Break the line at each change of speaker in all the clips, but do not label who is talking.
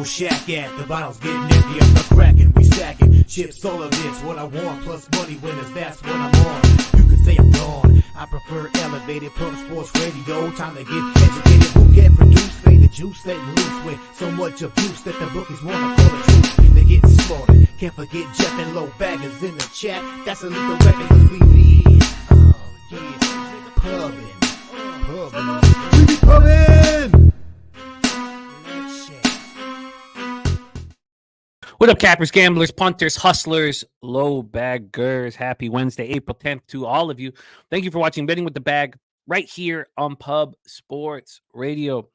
old shack at. The bottles getting empty, I'm not cracking, we stacking. Chips, all of this, what I want, plus money winners, that's what I'm on. You can say I'm gone, I prefer elevated, pump sports radio. Time to get educated, Bouquett produced, fade the juice, letting loose with so much abuse that the bookies wanna call it truth. They get slaughtered, can't forget Jeff and Low Baggers in the chat. That's a little record, cause we be, oh yeah, pubbing. We be pubbing!
What up, cappers, gamblers, punters, hustlers, low baggers? Happy Wednesday, April 10th to all of you. Thank you for watching Betting with the Bag right here on Pub Sports Radio.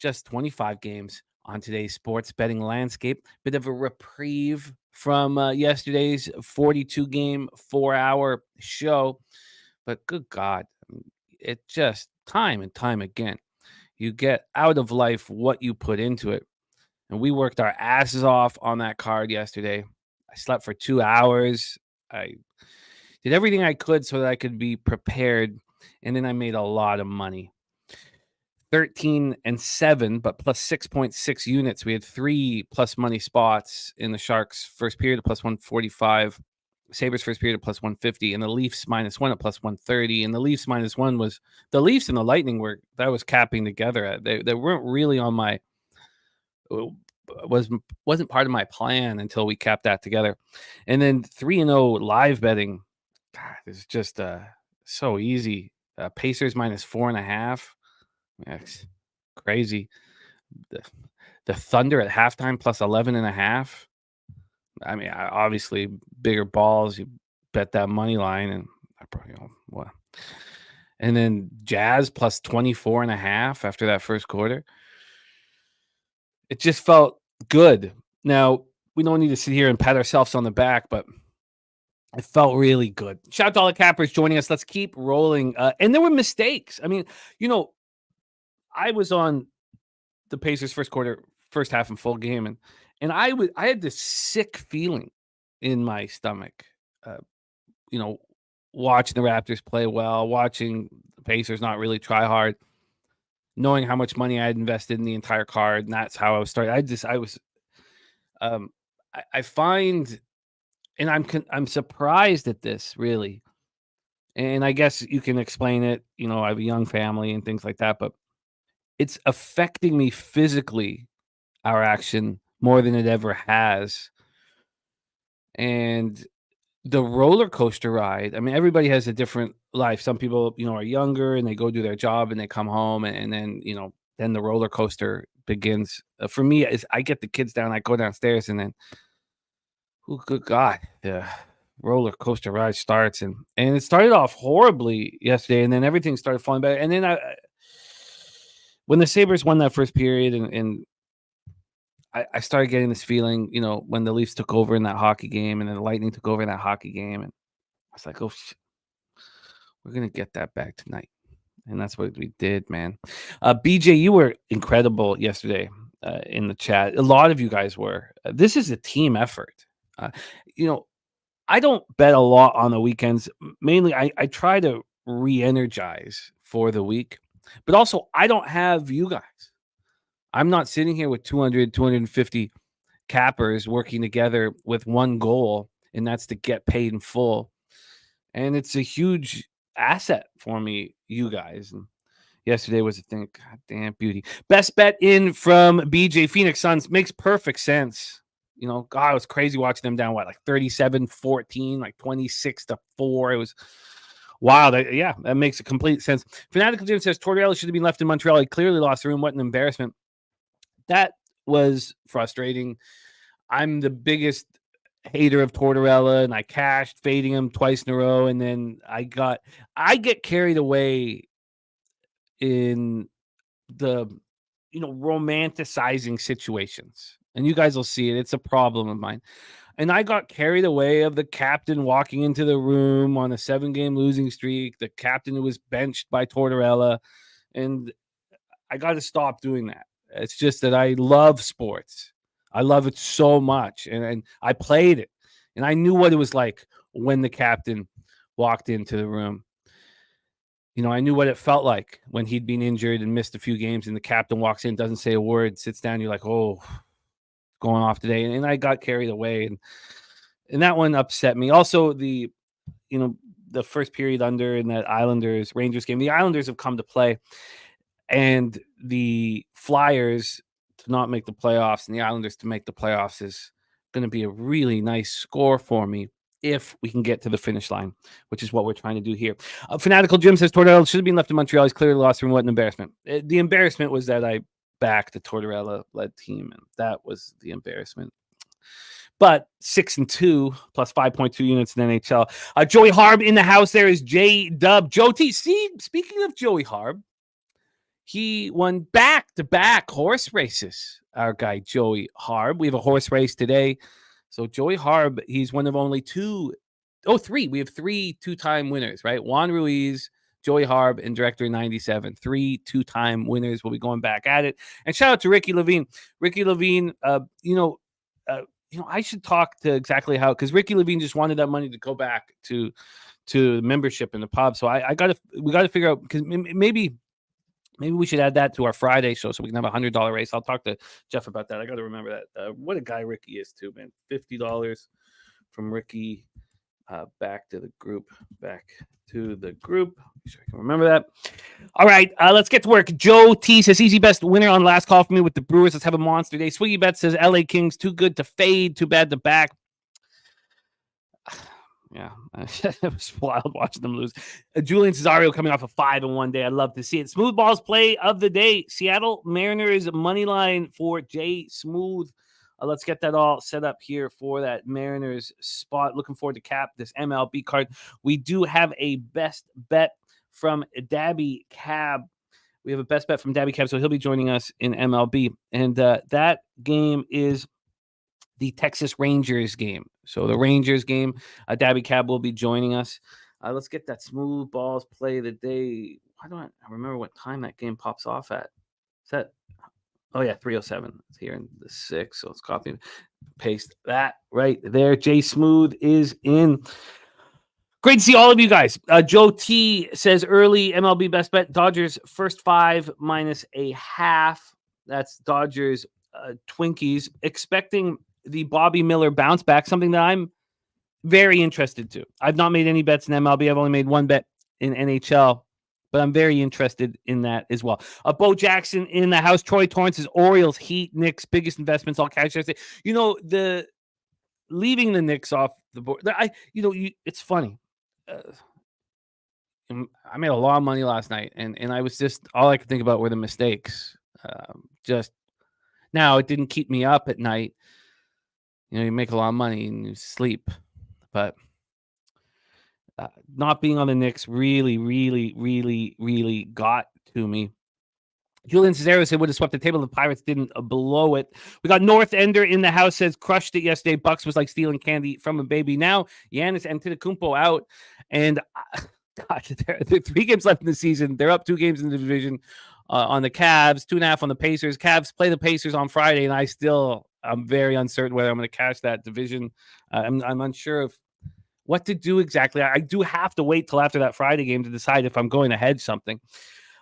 Just 25 games on today's sports betting landscape. Bit of a reprieve from yesterday's 42-game, 4-hour show. But good God, it just time and time again, you get out of life what you put into it. And we worked our asses off on that card yesterday. I slept for 2 hours. I did everything I could so that I could be prepared. And then I made a lot of money. 13-7, but plus 6.6 units. We had 3 plus money spots in the Sharks first period at plus 145. Sabres first period at plus 150. And the Leafs -1 at plus 130. And the Leafs -1 was the Leafs and the Lightning that was capping together. They weren't really on my... wasn't part of my plan until we capped that together. And then 3-0 live betting. God, it's just so easy. Pacers -4.5. That's crazy. The Thunder at halftime plus 11.5. I mean, obviously bigger balls. You bet that money line, and I probably what. And then Jazz plus 24.5 after that first quarter. It just felt good. Now, we don't need to sit here and pat ourselves on the back, but it felt really good. Shout out to all the cappers joining us. Let's keep rolling. And there were mistakes. I mean, I was on the Pacers first half and full game, and I had this sick feeling in my stomach. Watching the Raptors play well, watching the Pacers not really try hard. Knowing how much money I had invested in the entire card, and that's how I was starting. I find, and I'm surprised at this, really. And I guess you can explain it. I have a young family and things like that, but it's affecting me physically, our action, more than it ever has. And the roller coaster ride, I mean, everybody has a different life. Some people, are younger and they go do their job and they come home and then, then the roller coaster begins. For me, I get the kids down, I go downstairs and then, oh, good God, the roller coaster ride starts. And it started off horribly yesterday and then everything started falling back. And then when the Sabres won that first period and I started getting this feeling, when the Leafs took over in that hockey game and then the Lightning took over in that hockey game. And I was like, oh, we're going to get that back tonight. And that's what we did, man. BJ, you were incredible yesterday in the chat. A lot of you guys were. This is a team effort. I don't bet a lot on the weekends. Mainly, I try to re-energize for the week. But also, I don't have you guys. I'm not sitting here with 200, 250 cappers working together with one goal, and that's to get paid in full. And it's a huge asset for me, you guys. And yesterday was a thing. God damn beauty. Best bet in from BJ. Phoenix Suns makes perfect sense. God, it was crazy watching them down, like 37-14, like 26-4. It was wild. That makes a complete sense. Fanatical Jim says Tortorella should have been left in Montreal. He clearly lost the room. What an embarrassment. That was frustrating. I'm the biggest hater of Tortorella, and I cashed fading him twice in a row, and then I get carried away in the romanticizing situations, and you guys will see it. It's a problem of mine. And I got carried away of the captain walking into the room on a 7-game losing streak, the captain who was benched by Tortorella, and I got to stop doing that. It's just that I love sports. I love it so much. And I played it. And I knew what it was like when the captain walked into the room. I knew what it felt like when he'd been injured and missed a few games and the captain walks in, doesn't say a word, sits down. You're like, oh, going off today, and I got carried away, and that one upset me. Also, the first period under in that Islanders Rangers game. The Islanders have come to play, and the Flyers to not make the playoffs and the Islanders to make the playoffs is going to be a really nice score for me if we can get to the finish line, which is what we're trying to do here. Fanatical Jim says Tortorella should have been left in Montreal. He's clearly lost room. What an embarrassment. The embarrassment was that I backed the Tortorella-led team, and that was the embarrassment. But 6-2 plus 5.2 units in NHL. Joey Harb in the house. There is J Dub. Joe T. See, speaking of Joey Harb, he won back-to-back horse races. Our guy Joey Harb. We have a horse race today. So Joey Harb, he's one of only three. We have 3 two-time winners, right? Juan Ruiz, Joey Harb, and Director 97. 3 two-time winners. We'll be going back at it. And shout out to Ricky Levine. Ricky Levine, I should talk to exactly how, because Ricky Levine just wanted that money to go back to membership in the pub. So we got to figure out, because maybe we should add that to our Friday show so we can have $100 race. I'll talk to Jeff about that. I got to remember that. What a guy Ricky is too, man. $50 from Ricky back to the group. Make sure I can remember that. All right, let's get to work. Joe T says, easy best winner on last call for me with the Brewers. Let's have a monster day. Swiggy Bet says, LA Kings, too good to fade, too bad to back. Yeah, it was wild watching them lose. Julian Cesario coming off a 5 in one day. I'd love to see it. Smooth Balls play of the day. Seattle Mariners money line for Jay Smooth. Let's get that all set up here for that Mariners spot. Looking forward to cap this MLB card. We do have a best bet from Daby Cab. We have a best bet from Daby Cab, so he'll be joining us in MLB. And that game is the Texas Rangers game. So the Rangers game, Daby Cab will be joining us. Let's get that Smooth Balls play of the day. Why don't I remember what time that game pops off at? Is that... Oh, yeah, 3:07. It's here in the 6, so let's copy and paste that right there. Jay Smooth is in. Great to see all of you guys. Joe T says early MLB best bet, Dodgers first 5 minus a half. That's Dodgers Twinkies. Expecting the Bobby Miller bounce back, something that I'm very interested to. I've not made any bets in MLB. I've only made one bet in NHL. But I'm very interested in that as well. Bo Jackson in the house. Troy Torrance's Orioles, Heat, Knicks, biggest investments, all cash. The leaving the Knicks off the board. It's funny. I made a lot of money last night, and I was just, all I could think about were the mistakes. Now it didn't keep me up at night. You make a lot of money and you sleep, but. Not being on the Knicks really, really, really, really got to me. Julian Cesaro said would have swept the table. The Pirates didn't blow it. We got North Ender in the house, says crushed it yesterday. Bucks was like stealing candy from a baby. Now Giannis Antetokounmpo out, and there are 3 games left in the season. They're up 2 games in the division on the Cavs, 2.5 on the Pacers. Cavs play the Pacers on Friday, and I'm very uncertain whether I'm going to cash that division. I'm unsure of what to do exactly. I do have to wait till after that Friday game to decide if I'm going to hedge something.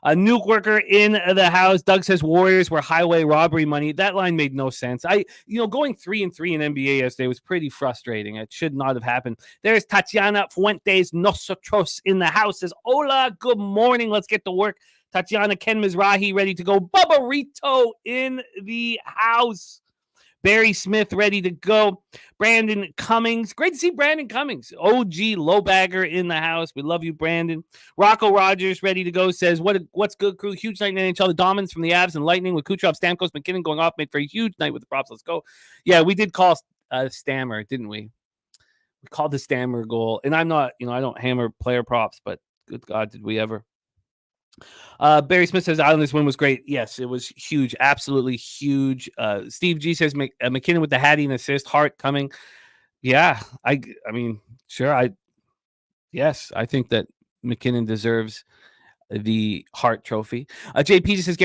A nuke worker in the house. Doug says Warriors were highway robbery money. That line made no sense. Going 3-3 in NBA yesterday was pretty frustrating. It should not have happened. There's Tatiana Fuentes Nosotros in the house. Says, hola, good morning. Let's get to work. Tatiana Ken Mizrahi ready to go. Bubba in the house. Barry Smith ready to go. Brandon Cummings. Great to see Brandon Cummings. OG Lowbagger in the house. We love you, Brandon. Rocco Rogers ready to go. Says, what's good, crew? Huge night in NHL. The Dominants from the Avs and Lightning with Kucherov, Stamkos, McKinnon going off. Made for a huge night with the props. Let's go. Yeah, we did call Stammer, didn't we? We called the Stammer goal. And I'm not, I don't hammer player props, but good God, did we ever. Barry Smith says Islanders win was great. Yes, it was huge, absolutely huge. Steve G says McKinnon with the Hattie and assist. Hart coming. Yeah, I mean, sure. I think that McKinnon deserves the Hart Trophy. JP says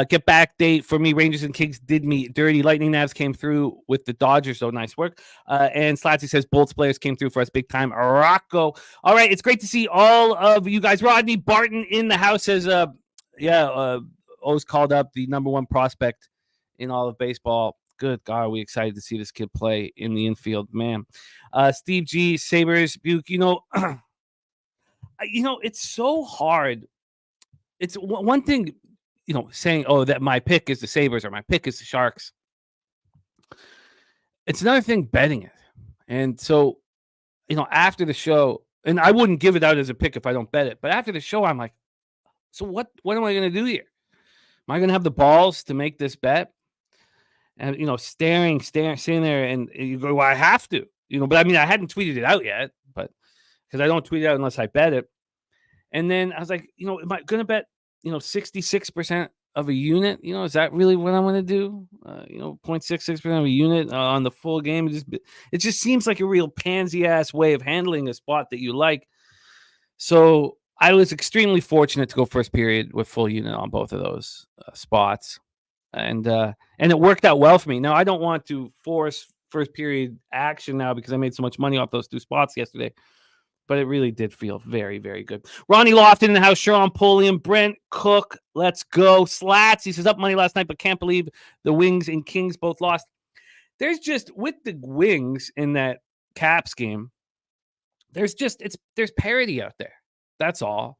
get back date for me. Rangers and Kings did me dirty. Lightning Navs came through with the Dodgers, so nice work. And Slatsy says Bolts players came through for us big time. Rocco. All right, it's great to see all of you guys. Rodney Barton in the house says, O's called up the number 1 prospect in all of baseball. good God, are we excited to see this kid play in the infield, man. Steve G, Sabres, Buke, it's so hard. It's one thing, saying, oh, that my pick is the Sabres or my pick is the Sharks. It's another thing betting it. And so, after the show, and I wouldn't give it out as a pick if I don't bet it, but after the show, I'm like, so what am I going to do here? Am I going to have the balls to make this bet? And, staring, sitting there, and you go, well, I have to, but I mean, I hadn't tweeted it out yet, but because I don't tweet it out unless I bet it. And then I was like, am I going to bet, 66% of a unit? Is that really what I'm going to do? 0.66% of a unit on the full game. It just seems like a real pansy ass way of handling a spot that you like. So I was extremely fortunate to go first period with full unit on both of those spots. And it worked out well for me. Now, I don't want to force first period action now because I made so much money off those 2 spots yesterday. But it really did feel very, very good. Ronnie Lofton in the house. Sharon Polium, Brent Cook. Let's go. Slats. He says up money last night, but can't believe the Wings and Kings both lost. There's just, with the Wings in that Caps game, there's parity out there. That's all.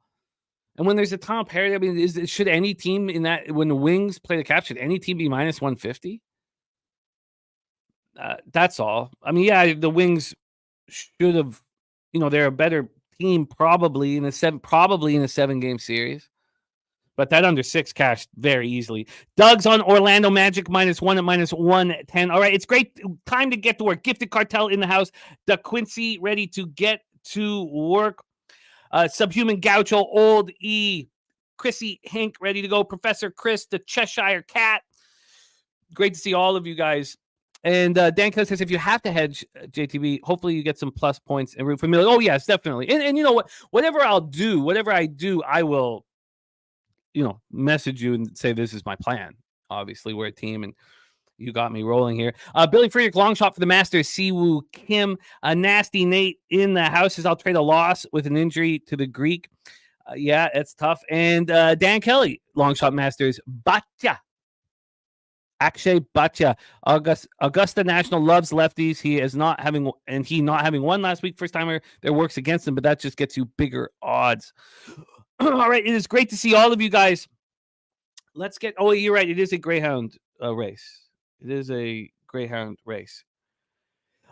And when there's a ton of parity, I mean, should any team in that, when the Wings play the Caps, should any team be minus 150? That's all. I mean, yeah, the Wings should have, they're a better team probably in a 7-game series. But that under 6 cashed very easily. Doug's on Orlando Magic -1 at -110. All right, it's great time to get to work. Gifted Cartel in the house. Da Quincy ready to get to work. Subhuman Gaucho, Old E, Chrissy Hink ready to go. Professor Chris, the Cheshire Cat. Great to see all of you guys. And Dan Kelly says, if you have to hedge, JTB, hopefully you get some plus points and root for Miller. Oh, yes, definitely. And you know what? Whatever I do, I will, message you and say this is my plan. Obviously, we're a team, and you got me rolling here. Billy Friedrich, long shot for the Masters. Siwoo Kim, Nasty Nate in the house says, I'll trade a loss with an injury to the Greek. Yeah, it's tough. And Dan Kelly, long shot Masters. Batya. Akshay Bhatia, Augusta National loves lefties. He not having one last week, first timer, there works against him, but that just gets you bigger odds. All right, it is great to see all of you guys. Let's get. Oh, you're right. It is a Greyhound race. It is a Greyhound race.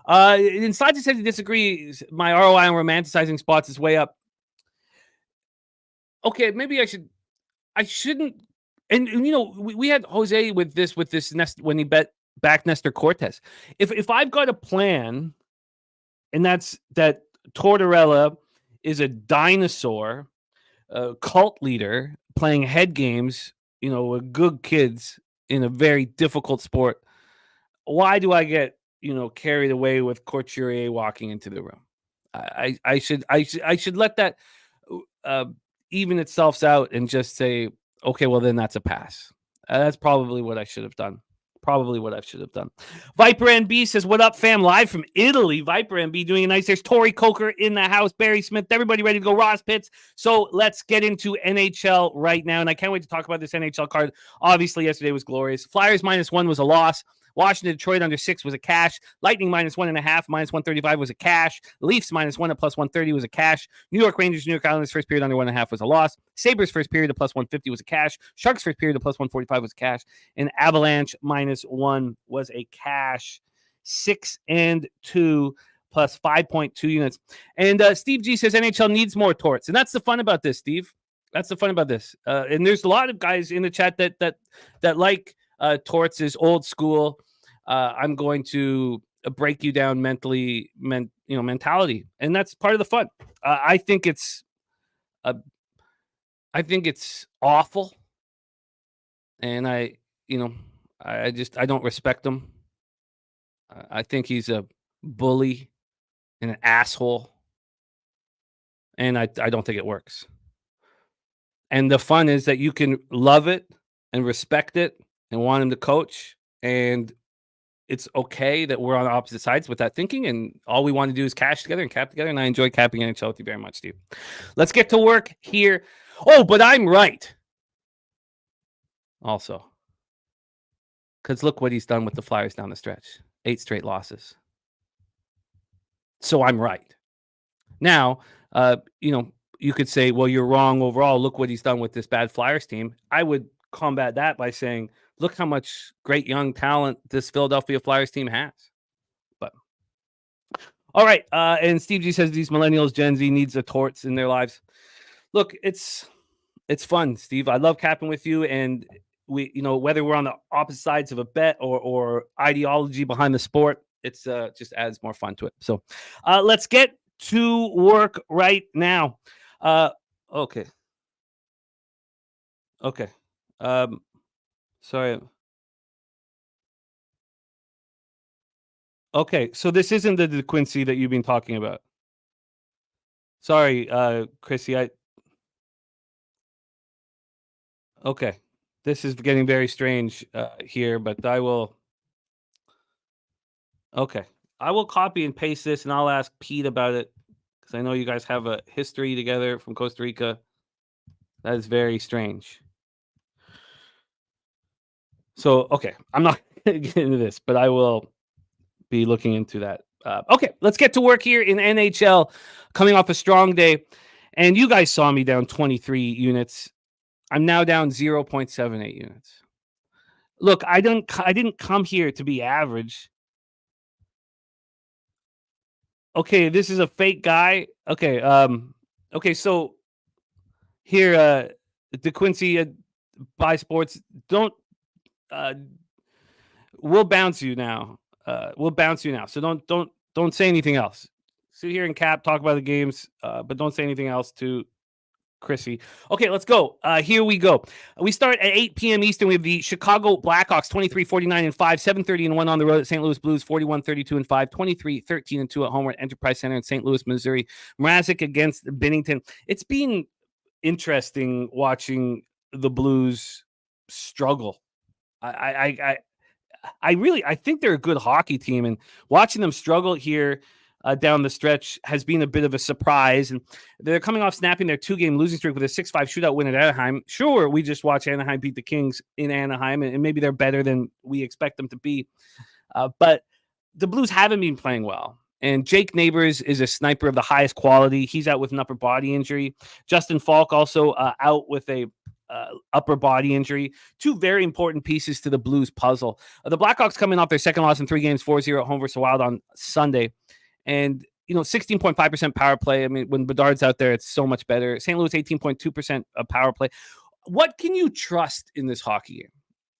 Inside said he disagrees. My ROI on romanticizing spots is way up. Okay, maybe I shouldn't. And we had Jose with this nest when he bet back Nestor Cortez. If I've got a plan, and that's that Tortorella is a dinosaur, a cult leader playing head games, with good kids in a very difficult sport, why do I get carried away with Couturier walking into the room? I should let that even itself out and just say, okay, well, then that's a pass. That's probably what I should have done. Viper NB says, what up, fam? Live from Italy. Viper NB doing a nice. There's Tori Coker in the house. Barry Smith. Everybody ready to go. Ross Pitts. So let's get into NHL right now. And I can't wait to talk about this NHL card. Obviously, yesterday was glorious. Flyers -1 was a loss. Washington, Detroit under 6 was a cash. Lightning -1.5, -135 was a cash. Leafs -1 at +130 was a cash. New York Rangers, New York Islanders first period under 1.5 was a loss. Sabres first period at +150 was a cash. Sharks first period at +145 was a cash. And Avalanche -1 was a cash. 6 and 2 plus 5.2 units. And Steve G says NHL needs more torts. And that's the fun about this, Steve. That's the fun about this. And there's a lot of guys in the chat that like torts is old school. I'm going to break you down mentality, and that's part of the fun. I think it's awful, and I don't respect him. I think he's a bully and an asshole, and I don't think it works. And the fun is that you can love it and respect it and want him to coach, and it's okay that we're on opposite sides with that thinking, and all we want to do is cash together and cap together, and I enjoy capping NHL with you very much, Steve. Let's get to work here. Oh, but I'm right. Also, Because look what he's done with the Flyers down the stretch. 8 straight losses. So I'm right. Now, you could say, well, you're wrong overall. Look what he's done with this bad Flyers team. I would combat that by saying, look how much great young talent this Philadelphia Flyers team has. But all right. And Steve G says these millennials, Gen Z needs a torts in their lives. Look, it's fun, Steve. I love capping with you. And we, whether we're on the opposite sides of a bet or ideology behind the sport, it's just adds more fun to it. So let's get to work right now. Okay. Sorry. Okay, so this isn't the DeQuincy that you've been talking about. Sorry, Chrissy. Okay, this is getting very strange here, but I will. Okay, I will copy and paste this, and I'll ask Pete about it because I know you guys have a history together from Costa Rica. That is very strange. So, okay, I'm not going to get into this, but I will be looking into that. Okay, let's get to work here in NHL. Coming off a strong day, and you guys saw me down 23 units. I'm now down 0.78 units. Look, I didn't come here to be average. Okay, this is a fake guy. Okay, okay, so here, DeQuincy, buy sports. Don't. We'll bounce you now. So don't say anything else. Sit here and cap, talk about the games, but don't say anything else to Chrissy. Okay, let's go. Here we go. We start at 8 p.m. Eastern. We have the Chicago Blackhawks 23-49-5, 7-30-1 on the road at St. Louis Blues 41-32-5, 23-13-2 at home at Enterprise Center in St. Louis, Missouri. Mrazek against Binnington. It's been interesting watching the Blues struggle. I think they're a good hockey team, and watching them struggle here down the stretch has been a bit of a surprise. And they're coming off snapping their 2-game losing streak with a 6-5 shootout win at Anaheim. Sure, we just watched Anaheim beat the Kings in Anaheim, and maybe they're better than we expect them to be. But the Blues haven't been playing well. And Jake Neighbors is a sniper of the highest quality. He's out with an upper body injury. Justin Falk also out with a upper body injury. 2 very important pieces to the Blues puzzle. The Blackhawks coming off their second loss in 3 games, 4-0 at home versus the Wild on Sunday. And, 16.5% power play. I mean, when Bedard's out there, it's so much better. St. Louis, 18.2% of power play. What can you trust in this hockey game?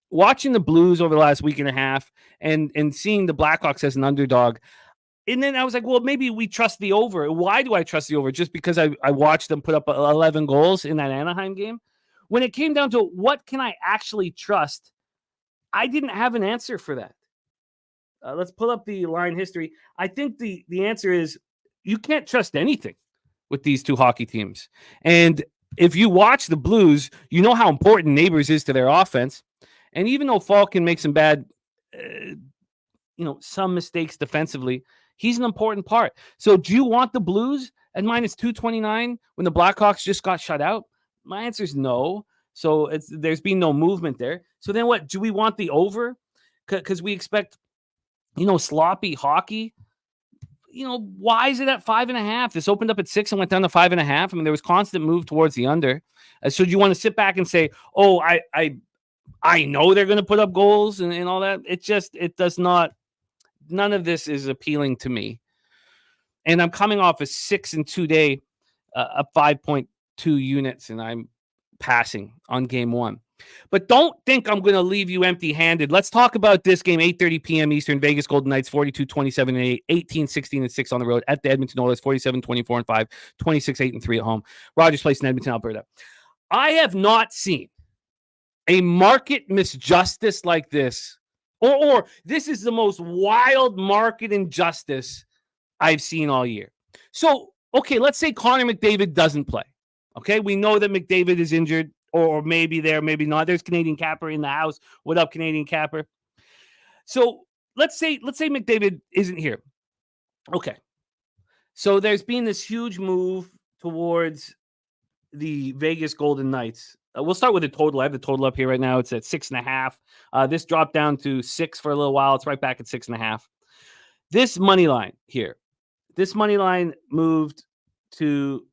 Watching the Blues over the last week and a half and seeing the Blackhawks as an underdog. And then I was like, well, maybe we trust the over. Why do I trust the over? Just because I watched them put up 11 goals in that Anaheim game? When it came down to what can I actually trust, I didn't have an answer for that. Let's pull up the line history. I think the answer is you can't trust anything with these 2 hockey teams. And if you watch the Blues, you know how important Neighbors is to their offense. And even though Falk can make some bad, some mistakes defensively, he's an important part. So do you want the Blues at minus 229 when the Blackhawks just got shut out? My answer is no. So there's been no movement there. So then what? Do we want the over? Because we expect, sloppy hockey. Why is it at 5.5? This opened up at 6 and went down to 5.5. I mean, there was constant move towards the under. So do you want to sit back and say, oh, I know they're going to put up goals and all that? It does not. None of this is appealing to me. And I'm coming off a 6-2 day, up 5.2 units, and I'm passing on game 1. But don't think I'm going to leave you empty-handed. Let's talk about this game, 8:30 p.m. Eastern. Vegas Golden Knights 42-27-8, 18-16-6 on the road at the Edmonton Oilers, 47-24-5, 26-8-3 at home. Rogers Place in Edmonton, Alberta. I have not seen a market misjustice like this, or this is the most wild market injustice I've seen all year. So, okay, let's say Connor McDavid doesn't play. Okay, we know that McDavid is injured, or maybe there, maybe not. There's Canadian Capper in the house. What up, Canadian Capper? So let's say McDavid isn't here. Okay, so there's been this huge move towards the Vegas Golden Knights We'll start with the total. I have the total up here right now. It's at 6.5. This dropped down to 6 for a little while. It's right back at 6.5. This money line here, this money line moved to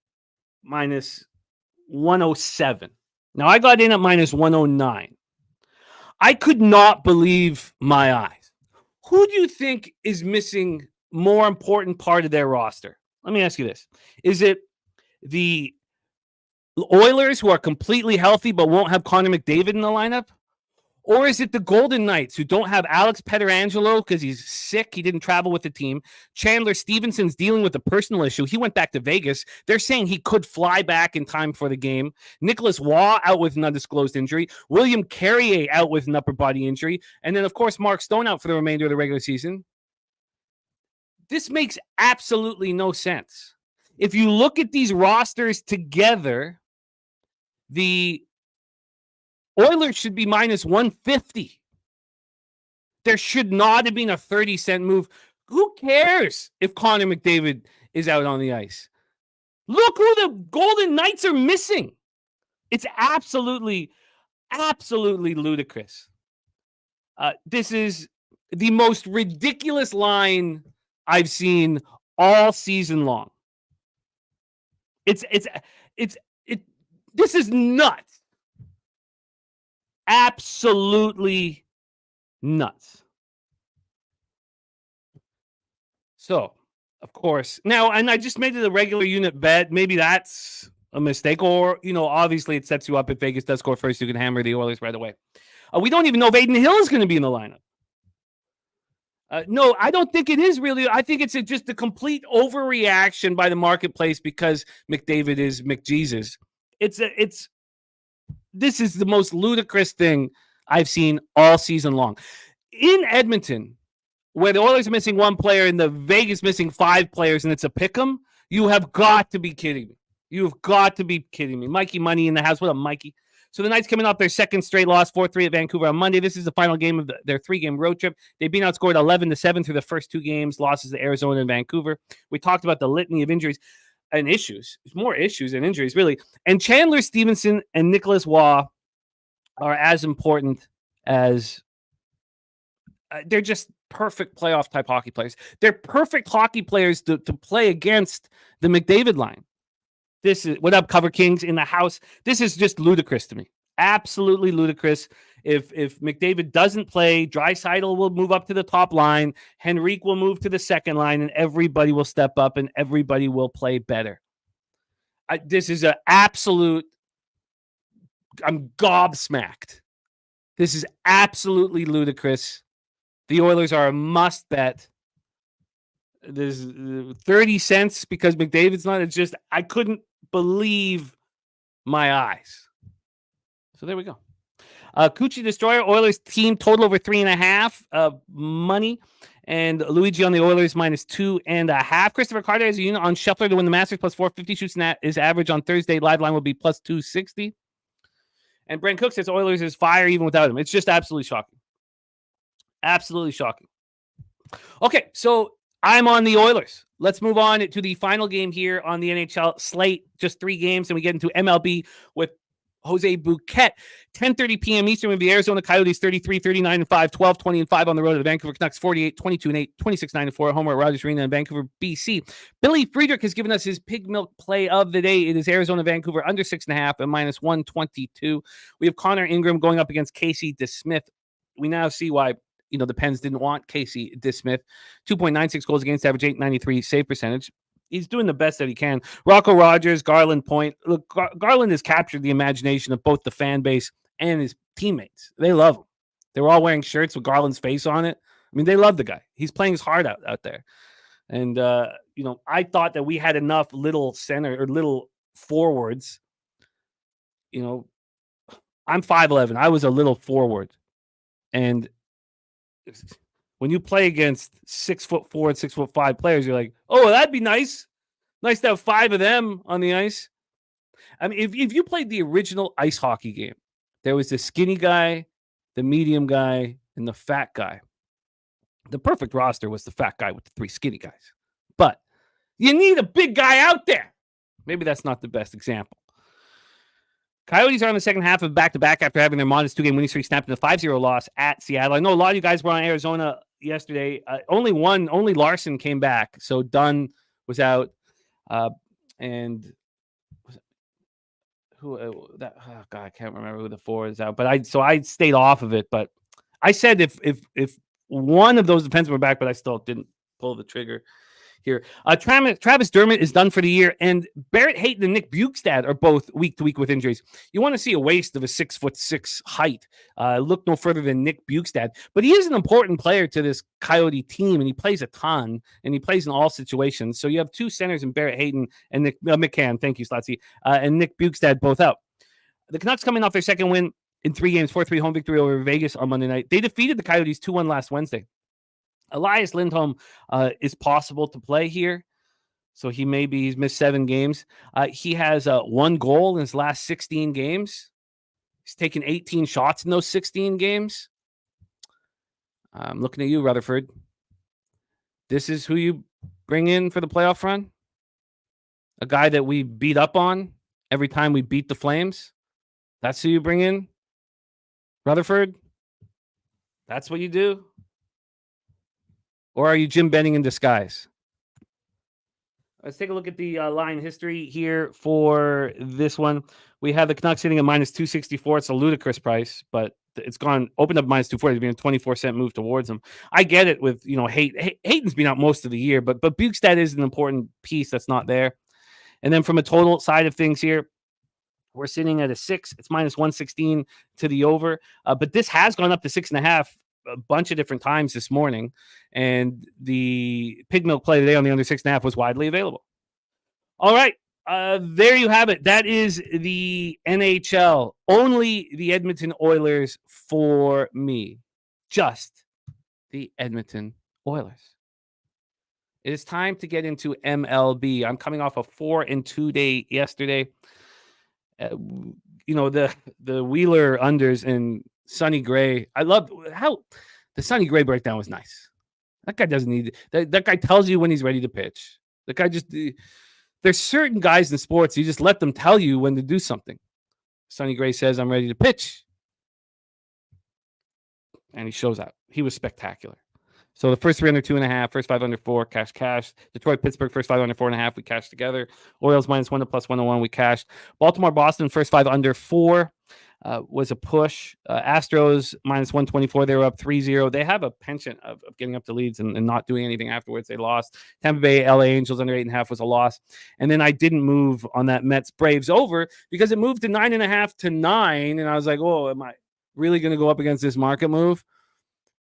minus 107. Now I got in at minus 109. I could not believe my eyes. Who do you think is missing more important part of their roster? Let me ask you this. Is it the Oilers, who are completely healthy but won't have Connor McDavid in the lineup? Or is it the Golden Knights, who don't have Alex Pietrangelo because he's sick? He didn't travel with the team. Chandler Stevenson's dealing with a personal issue. He went back to Vegas. They're saying he could fly back in time for the game. Nicholas Waugh out with an undisclosed injury. William Carrier out with an upper body injury. And then, of course, Mark Stone out for the remainder of the regular season. This makes absolutely no sense. If you look at these rosters together, the Oilers should be minus 150. There should not have been a 30-cent move. Who cares if Connor McDavid is out on the ice? Look who the Golden Knights are missing. It's absolutely ludicrous. This is the most ridiculous line I've seen all season long. This is nuts. Absolutely nuts. So, of course, now, and I just made it a regular unit bet. Maybe that's a mistake, or, obviously it sets you up if Vegas does score first, you can hammer the Oilers right away. We don't even know if Aiden Hill is going to be in the lineup. No, I don't think it is really. I think it's just a complete overreaction by the marketplace because McDavid is McJesus. This is the most ludicrous thing I've seen all season long. In Edmonton, where the Oilers are missing one player and the Vegas missing 5 players, and it's a pick'em, you have got to be kidding me. You've got to be kidding me. Mikey Money in the house. What up, Mikey? So the Knights coming off their second straight loss, 4-3 at Vancouver on Monday. This is the final game of their 3-game road trip. They've been outscored 11-7 through the first 2 games, losses to Arizona and Vancouver. We talked about the litany of injuries and issues. There's more issues than injuries, really. And Chandler Stevenson and Nicholas Waugh are as important as they're just perfect playoff type hockey players. They're perfect hockey players to play against the McDavid line. This is what up, Cover Kings in the house. This is just ludicrous to me. Absolutely ludicrous. If McDavid doesn't play, Draisaitl will move up to the top line, Henrique will move to the second line, and everybody will step up and everybody will play better. This is an absolute. I'm gobsmacked. This is absolutely ludicrous. The Oilers are a must bet. There's 30 cents because McDavid's not. It's just, I couldn't believe my eyes. So there we go. Coochie Destroyer, Oilers team total over 3.5 money. And Luigi on the Oilers minus 2.5. Christopher Carter has a unit on Scheffler to win the Masters plus 450. Shoots his average on Thursday. Live line will be plus 260. And Brent Cook says Oilers is fire even without him. It's just absolutely shocking. Absolutely shocking. Okay, so I'm on the Oilers. Let's move on to the final game here on the NHL slate. Just 3 games, and we get into MLB with Jose Bouquett. 10:30 p.m. Eastern with the Arizona Coyotes 33, 39-5, 12, 20-5 on the road to the Vancouver Canucks 48, 22-8, 26-9-4 home at Rogers Arena in Vancouver, BC. Billy Friedrich has given us his pig milk play of the day. It is Arizona Vancouver under 6.5 and minus 122. We have Connor Ingram going up against Casey DeSmith. We now see why the Pens didn't want Casey DeSmith. 2.96 goals against average, 893 save percentage. He's doing the best that he can. Rocco Rogers, Garland Point. Look, Garland has captured the imagination of both the fan base and his teammates. They love him. They're all wearing shirts with Garland's face on it. I mean, they love the guy. He's playing his heart out there. And, I thought that we had enough little center or little forwards. I'm 5'11". I was a little forward. And when you play against 6'4", 6'5" players, you're like, oh, that'd be nice. Nice to have 5 of them on the ice. I mean, if you played the original ice hockey game, there was the skinny guy, the medium guy, and the fat guy. The perfect roster was the fat guy with the 3 skinny guys. But you need a big guy out there. Maybe that's not the best example. Coyotes are on the second half of back-to-back after having their modest 2-game winning streak snapped in a 5-0 loss at Seattle. I know a lot of you guys were on Arizona yesterday. Only Larson came back, so Dunn was out, and who that? Oh God, I can't remember who the 4 is out. But I stayed off of it. But I said if one of those defensemen were back, but I still didn't pull the trigger here. Travis Dermott is done for the year, and Barrett Hayton and Nick Bukestad are both week to week with injuries. You want to see a waste of a 6'6" height. Look no further than Nick Bukestad, but he is an important player to this Coyote team, and he plays a ton, and he plays in all situations. So you have 2 centers in Barrett Hayton and Nick McCann. Thank you, Slotsy, and Nick Bukestad both out. The Canucks coming off their second win in 3 games, 4-3 home victory over Vegas on Monday night. They defeated the Coyotes 2-1 last Wednesday. Elias Lindholm is possible to play here. So he's missed 7 games. He has 1 goal in his last 16 games. He's taken 18 shots in those 16 games. I'm looking at you, Rutherford. This is who you bring in for the playoff run? A guy that we beat up on every time we beat the Flames? That's who you bring in? Rutherford? That's what you do? Or are you Jim Benning in disguise? Let's take a look at the line history here for this one. We have the Canucks sitting at minus 264. It's a ludicrous price, but it's opened up minus 240. It's been a 24-cent move towards them. I get it with, Hayton's been out most of the year, but Bukestad is an important piece that's not there. And then from a total side of things here, we're sitting at a 6. It's minus 116 to the over. But this has gone up to 6.5 a bunch of different times this morning, and the pig milk play today on the under 6.5 was widely available. All right, there you have it. That is the NHL. Only the Edmonton Oilers for me. Just the Edmonton Oilers. It is time to get into MLB. I'm coming off a 4-2 day yesterday. The Wheeler unders and Sonny Gray. I love how the Sonny Gray breakdown was nice. That guy doesn't need that guy tells you when he's ready to pitch. That guy there's certain guys in sports, you just let them tell you when to do something. Sonny Gray says, I'm ready to pitch. And he shows up. He was spectacular. So the first 3 under 2.5, first 5 under 4, cash. Detroit, Pittsburgh, first 5 under 4.5, we cashed together. Orioles minus 1 to plus 101, we cashed. Baltimore, Boston, first 5 under 4. Was a push. Astros minus 124. They were up 3-0. They have a penchant of getting up to leads and not doing anything afterwards. They lost. Tampa Bay, LA Angels under 8.5 was a loss. And then I didn't move on that Mets Braves over because it moved to 9.5 to 9. And I was like, oh, am I really going to go up against this market move?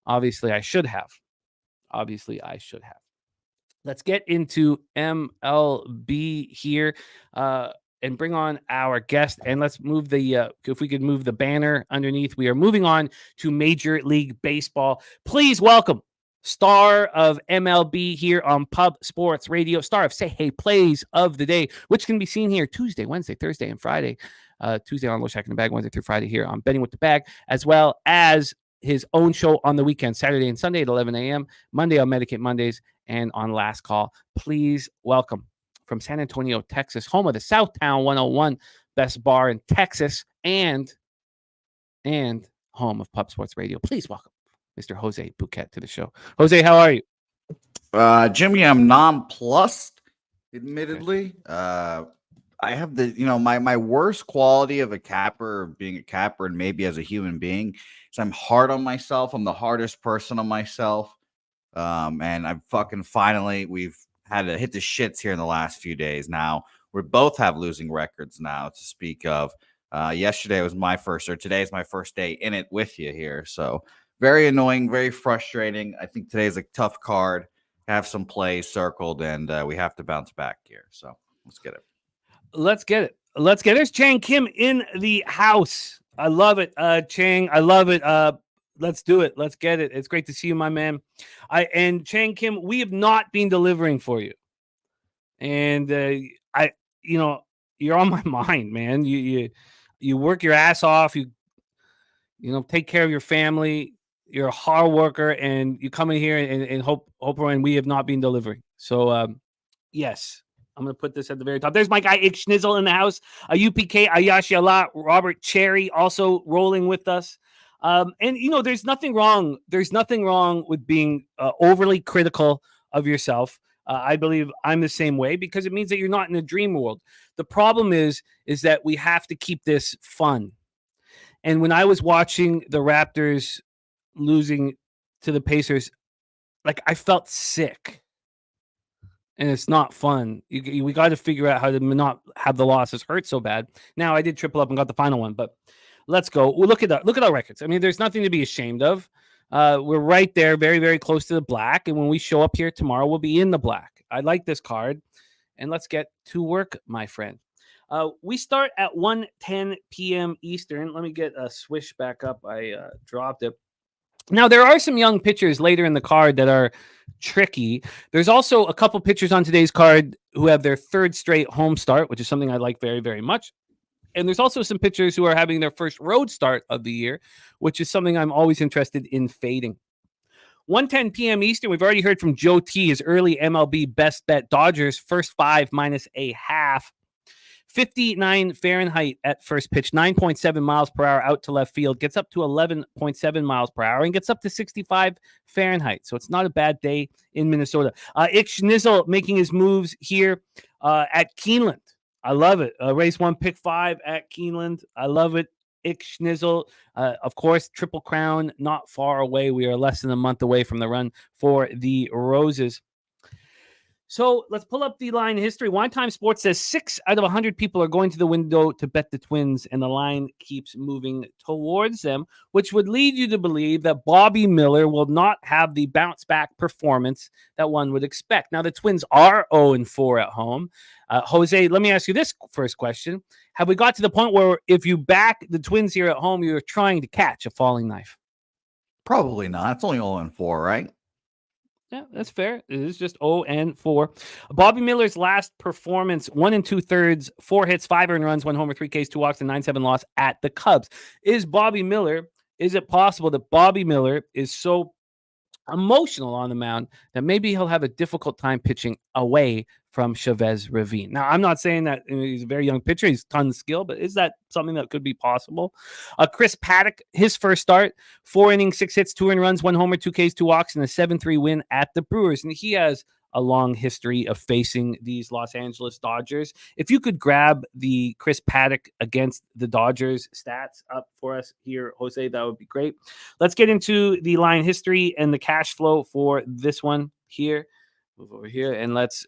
Obviously, I should have. Let's get into MLB here. And bring on our guest, and let's move if we could move the banner underneath. We are moving on to Major League Baseball. Please welcome star of MLB here on Pub Sports Radio, star of Say Hey Plays of the Day, which can be seen here Tuesday, Wednesday, Thursday, and Friday. Tuesday on Low Shack in the Bag, Wednesday through Friday here on Betting with the Bag, as well as his own show on the weekend, Saturday and Sunday at 11 a.m., Monday on Medicate Mondays, and on Last Call. Please welcome from San Antonio, Texas, home of the Southtown 101, best bar in Texas, and home of Pub Sports Radio. Please welcome Mr. Jose Bouquett to the show. Jose, how are you?
Jimmy, I'm nonplussed, admittedly. Okay. I have my worst quality of a capper, being a capper, and maybe as a human being, is I'm hard on myself. I'm the hardest person on myself. And I'm we've had to hit the shits here in the last few days. Now we both have losing records now to speak of. Yesterday was my first, or today is my first day in it with you here. So very annoying, very frustrating. I think today's a tough card. Have some plays circled, and we have to bounce back here. So let's get it. There's Chang Kim in the house. I love it, Chang. I love it. Let's do it. Let's get it. It's great to see you, my man. And Chang Kim, we have not been delivering for you. And you're on my mind, man. You work your ass off. You take care of your family. You're a hard worker, and you come in here and hope, and we have not been delivering. So, yes,
I'm going to put this at the very top. There's my guy, Ick Schnizzle in the house. UPK, Ayashi Allah, Robert Cherry also rolling with us. And, there's nothing wrong. There's nothing wrong with being overly critical of yourself. I believe I'm the same way because it means that you're not in a dream world. The problem is that we have to keep this fun. And when I was watching the Raptors losing to the Pacers, I felt sick. And it's not fun. We got to figure out how to not have the losses hurt so bad. Now, I did triple up and got the final one, but let's go. Well, look at our records. I mean, there's nothing to be ashamed of. We're right there, very, very close to the black. And when we show up here tomorrow, we'll be in the black. I like this card. And let's get to work, my friend. We start at 1:10 p.m. Eastern. Let me get a swish back up. I dropped it. Now, there are some young pitchers later in the card that are tricky. There's also a couple pitchers on today's card who have their third straight home start, which is something I like very, very much. And there's also some pitchers who are having their first road start of the year, which is something I'm always interested in fading. 1:10 p.m. Eastern, we've already heard from Joe T, his early MLB best bet. Dodgers, first 5 -0.5. 59 Fahrenheit at first pitch, 9.7 miles per hour out to left field, gets up to 11.7 miles per hour, and gets up to 65 Fahrenheit. So it's not a bad day in Minnesota. Ick Schnizzle making his moves here at Keeneland. I love it. Race 1, pick 5 at Keeneland. I love it. Ick Schnizzle, of course, Triple Crown, not far away. We are less than a month away from the run for the Roses. So let's pull up the line history. Wine Time Sports says 6 out of 100 people are going to the window to bet the Twins, and the line keeps moving towards them, which would lead you to believe that Bobby Miller will not have the bounce-back performance that one would expect. Now, the Twins are 0-4 at home. Jose, let me ask you this first question. Have we got to the point where if you back the Twins here at home, you're trying to catch a falling knife?
Probably not. It's only 0-4, right?
Yeah, that's fair. It is just 0-4. Bobby Miller's last performance, 1 2/3, 4 hits, 5 earned runs, 1 homer, 3 Ks, 2 walks, and 9-7 loss at the Cubs. Is it possible that Bobby Miller is so emotional on the mound that maybe he'll have a difficult time pitching away from Chavez Ravine? Now, I'm not saying that he's a very young pitcher. He's tons of skill, but is that something that could be possible? Chris Paddock, his first start, 4 innings, 6 hits, 2 earned runs, 1 homer, 2 Ks, 2 walks, and a 7-3 win at the Brewers. And he has a long history of facing these Los Angeles Dodgers. If you could grab the Chris Paddock against the Dodgers stats up for us here, Jose, that would be great. Let's get into the line history and the cash flow for this one here. Move over here and let's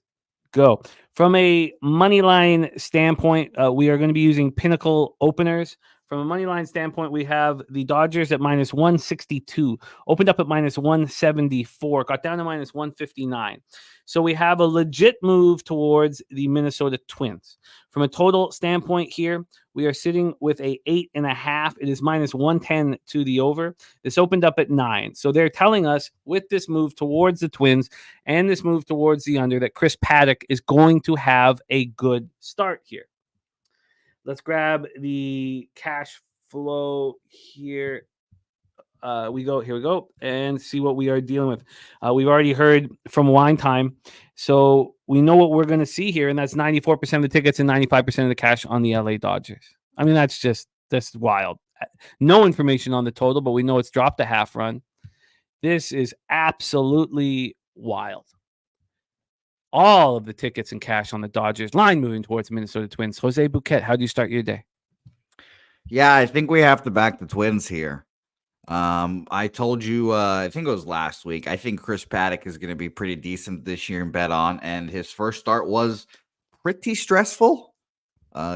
go. From a money line standpoint, we are going to be using Pinnacle openers. From a money line standpoint, we have the Dodgers at -162, opened up at -174, got down to -159. So we have a legit move towards the Minnesota Twins. From a total standpoint here, we are sitting with a 8.5. It is -110 to the over. This opened up at 9. So they're telling us with this move towards the Twins and this move towards the under that Chris Paddock is going to have a good start here. Let's grab the cash flow here. Here we go, and see what we are dealing with. We've already heard from Wine Time, so we know what we're going to see here, and that's 94% of the tickets and 95% of the cash on the LA Dodgers. I mean, that's wild. No information on the total, but we know it's dropped a half run. This is absolutely wild. All of the tickets and cash on the Dodgers, line moving towards Minnesota Twins. Jose Bouquett, how do you start your day?
Yeah, I think we have to back the Twins here. I told you, I think it was last week, I think Chris Paddock is going to be pretty decent this year and bet on, and his first start was pretty stressful.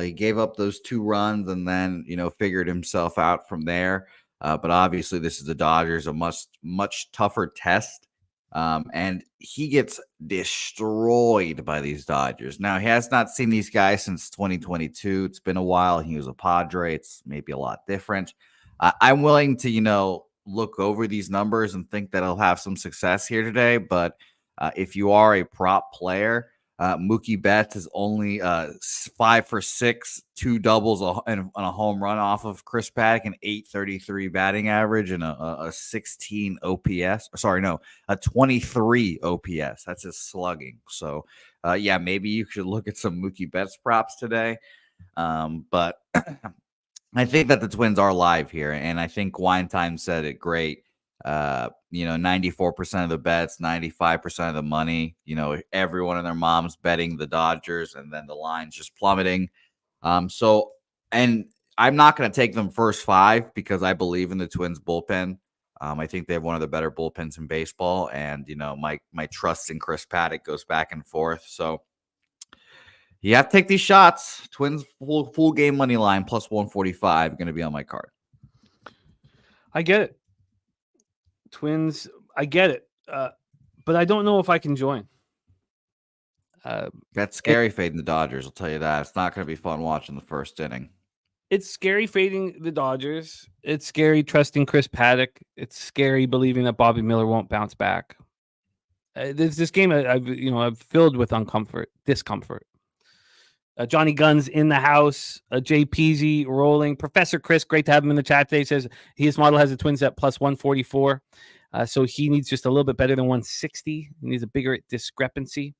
He gave up those 2 runs and then, figured himself out from there. But obviously this is the Dodgers, a much tougher test. And he gets destroyed by these Dodgers. Now, he has not seen these guys since 2022. It's been a while. He was a Padre. It's maybe a lot different. I'm willing to, look over these numbers and think that he'll have some success here today. But if you are a prop player, Mookie Betts is only 5 for 6, 2 doubles and a home run off of Chris Paddock, an .833 batting average and a 16 OPS. Sorry, no, a 23 OPS. That's his slugging. So yeah, maybe you should look at some Mookie Betts props today. But I think that the Twins are live here, and I think Wine Time said it great. 94% of the bets, 95% of the money, everyone and their mom's betting the Dodgers, and then the line's just plummeting. And I'm not going to take them first 5 because I believe in the Twins bullpen. I think they have one of the better bullpens in baseball, and my trust in Chris Paddock goes back and forth. So you have to take these shots. Twins full game money line plus 145 going to be on my card.
I get it. Twins, I get it. But I don't know if I can join.
That's scary fading the Dodgers. I'll tell you that. It's not going to be fun watching the first inning.
It's scary fading the Dodgers. It's scary trusting Chris Paddock. It's scary believing that Bobby Miller won't bounce back. This game I've filled with discomfort. Johnny Gunn's in the house. Jay Peasy rolling. Professor Chris, great to have him in the chat today. Says his model has the Twins at plus 144. So he needs just a little bit better than 160. He needs a bigger discrepancy.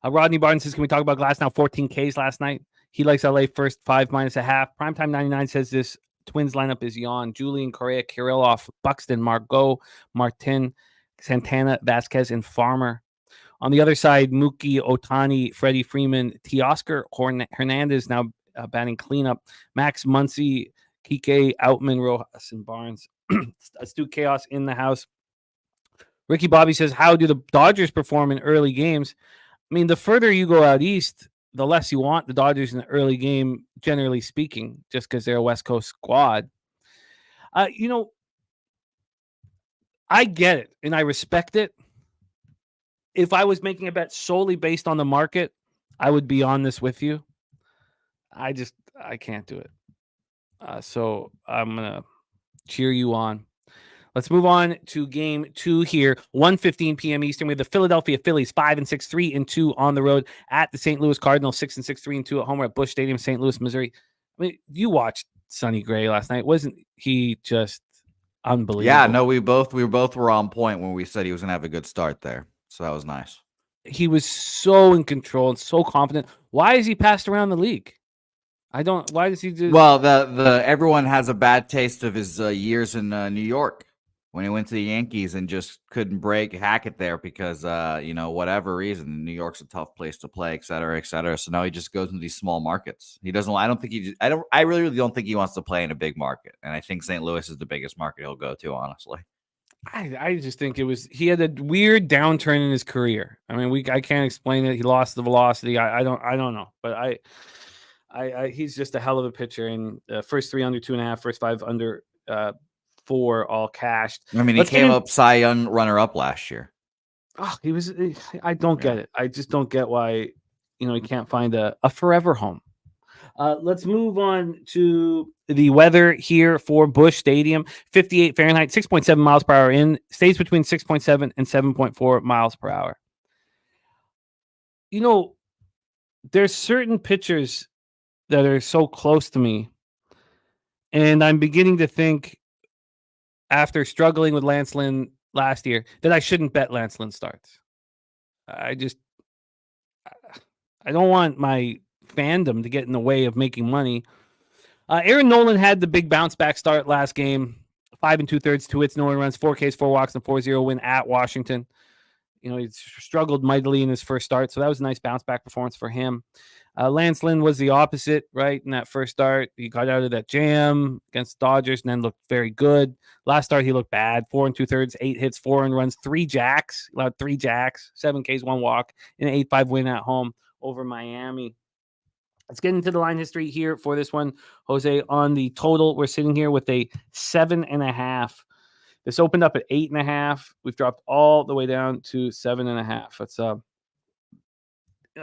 Rodney Barton says, can we talk about Glass now? 14 Ks last night. He likes LA first 5 minus a half. Primetime 99 says this Twins lineup is yawn. Julian, Correa, Kirilloff, Buxton, Margot, Martin, Santana, Vasquez, and Farmer. On the other side, Mookie, Ohtani, Freddie Freeman, Teoscar Hernandez now batting cleanup. Max Muncy, Kike, Outman, Rojas, and Barnes. Astute chaos in the house. Ricky Bobby says, how do the Dodgers perform in early games? I mean, the further you go out east, the less you want the Dodgers in the early game, generally speaking, just because they're a West Coast squad. I get it, and I respect it. If I was making a bet solely based on the market, I would be on this with you. I can't do it. So I'm going to cheer you on. Let's move on to game 2 here. 1:15 p.m. Eastern. We have the Philadelphia Phillies 5-6, 3-2 on the road at the St. Louis Cardinals 6-6, 3-2 at home at Busch Stadium, St. Louis, Missouri. I mean, you watched Sonny Gray last night. Wasn't he just unbelievable?
Yeah, no, we both were on point when we said he was going to have a good start there. So that was nice.
He was so in control and so confident. Why is he passed around the league? Why does he do?
Well, everyone has a bad taste of his years in New York when he went to the Yankees and just couldn't break Hackett there because, whatever reason, New York's a tough place to play, et cetera, et cetera. So now he just goes into these small markets. He doesn't. I really don't think he wants to play in a big market. And I think St. Louis is the biggest market he'll go to, honestly.
I just think he had a weird downturn in his career. I mean, I can't explain it. He lost the velocity. I don't know, but he's just a hell of a pitcher. And first 3 under 2.5, first 5 under 4, all cashed.
I mean, he came up Cy Young runner-up last year.
Oh, he was. I don't get it. I just don't get why he can't find a forever home. Let's move on to the weather here for Busch Stadium. 58 Fahrenheit, 6.7 miles per hour in. Stays between 6.7 and 7.4 miles per hour. There's certain pitchers that are so close to me, and I'm beginning to think, after struggling with Lance Lynn last year, that I shouldn't bet Lance Lynn starts. I don't want my fandom to get in the way of making money. Aaron Nolan had the big bounce back start last game. 5 2/3, 2 hits, no runs, 4 Ks, 4 walks, and 4-0 win at Washington. He struggled mightily in his first start, so that was a nice bounce back performance for him. Lance Lynn was the opposite, right? In that first start, he got out of that jam against the Dodgers and then looked very good. Last start, he looked bad. 4 2/3, 8 hits, 4 runs, 3 jacks, allowed 3 jacks, 7 Ks, 1 walk, and an 8-5 win at home over Miami. Let's get into the line history here for this one, Jose. On the total, we're sitting here with a 7.5. This opened up at 8.5. We've dropped all the way down to 7.5. That's a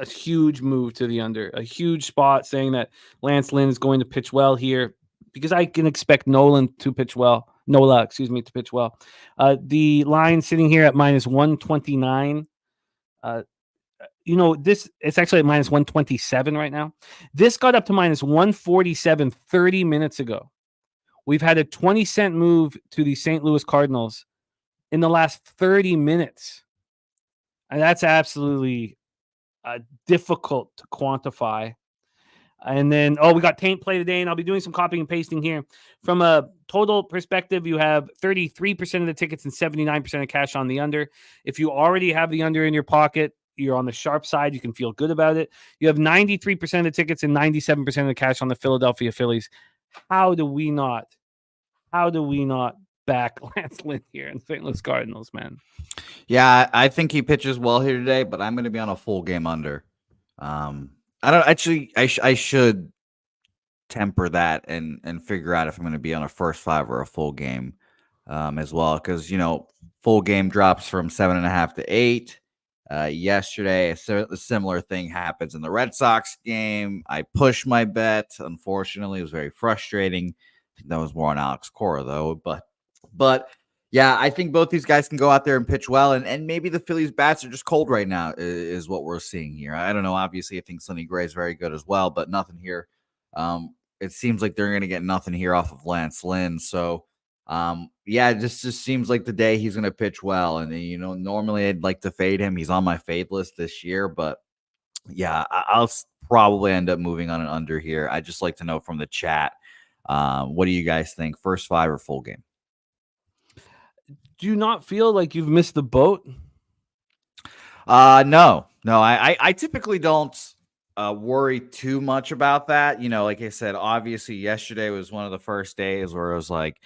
huge move to the under. A huge spot saying that Lance Lynn is going to pitch well here because I can expect Nola to pitch well. The line sitting here at minus 129. It's actually at minus 127 right now. This got up to minus 147 30 minutes ago. We've had a 20-cent move to the St. Louis Cardinals in the last 30 minutes. And that's absolutely difficult to quantify. And then, we got Taint play today, and I'll be doing some copying and pasting here. From a total perspective, you have 33% of the tickets and 79% of cash on the under. If you already have the under in your pocket, you're on the sharp side. You can feel good about it. You have 93% of the tickets and 97% of the cash on the Philadelphia Phillies. How do we not back Lance Lynn here in St. Louis Cardinals, man?
Yeah, I think he pitches well here today, but I'm going to be on a full game under. I don't actually. I should temper that and figure out if I'm going to be on a first five or a full game as well, because full game drops from 7.5 to 8. Yesterday, a similar thing happens in the Red Sox game. I pushed my bet. Unfortunately, it was very frustrating. I think that was more on Alex Cora though, but. Yeah, I think both these guys can go out there and pitch well, and maybe the Phillies' bats are just cold right now, is what we're seeing here. I don't know. Obviously, I think Sonny Gray is very good as well, but nothing here. It seems like they're going to get nothing here off of Lance Lynn. So, it just seems like the day he's going to pitch well. And, normally I'd like to fade him. He's on my fade list this year, but yeah, I'll probably end up moving on an under here. I'd just like to know from the chat, what do you guys think? First five or full game?
Do you not feel like you've missed the boat?
No. I typically don't worry too much about that. Like I said, obviously yesterday was one of the first days where it was like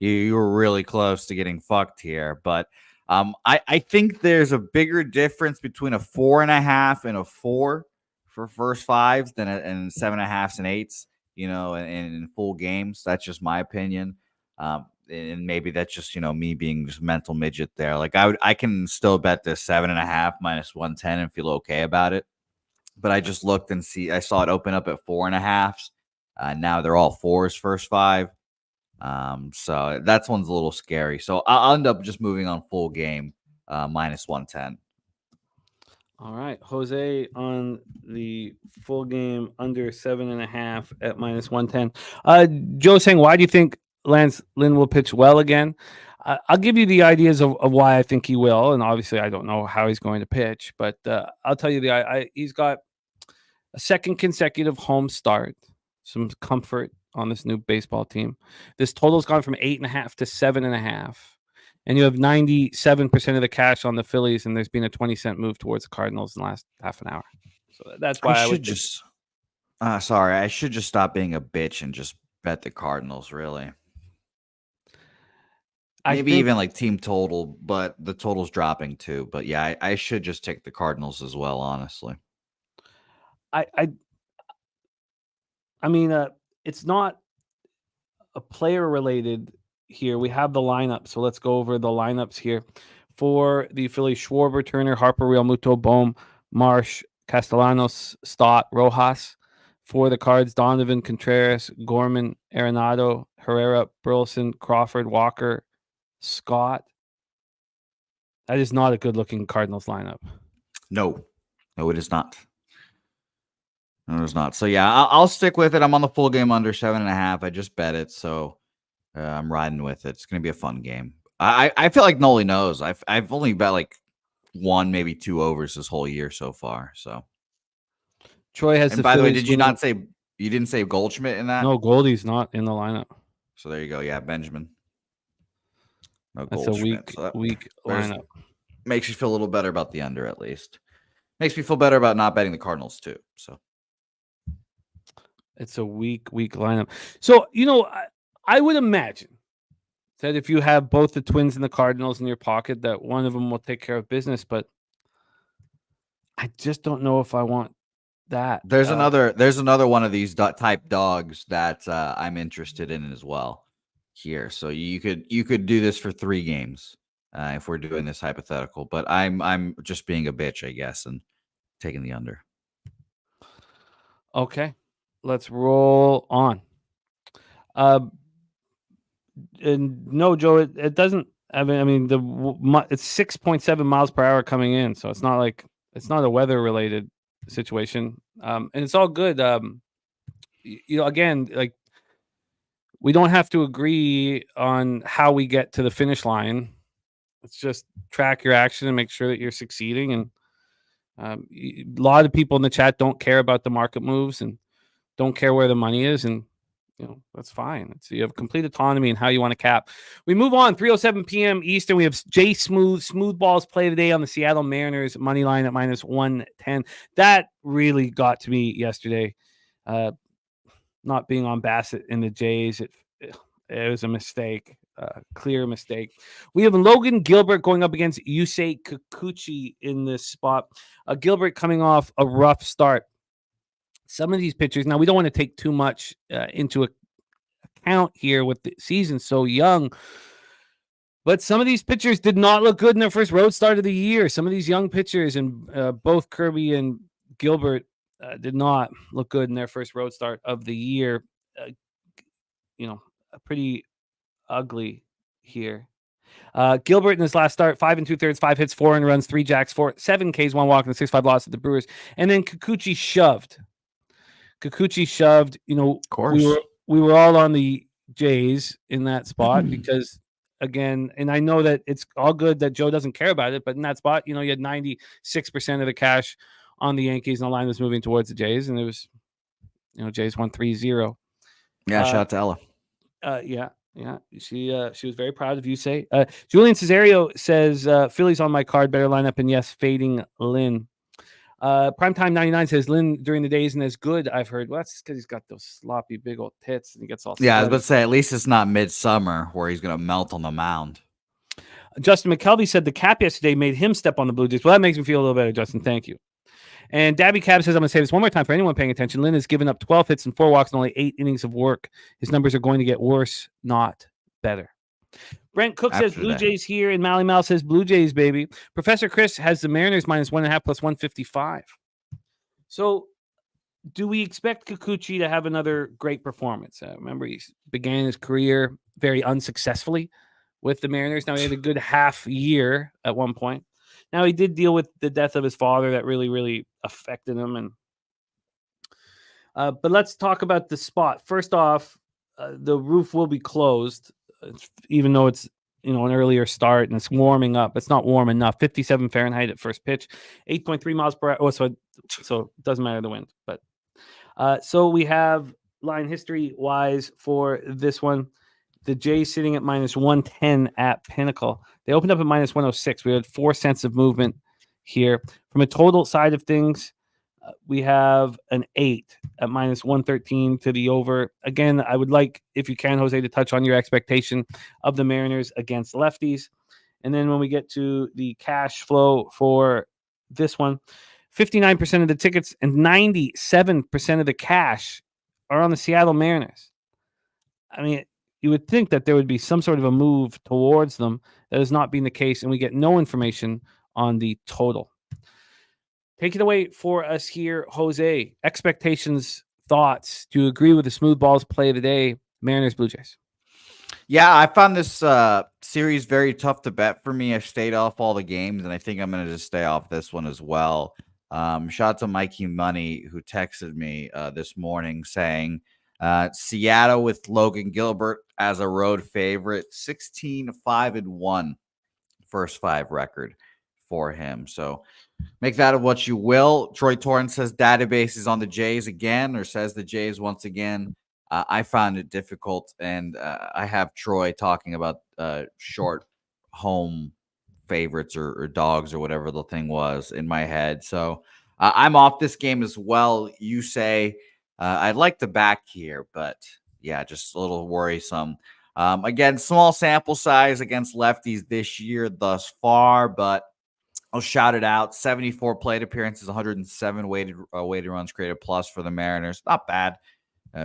you were really close to getting fucked here. But I think there's a bigger difference between a 4.5 and a 4 for first fives than and 7.5s and 8s. In full games. That's just my opinion. And maybe that's just me being just mental midget there. Like I can still bet this 7.5 minus 110 and feel okay about it. But I just looked and I saw it open up at 4.5s. Now they're all 4s first five. So that one's a little scary. So I'll end up just moving on full game minus 110.
All right, Jose on the full game under 7.5 at minus 110. Joe saying, why do you think Lance Lynn will pitch well again? I'll give you the ideas of why I think he will, and obviously I don't know how he's going to pitch, but I'll tell you he's got a second consecutive home start, some comfort on this new baseball team. This total's gone from 8.5 to 7.5, and you have 97% of the cash on the Phillies, and there's been a 20-cent move towards the Cardinals in the last half an hour. So that's why I would just.
Sorry, I should just stop being a bitch and just bet the Cardinals. Really. Maybe even like team total, but the total's dropping too. But yeah, I should just take the Cardinals as well, honestly.
I mean, it's not a player related here. We have the lineup, so let's go over the lineups here. For the Phillies, Schwarber, Turner, Harper, Realmuto, Bohm, Marsh, Castellanos, Stott, Rojas. For the Cards, Donovan, Contreras, Gorman, Arenado, Herrera, Burleson, Crawford, Walker, Scott. That is not a good-looking Cardinals lineup.
No, it is not. No, it's not. So yeah, I'll stick with it. I'm on the full game under 7.5. I just bet it, so I'm riding with it. It's gonna be a fun game. I feel like Noli knows. I've only bet like 1, maybe 2 overs this whole year so far. So
Troy has.
And by the way, did you not say you didn't say Goldschmidt in that?
No, Goldie's not in the lineup.
So there you go. Yeah, Benjamin.
No Goldschmidt. That's a weak lineup.
Makes you feel a little better about the under, at least. Makes me feel better about not betting the Cardinals too. So
it's a weak lineup. So I would imagine that if you have both the Twins and the Cardinals in your pocket, that one of them will take care of business. But I just don't know if I want that.
There's another one of these type dogs that I'm interested in as well here. So you could do this for 3 games if we're doing this hypothetical. But I'm just being a bitch, I guess, and taking the under.
Okay, let's roll on. And no, Joe, it doesn't. I mean, it's 6.7 miles per hour coming in, so it's not a weather related situation, and it's all good. Again, like we don't have to agree on how we get to the finish line. Let's just track your action and make sure that you're succeeding, and A lot of people in the chat don't care about the market moves and don't care where the money is, and that's fine. You have complete autonomy in how you want to cap. We move on. 3:07 p.m. Eastern. We have Jay Smooth Balls play today on the Seattle Mariners money line at -110. That really got to me yesterday. Not being on Bassett in the Jays, it was a mistake, clear mistake. We have Logan Gilbert going up against Yusei Kikuchi in this spot. Gilbert coming off a rough start. Some of these pitchers, now we don't want to take too much into account here with the season so young, but some of these pitchers did not look good in their first road start of the year. Some of these young pitchers, and both Kirby and Gilbert did not look good in their first road start of the year. Pretty ugly here. Gilbert in his last start, 5 2/3, 5 hits, 4 runs, 3 jacks, 7 Ks, 1 walk, and 6-5 loss at the Brewers. And then Kikuchi shoved.
Of course.
We were all on the Jays in that spot because, again, and I know that it's all good that Joe doesn't care about it, but in that spot, you had 96% of the cash on the Yankees, and the line was moving towards the Jays, and it was, Jays won 3-0.
Yeah, shout out to Ella.
Yeah. She was very proud of you. Julian Cesario says Phillies on my card, better lineup, and yes, fading Lynn. Primetime 99 says Lynn during the day isn't as good. I've heard. Well, that's because he's got those sloppy big old tits and he gets all.
Yeah, I was about to say at least it's not midsummer where he's gonna melt on the mound.
Justin McKelvey said the cap yesterday made him step on the Blue Jays. Well, that makes me feel a little better, Justin. Thank you. And Daby Cab says, I'm going to say this one more time for anyone paying attention. Lynn has given up 12 hits and 4 walks and only 8 innings of work. His numbers are going to get worse, not better. Brent Cook says Blue Jays here, and Mally Mal says Blue Jays, baby. Professor Chris has the Mariners -1.5 plus 155. So do we expect Kikuchi to have another great performance? Remember, he began his career very unsuccessfully with the Mariners. Now, he had a good half year at one point. Now, he did deal with the death of his father. That really, really affected him. But let's talk about the spot. First off, the roof will be closed, even though it's an earlier start and it's warming up. It's not warm enough. 57 Fahrenheit at first pitch, 8.3 miles per hour. Oh, so it doesn't matter the wind. But so we have line history wise for this one. The Jays sitting at -110 at Pinnacle. They opened up at -106. We had 4 cents of movement here. From a total side of things, we have an 8 at -113 to the over. Again, I would like, if you can, Jose, to touch on your expectation of the Mariners against lefties. And then when we get to the cash flow for this one, 59% of the tickets and 97% of the cash are on the Seattle Mariners. I mean, you would think that there would be some sort of a move towards them. That is not being the case, and we get no information on the total. Take it away for us here, Jose. Expectations, thoughts. Do you agree with the smooth balls play of the day, Mariners, Blue Jays?
Yeah, I found this series very tough to bet for me. I stayed off all the games, and I think I'm going to just stay off this one as well. Shout out to Mikey Money, who texted me this morning saying, Seattle with Logan Gilbert as a road favorite, 16-5-1 first 5 record for him. So make that of what you will. Troy Torrance says database is on the Jays again, or says the Jays once again. I found it difficult, and I have Troy talking about short home favorites or dogs or whatever the thing was in my head. So I'm off this game as well. You say I'd like to back here, but yeah, just a little worrisome. Again, small sample size against lefties this year thus far, but I'll shout it out. 74 plate appearances, 107 weighted runs created plus for the Mariners. Not bad.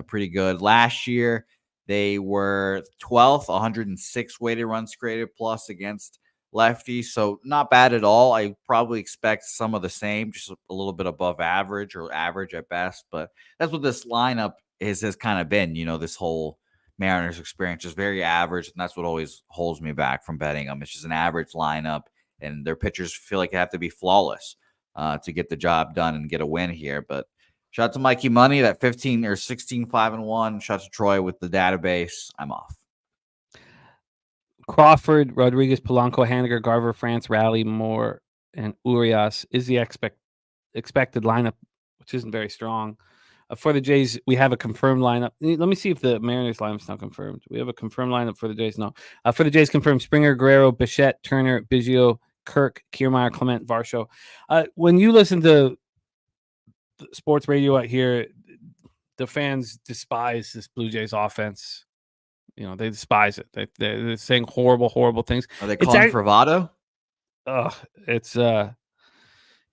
Pretty good. Last year, they were 12th, 106 weighted runs created plus against lefties. So not bad at all. I probably expect some of the same, just a little bit above average or average at best. But that's what this lineup has kind of been. This whole Mariners experience is very average, and that's what always holds me back from betting them. It's just an average lineup, and their pitchers feel like they have to be flawless to get the job done and get a win here. But shout out to Mikey Money, that 15 or 16-5-1. Shout out to Troy with the database. I'm off.
Crawford, Rodriguez, Polanco, Haniger, Garver, France, Raleigh, Moore, and Urias is the expected lineup, which isn't very strong. For the Jays, we have a confirmed lineup. Let me see if the Mariners lineup's not confirmed. We have a confirmed lineup for the Jays. No. For the Jays, confirmed Springer, Guerrero, Bichette, Turner, Biggio, Kirk, Kiermaier, Clement, Varsho. When you listen to sports radio out here, the fans despise this Blue Jays offense. You know, they despise it. They're saying horrible things.
Are they calling for bravado?
It's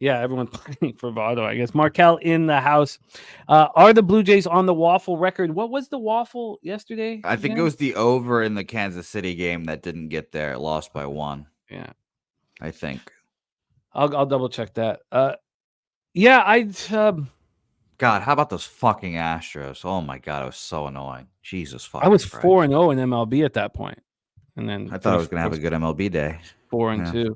yeah, everyone's playing for Votto, I guess. Markel in the house. Are the Blue Jays on the waffle record? What was the waffle yesterday?
I think it was the over in the Kansas City game that didn't get there. It lost by 1.
Yeah,
I think.
I'll double check that. Yeah,
God, how about those fucking Astros? Oh my God, it was so annoying. Jesus fucking
I was
Christ.
4-0 in MLB at that point, and then
I thought I was gonna have a good MLB day.
4-2.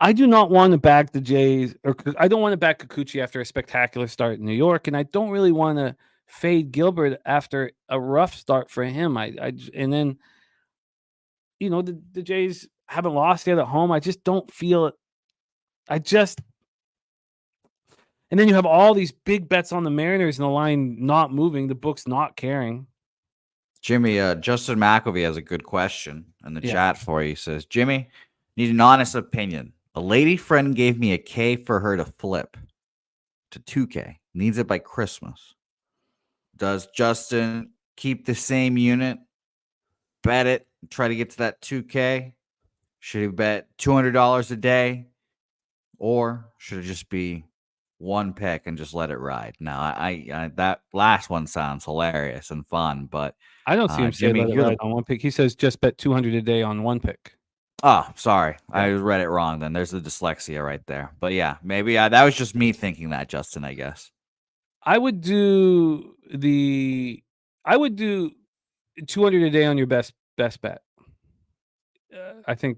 I do not want to back the Jays, or I don't want to back Kikuchi after a spectacular start in New York, and I don't really want to fade Gilbert after a rough start for him. And then, you know, the Jays haven't lost yet at home. I just don't feel it. And then you have all these big bets on the Mariners and the line not moving, the book's not caring.
Jimmy, Justin McElvey has a good question in the chat for you. He says, Jimmy, need an honest opinion. A lady friend gave me a K for her to flip to 2K. Needs it by Christmas. Does Justin keep the same unit? Bet it. Try to get to that 2K? Should he bet $200 a day? Or should it just be one pick and just let it ride? Now, I that last one sounds hilarious and fun, but
I don't see him say let it ride on one pick. He says just bet $200 a day on one pick.
Oh, sorry. Yeah. I read it wrong then. There's the dyslexia right there. But yeah, maybe that was just me thinking that, Justin, I guess.
I would do 200 a day on your best bet. I think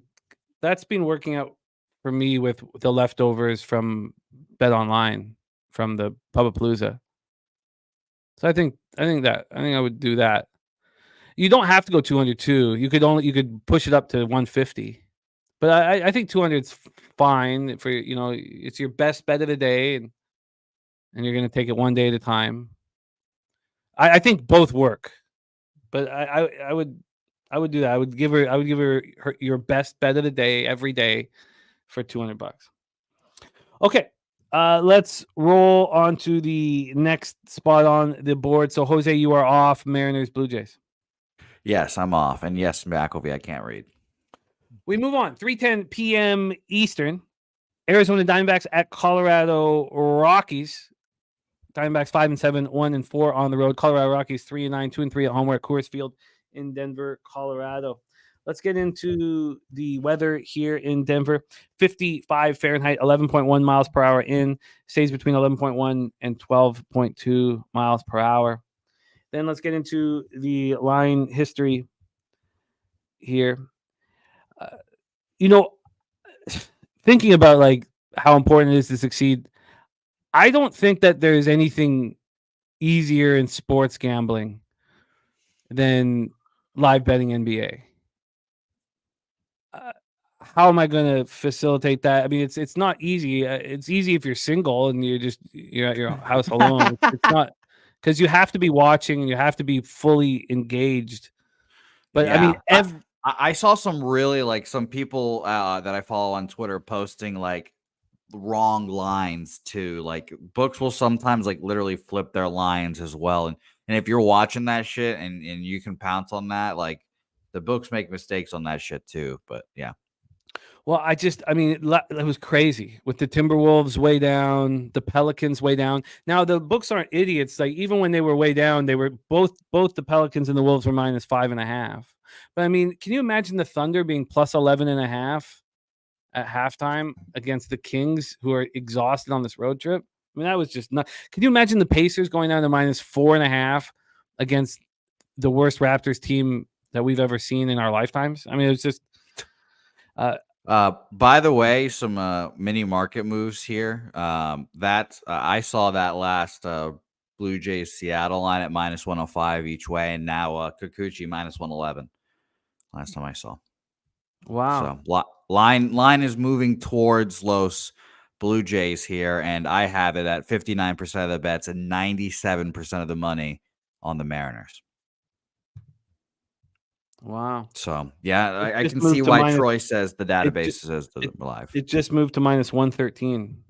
that's been working out for me with the leftovers from Bet Online from the Pubapalooza. So I think I would do that. You don't have to go 202. You could push it up to 150. But I think 200 is fine for, you know, it's your best bet of the day, and you're going to take it one day at a time. I think both work, but I would do that. I would give her your best bet of the day every day for $200. Okay. Let's roll on to the next spot on the board. So Jose, you are off. Mariners, Blue Jays.
Yes, I'm off. And yes, McElvey, I can't read.
We move on. 3:10 p.m. Eastern. Arizona Diamondbacks at Colorado Rockies. Diamondbacks 5-7, 1-4 on the road. Colorado Rockies 3-9, 2-3 at home. We're at Coors Field in Denver, Colorado. Let's get into the weather here in Denver. 55 Fahrenheit, 11.1 miles per hour in. Stays between 11.1 and 12.2 miles per hour. Then let's get into the line history here. You know, thinking about like how important it is to succeed, I don't think that there's anything easier in sports gambling than live betting NBA. How am I going to facilitate that? I mean, it's not easy. It's easy if you're single and you're at your house alone. It's not, because you have to be watching and you have to be fully engaged. But yeah. I mean,
I saw some really some people that I follow on Twitter posting like wrong lines too. Like books will sometimes literally flip their lines as well. And if you're watching that shit and you can pounce on that, like the books make mistakes on that shit too. But yeah.
Well, it was crazy with the Timberwolves way down, the Pelicans way down. Now the books aren't idiots. Like even when they were way down, they were both the Pelicans and the Wolves were -5.5. But I mean, can you imagine the Thunder being +11.5 at halftime against the Kings, who are exhausted on this road trip? I mean, that was just not. Can you imagine the Pacers going down to -4.5 against the worst Raptors team that we've ever seen in our lifetimes? I mean, it was just.
By the way, some mini market moves here. I saw that last Blue Jays Seattle line at -105 each way, and now Kikuchi -111. Last time I saw.
Wow.
So line is moving towards Los Blue Jays here, and I have it at 59% of the bets and 97% of the money on the Mariners.
Wow.
So, yeah, I
just
can
moved
see
to
why
minus-
Troy says the
It
database
ju-
says they're live.
It just moved to minus 113.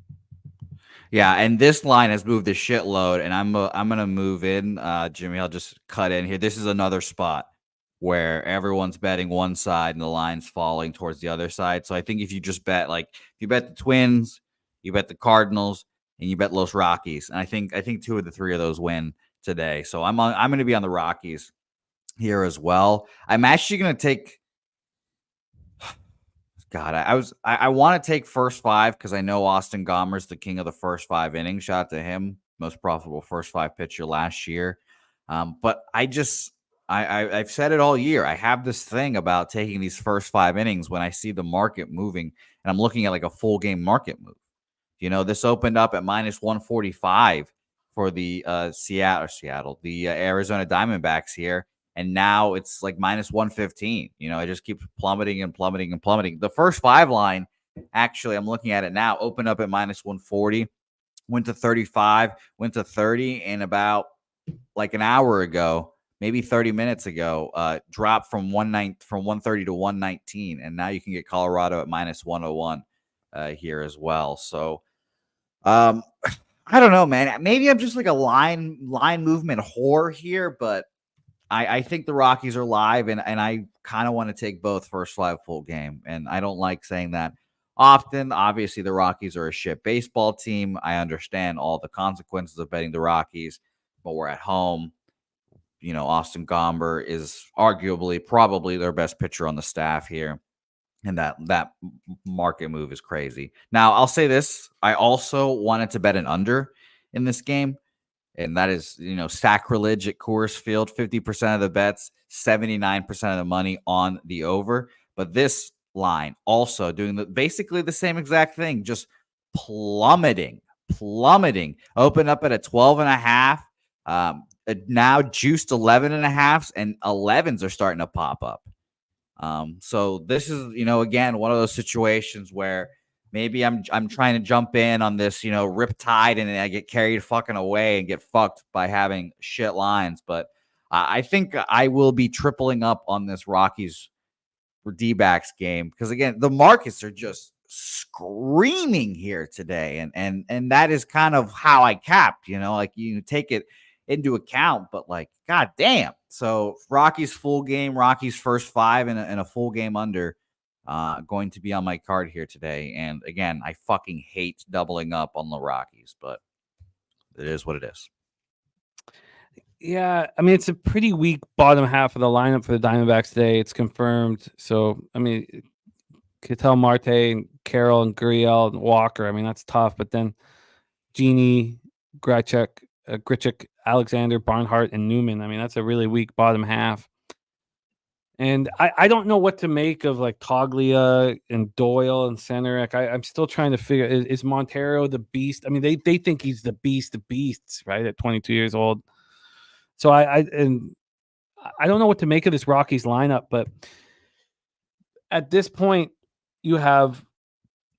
Yeah, and this line has moved a shitload, and I'm gonna move in, Jimmy. I'll just cut in here. This is another spot where everyone's betting one side and the line's falling towards the other side. So I think if you just bet, like, if you bet the Twins, you bet the Cardinals, and you bet Los Rockies, and I think 2 of the 3 of those win today. So I'm gonna be on the Rockies here as well. I'm actually gonna take. God, I want to take first 5 because I know Austin Gomber's the king of the first 5 innings. Shout out to him, most profitable first 5 pitcher last year. But I've said it all year. I have this thing about taking these first 5 innings when I see the market moving, and I'm looking at like a full game market move. This opened up at minus 145 for the the Arizona Diamondbacks here. And now it's like minus 115. It just keeps plummeting and plummeting and plummeting. The first 5 line, actually, I'm looking at it now, opened up at minus 140, went to 35, went to 30, and about like an hour ago, maybe 30 minutes ago, dropped from 130 to 119. And now you can get Colorado at minus 101 here as well. So, I don't know, man. Maybe I'm just like a line movement whore here, but I think the Rockies are live, and I kind of want to take both first 5 full game. And I don't like saying that often. Obviously, the Rockies are a shit baseball team. I understand all the consequences of betting the Rockies, but we're at home. Austin Gomber is arguably probably their best pitcher on the staff here. And that market move is crazy. Now, I'll say this. I also wanted to bet an under in this game. And that is, sacrilege at Coors Field. 50% of the bets, 79% of the money on the over. But this line also doing basically the same exact thing, just plummeting. Open up at a 12.5. Now juiced 11.5s, and 11s are starting to pop up. So this is, again, one of those situations where maybe I'm trying to jump in on this, riptide, and I get carried fucking away and get fucked by having shit lines. But I think I will be tripling up on this Rockies D-backs game because, again, the markets are just screaming here today, and that is kind of how I capped. Like you take it into account, but like, god damn. So Rockies full game, Rockies first 5 and a full game under. Going to be on my card here today. And again, I fucking hate doubling up on the Rockies, but it is what it is.
Yeah, I mean, it's a pretty weak bottom half of the lineup for the Diamondbacks today. It's confirmed. So, I mean, Ketel Marte and Carroll and Gurriel and Walker, I mean, that's tough. But then Genie, Grichuk, Alexander, Barnhart, and Newman. I mean, that's a really weak bottom half. And I don't know what to make of like Toglia and Doyle and center. I'm still trying to figure, is Montero the beast? I mean, they think he's the beast of beasts, right? At 22 years old. So I don't know what to make of this Rockies lineup, but at this point, you have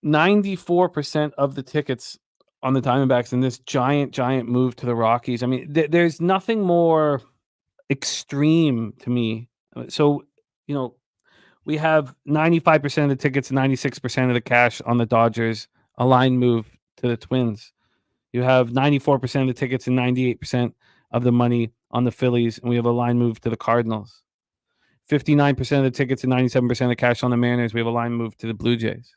94% of the tickets on the Diamondbacks in this giant move to the Rockies. I mean, there's nothing more extreme to me. So, we have 95% of the tickets, 96% of the cash on the Dodgers, a line move to the Twins. You have 94% of the tickets and 98% of the money on the Phillies, and we have a line move to the Cardinals. 59% of the tickets and 97% of the cash on the Mariners. We have a line move to the Blue Jays.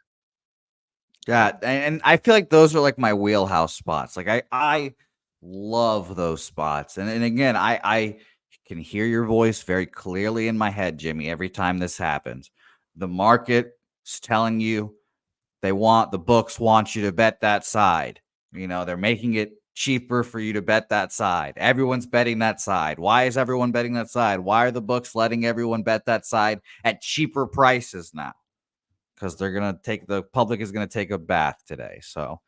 Yeah, and I feel like those are like my wheelhouse spots. Like I love those spots. And again, I can hear your voice very clearly in my head, Jimmy, every time this happens. The market is telling you the books want you to bet that side. They're making it cheaper for you to bet that side. Everyone's betting that side. Why is everyone betting that side? Why are the books letting everyone bet that side at cheaper prices now? Because the public is gonna take a bath today. So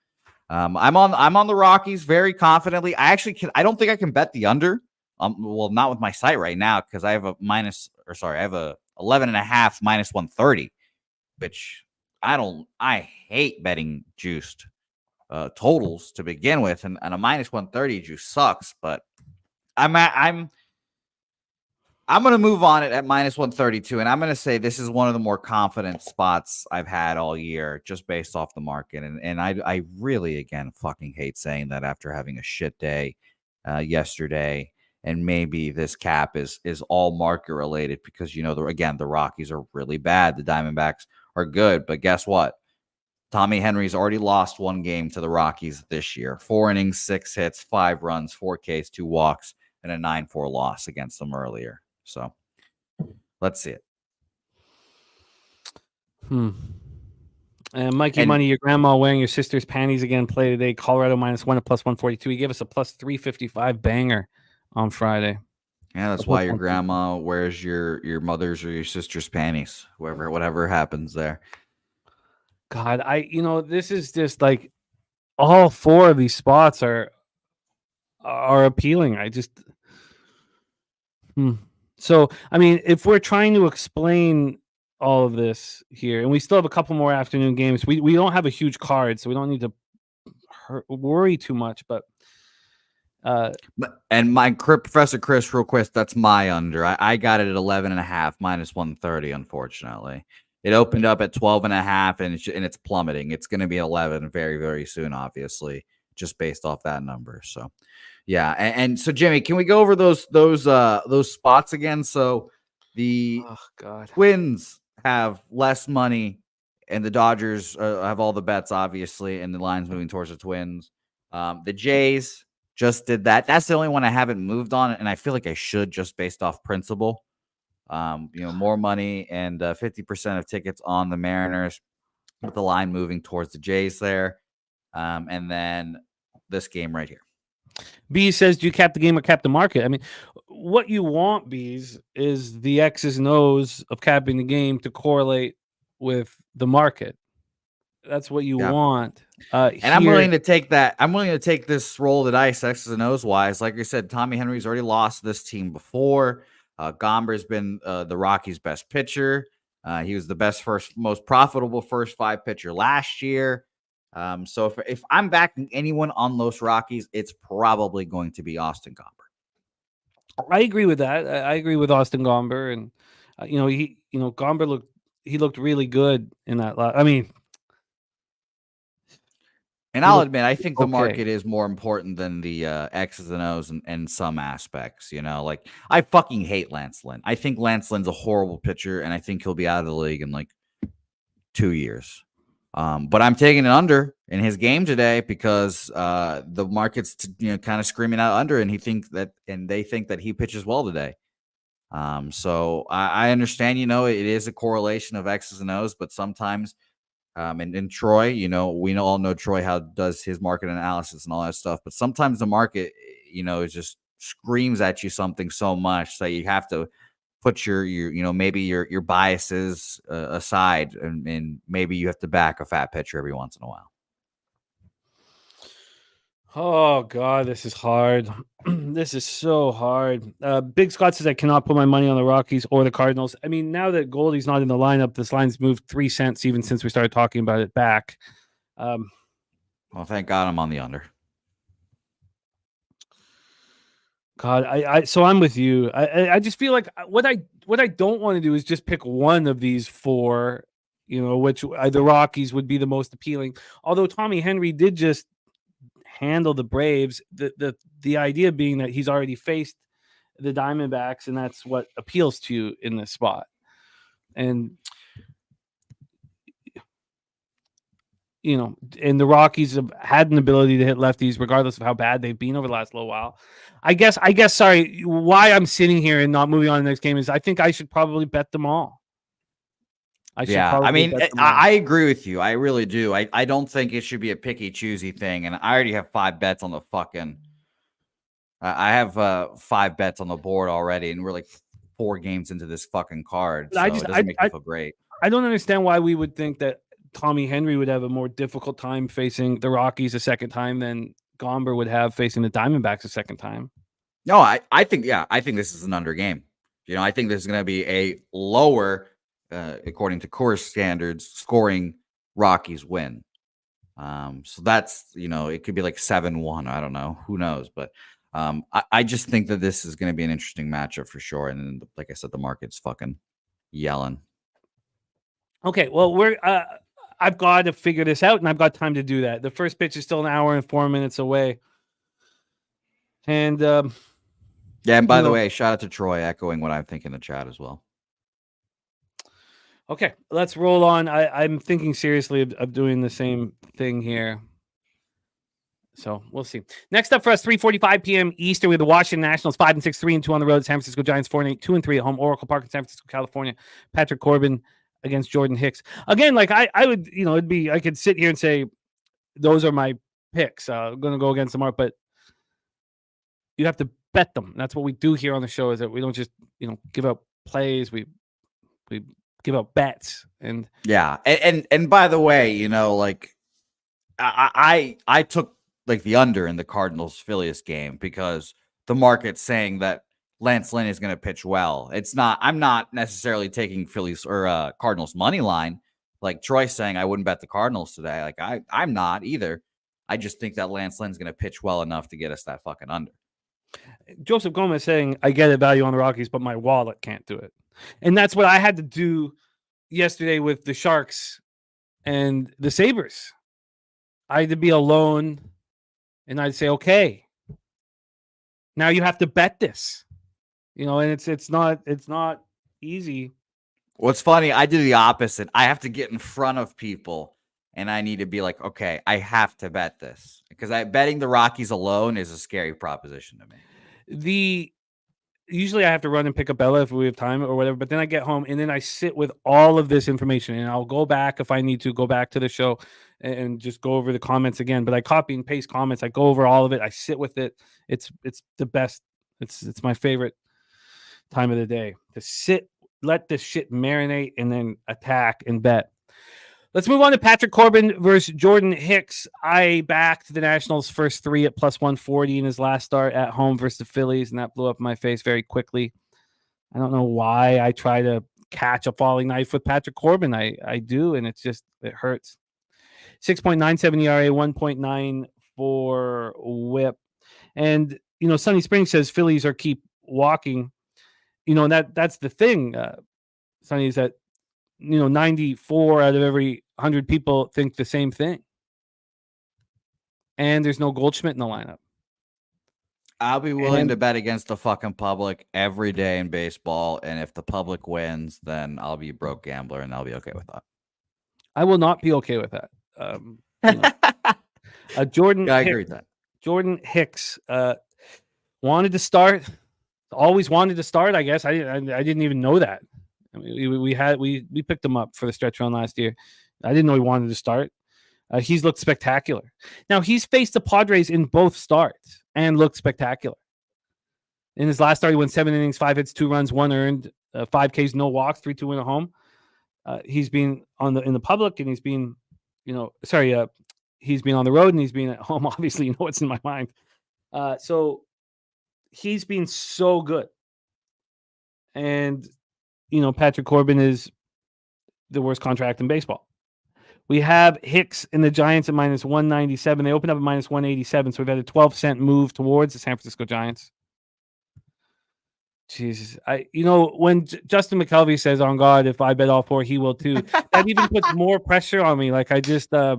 I'm on the Rockies very confidently. I don't think I can bet the under. Well, not with my site right now because I have a 11.5 minus 130, which I hate betting juiced totals to begin with, and a minus 130 juice sucks. But I'm going to move on it at minus 132, and I'm going to say this is one of the more confident spots I've had all year, just based off the market. And I really, again, fucking hate saying that after having a shit day yesterday, and maybe this cap is all market related because, you know, the Rockies are really bad. The Diamondbacks are good, but guess what? Tommy Henry's already lost one game to the Rockies this year. 4 innings, 6 hits, 5 runs, 4 Ks, 2 walks, and a 9-4 loss against them earlier. So let's see it.
And Mikey Money, your grandma wearing your sister's panties again. Play today. Colorado -1 at +142. He gave us a +355 banger on Friday.
Yeah, that's why your grandma wears your mother's or your sister's panties. Whatever happens there.
God, this is just like all 4 of these spots are appealing. I just. So, I mean, if we're trying to explain all of this here, and we still have a couple more afternoon games, we don't have a huge card, so we don't need to worry too much. But
and my Professor Chris, real quick, that's my under. I got it at 11.5 minus 130. Unfortunately, it opened up at 12.5, and it's plummeting. It's going to be 11 very, very soon, obviously, just based off that number. So. Yeah, and so Jimmy, can we go over those spots again? So the Twins have less money, and the Dodgers have all the bets, obviously, and the line's moving towards the Twins. The Jays just did that. That's the only one I haven't moved on, and I feel like I should, just based off principle. More money and 50% of tickets on the Mariners, with the line moving towards the Jays there, and then this game right here.
B says, do you cap the game or cap the market? I mean, what you want, Bees, is the X's and O's of capping the game to correlate with the market. That's what you want.
And I'm willing to take that. I'm willing to take this roll of the dice, X's and O's wise. Like I said, Tommy Henry's already lost this team before. Gomber's been the Rockies' best pitcher. He was the most profitable first 5 pitcher last year. So if I'm backing anyone on Los Rockies, it's probably going to be Austin Gomber.
I agree with that. I agree with Austin Gomber, and Gomber looked really good in that.
And I'll admit, I think the market is more important than the X's and O's in some aspects. Like I fucking hate Lance Lynn. I think Lance Lynn's a horrible pitcher, and I think he'll be out of the league in like 2 years. But I'm taking it under in his game today because the market's kind of screaming out under, and they think that he pitches well today. So I understand, it is a correlation of X's and O's, but sometimes, and in Troy, we all know Troy how does his market analysis and all that stuff, but sometimes the market, it just screams at you something so much that you have to put your maybe your biases aside, and maybe you have to back a fat pitcher every once in a while.
Oh God, this is hard. This is so hard. Big Scott says I cannot put my money on the Rockies or the Cardinals. I mean, now that Goldie's not in the lineup, this line's moved 3 cents even since we started talking about it back.
Well, thank God I'm on the under.
God, so I'm with you. I just feel like what I don't want to do is just pick one of these 4, which the Rockies would be the most appealing. Although Tommy Henry did just handle the Braves, the idea being that he's already faced the Diamondbacks, and that's what appeals to you in this spot. And and the Rockies have had an ability to hit lefties regardless of how bad they've been over the last little while. I guess, sorry, why I'm sitting here and not moving on to the next game is I think I should probably bet them all.
I agree with you. I really do. I don't think it should be a picky choosy thing. And I already have 5 bets on the fucking. I have 5 bets on the board already, and we're like 4 games into this fucking card. So it doesn't make me feel great.
I don't understand why we would think that Tommy Henry would have a more difficult time facing the Rockies a second time than Gomber would have facing the Diamondbacks a second time.
No, I think this is an under game. I think this is going to be a lower, according to course standards, scoring Rockies win. So that's, it could be like 7-1. I don't know. Who knows? But I just think that this is going to be an interesting matchup for sure. And then, like I said, the market's fucking yelling.
Okay, well, I've got to figure this out, and I've got time to do that. The first pitch is still 1 hour and 4 minutes away. And
yeah, and by the way, shout out to Troy echoing what I think in the chat as well.
Okay, let's roll on. I'm thinking seriously of doing the same thing here. So we'll see. Next up for us, 3:45 p.m. Eastern, we have the Washington Nationals 5-6, 3-2 on the road. San Francisco Giants 4-8, 2-3 at home. Oracle Park in San Francisco, California. Patrick Corbin against Jordan Hicks. Again, like I would, I could sit here and say those are my picks. I'm going to go against the mark, but you have to bet them. That's what we do here on the show. Is that we don't just give out plays. We give out bets. And
yeah, and by the way, like I took like the under in the Cardinals Phillies game because the market's saying that Lance Lynn is going to pitch well. I'm not necessarily taking Phillies or Cardinals money line like Troy's saying. I wouldn't bet the Cardinals today. Like I'm not either. I just think that Lance Lynn's going to pitch well enough to get us that fucking under.
Joseph Gomez saying, I get a value on the Rockies, but my wallet can't do it. And that's what I had to do yesterday with the Sharks and the Sabres. I had to be alone, and I'd say, okay, now you have to bet this, and it's not easy.
What's funny, I do the opposite. I have to get in front of people, and I need to be like, okay, I have to bet this because betting the Rockies alone is a scary proposition to me.
Usually I have to run and pick up Bella if we have time or whatever, but then I get home and then I sit with all of this information and I'll go back if I need to go back to the show and just go over the comments again. But I copy and paste comments. I go over all of it. I sit with it. It's the best. It's my favorite time of the day to sit, let this shit marinate, and then attack and bet. Let's move on to Patrick Corbin versus Jordan Hicks. I backed the Nationals first 3 at plus 140 in his last start at home versus the Phillies, and that blew up in my face very quickly. I don't know why I try to catch a falling knife with Patrick Corbin. I do, and it hurts. 6.97 ERA, 1.94 whip. And, Sunny Spring says Phillies are keep walking. And that's the thing, Sunny, is that 94 out of every 100 people think the same thing. And there's no Goldschmidt in the lineup.
I'll be willing to bet against the fucking public every day in baseball. And if the public wins, then I'll be a broke gambler and I'll be okay with that.
I will not be okay with that. Jordan,
I agree with that.
Jordan Hicks wanted to start, always wanted to start. I guess I didn't even know that. I mean, we picked him up for the stretch run last year. I didn't know he wanted to start. He's looked spectacular. Now, he's faced the Padres in both starts and looked spectacular. In his last start, he went 7 innings, 5 hits, 2 runs, 1 earned, 5 Ks, no walks, 3-2 win at home. He's been in the public, and he's been, he's been on the road, and he's been at home. Obviously, what's in my mind. So he's been so good. And Patrick Corbin is the worst contract in baseball. We have Hicks and the Giants at minus 197. They opened up at minus 187, so we've had a 12-cent move towards the San Francisco Giants. Jesus. When Justin McKelvey says, on God, if I bet all 4, he will too, that even puts more pressure on me. Like, I just, we are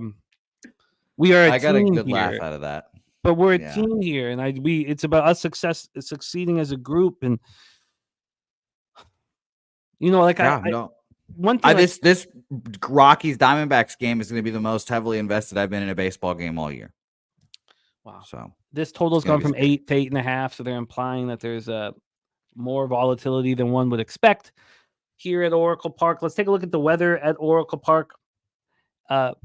a team. I got a good laugh
out of that.
But we're a team here, and it's about us succeeding as a group. And one thing
this Rockies Diamondbacks game is going to be the most heavily invested I've been in a baseball game all year.
Wow.
So
this total's gone from 8 to 8.5. So they're implying that there's more volatility than one would expect here at Oracle Park. Let's take a look at the weather at Oracle Park. And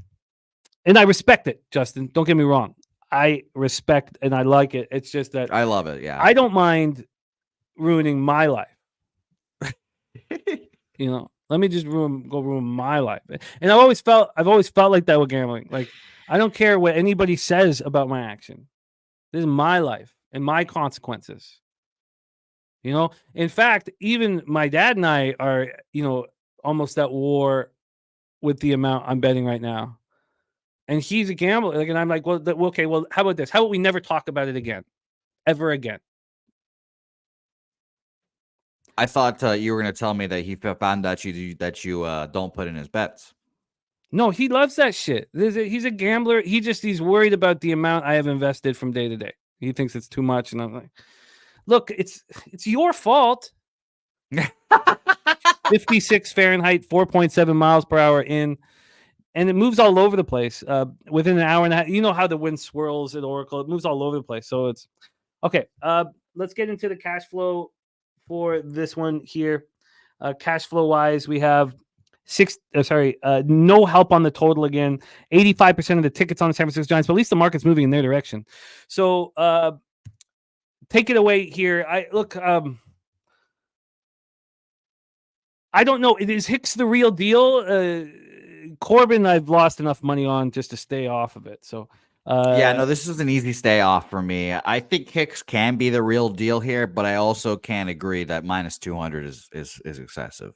I respect it, Justin. Don't get me wrong. I respect and I like it. It's just that
I love it. Yeah.
I don't mind ruining my life. Let me just ruin my life. And I've always felt like that with gambling. Like, I don't care what anybody says about my action. This is my life and my consequences. In fact, even my dad and I are, almost at war with the amount I'm betting right now. And he's a gambler. And I'm like, well, okay, well, how about this? How about we never talk about it again? Ever again.
I thought you were going to tell me that he found that you don't put in his bets.
No, he loves that shit. He's a gambler. He's worried about the amount I have invested from day to day. He thinks it's too much. And I'm like, look, it's your fault. 56 Fahrenheit, 4.7 miles per hour in. And it moves all over the place. Within an hour and a half, you know how the wind swirls at Oracle. It moves all over the place. So it's okay. Let's get into the cash flow for this one here. Cash flow wise, we have no help on the total again. 85% of the tickets on the San Francisco Giants, but at least the market's moving in their direction. So take it away here. I don't know. Is Hicks the real deal? Corbin, I've lost enough money on just to stay off of it. So,
this is an easy stay off for me. I think Hicks can be the real deal here, but I also can't agree that minus 200 is excessive.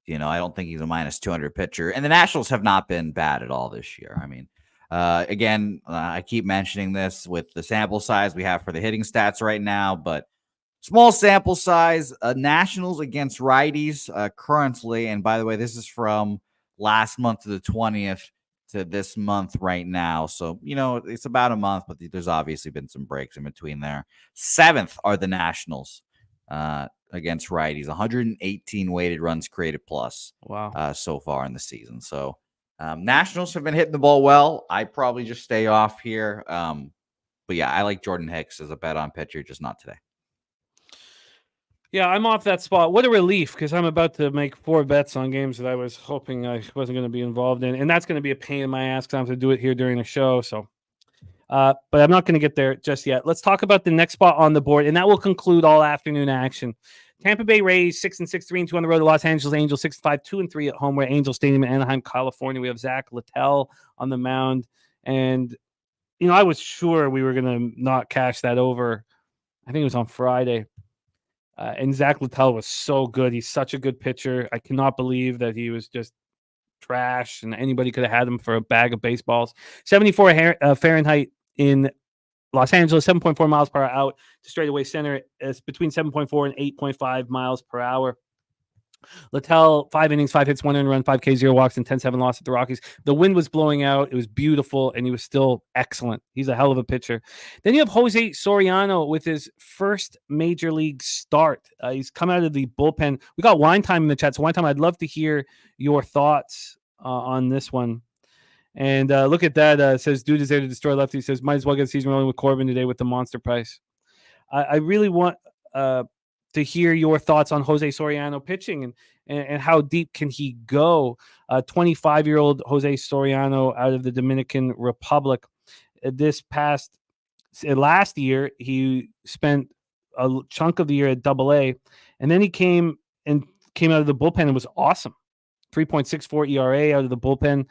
I don't think he's a minus 200 pitcher, and the Nationals have not been bad at all this year. I mean, again, I keep mentioning this with the sample size we have for the hitting stats right now, but small sample size. Nationals against righties currently, and by the way, this is from last month to the 20th to this month right now. So, it's about a month, but there's obviously been some breaks in between there. 7th are the Nationals against righties, 118 weighted runs created plus.
Wow.
So far in the season. So Nationals have been hitting the ball well. I probably just stay off here. But yeah, I like Jordan Hicks as a bet on pitcher, just not today.
Yeah, I'm off that spot. What a relief, because I'm about to make 4 bets on games that I was hoping I wasn't going to be involved in. And that's going to be a pain in my ass because I have to do it here during the show. So, but I'm not going to get there just yet. Let's talk about the next spot on the board, and that will conclude all afternoon action. Tampa Bay Rays 6-6, 3-2 on the road. The Los Angeles Angels 6-5, 2-3 at home. We're at Angel Stadium in Anaheim, California. We have Zach Littell on the mound, and I was sure we were going to not cash that over. I think it was on Friday. And Zach Littell was so good. He's such a good pitcher. I cannot believe that he was just trash and anybody could have had him for a bag of baseballs. 74 Fahrenheit in Los Angeles, 7.4 miles per hour out to straightaway center. It's between 7.4 and 8.5 miles per hour. Littell, 5 innings, 5 hits, 1 earned run, 5 K, 0 walks, and 10-7 loss at the Rockies. The wind was blowing out. It was beautiful, and he was still excellent. He's a hell of a pitcher. Then you have Jose Soriano with his first major league start. He's come out of the bullpen. We got Wine Time in the chat. So Wine Time, I'd love to hear your thoughts on this one. And look at that. Says, dude is there to destroy lefty. Says, might as well get a season rolling with Corbin today with the monster price. I really want to hear your thoughts on Jose Soriano pitching and how deep can he go. 25-year-old Jose Soriano out of the Dominican Republic. Last year, he spent a chunk of the year at AA, and then he came out of the bullpen and was awesome. 3.64 ERA out of the bullpen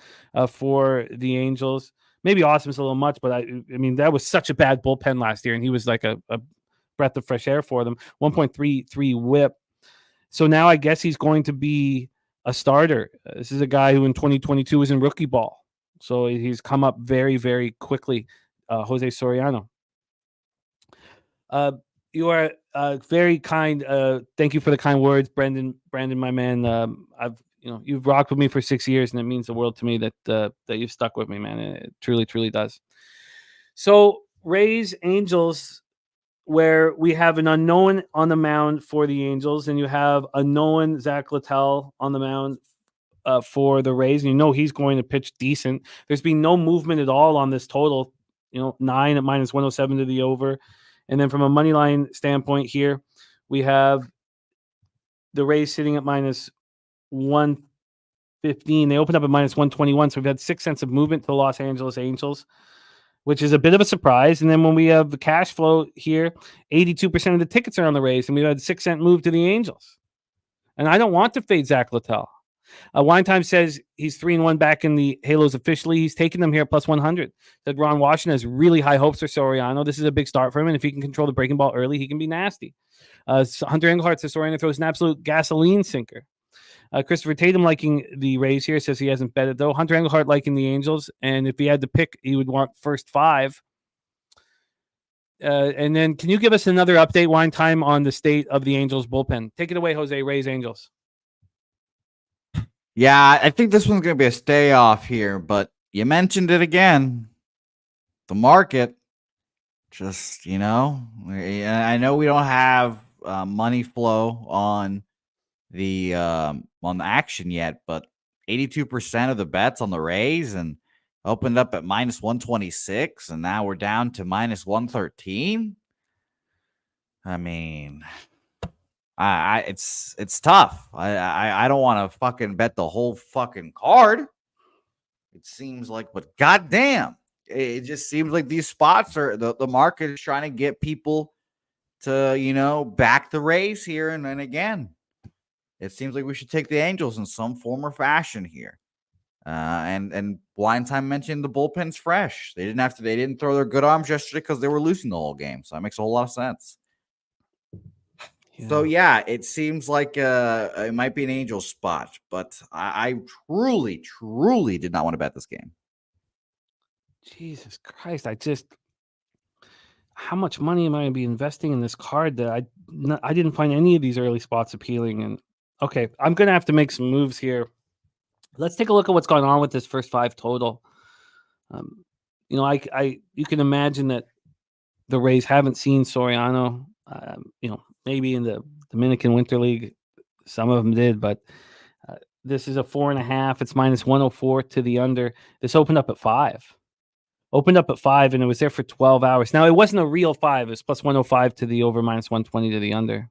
for the Angels. Maybe awesome is a little much, but I mean, that was such a bad bullpen last year, and he was like a breath of fresh air for them. 1.33 whip. So now I guess he's going to be a starter. This is a guy who in 2022 was in rookie ball. So he's come up very, very quickly. Jose Soriano. You are very kind. Thank you for the kind words, Brandon, my man. You've rocked with me for 6 years, and it means the world to me that you've stuck with me, man. It truly, truly does. So Rays, Angels, where we have an unknown on the mound for the Angels, and you have a known Zach Littell on the mound for the Rays, and he's going to pitch decent. There's been no movement at all on this total, 9 at minus 107 to the over. And then from a money line standpoint here, we have the Rays sitting at minus 115. They opened up at minus 121, so we've had 6 cents of movement to the Los Angeles Angels, which is a bit of a surprise. And then when we have the cash flow here, 82% of the tickets are on the Rays, and we've had 6 cent move to the Angels. And I don't want to fade Zach Littell. Wine Time says he's 3-1 back in the Halos officially. He's taking them here at plus 100. Said Ron Washington has really high hopes for Soriano. This is a big start for him, and if he can control the breaking ball early, he can be nasty. Hunter Engelhardt says Soriano throws an absolute gasoline sinker. Christopher Tatum liking the Rays here, says he hasn't bet it though. Hunter Engelhardt liking the Angels, and if he had to pick, he would want first 5. And then can you give us another update, Wine Time, on the state of the Angels bullpen? Take it away, Jose. Rays, Angels.
Yeah, I think this one's going to be a stay off here, but you mentioned it again. The market, just, I know we don't have money flow on the action yet, but 82% of the bets on the Rays and opened up at minus 126, and now we're down to minus 113. I mean, it's tough. I don't want to fucking bet the whole fucking card. It seems like, but goddamn, it just seems like these spots are the market is trying to get people to back the Rays here, and then again, it seems like we should take the Angels in some form or fashion here. And Blind Time mentioned the bullpen's fresh. They didn't throw their good arms yesterday because they were losing the whole game. So that makes a whole lot of sense. Yeah. So yeah, it seems like it might be an Angels spot, but I truly, truly did not want to bet this game.
Jesus Christ! how much money am I going to be investing in this card that I didn't find any of these early spots appealing? And okay, I'm going to have to make some moves here. Let's take a look at what's going on with this first 5 total. You can imagine that the Rays haven't seen Soriano. Maybe in the Dominican Winter League, some of them did, but this is a 4.5. It's minus 104 to the under. This opened up at 5. And it was there for 12 hours. Now, it wasn't a real 5. It was plus 105 to the over, minus 120 to the under.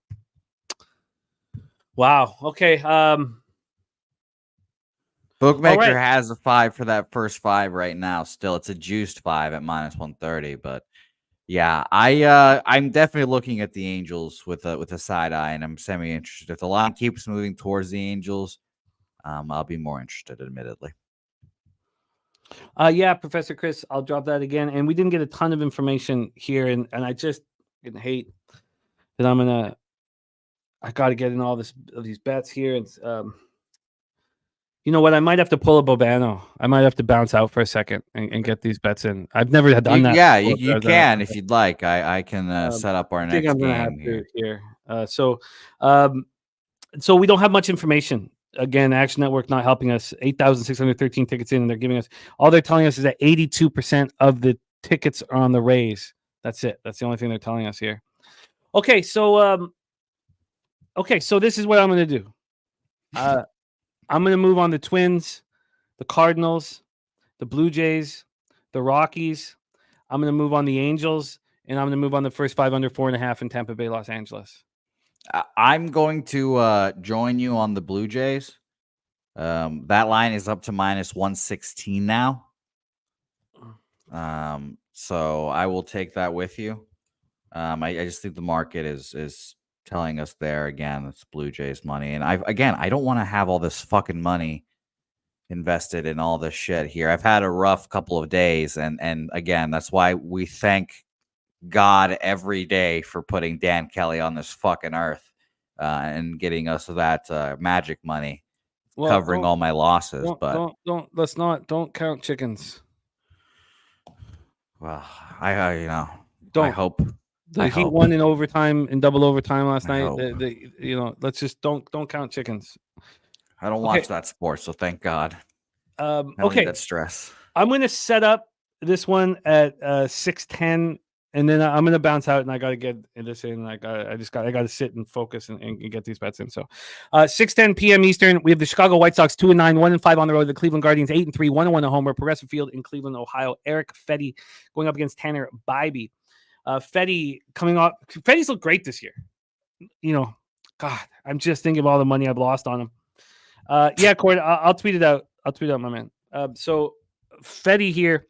Wow. Okay.
Bookmaker has a 5 for that first 5 right now. Still, it's a juiced 5 at minus 130. But yeah, I'm definitely looking at the Angels with a side eye, and I'm semi interested. If the line keeps moving towards the Angels, I'll be more interested, admittedly.
Yeah, Professor Chris, I'll drop that again. And we didn't get a ton of information here, and I just hate that I got to get in all these bets here. And you know what? I might have to pull a Bobano. I might have to bounce out for a second and get these bets in. I've never done that.
Yeah, you can if you'd like. I can set up our next game
here. So we don't have much information. Again, Action Network not helping us. 8,613 tickets in, and they're giving us all they're telling us is that 82% of the tickets are on the Rays. That's it. That's the only thing they're telling us here. Okay, so this is what I'm going to do. I'm going to move on the Twins, the Cardinals, the Blue Jays, the Rockies. I'm going to move on the Angels, and I'm going to move on the first 5 under 4.5 in Tampa Bay, Los Angeles.
I'm going to join you on the Blue Jays. That line is up to minus 116 now. So I will take that with you. I just think the market is telling us there again. It's Blue Jays money, and I don't want to have all this fucking money invested in all this shit here. I've had a rough couple of days, and again, that's why we thank God every day for putting Dan Kelly on this fucking earth and getting us that magic money, covering all my losses.
Don't count chickens.
Well, I hope
the Heat won in overtime, in double overtime last night. Let's just don't count chickens.
I don't watch that sport, so thank God.
I don't need
that stress.
I'm going to set up this one at 6:10. And then I'm going to bounce out, and I got to get this in. I got to sit and focus and get these bets in. So, 6:10 p.m. Eastern, we have the Chicago White Sox 2-9, 1-5 on the road. The Cleveland Guardians 8-3, 1-1 at home. We're Progressive Field in Cleveland, Ohio. Eric Fetty going up against Tanner Bybee. Fetty's looked great this year. God, I'm just thinking of all the money I've lost on him. Yeah, Cord, I'll tweet it out. My man. So Fetty here.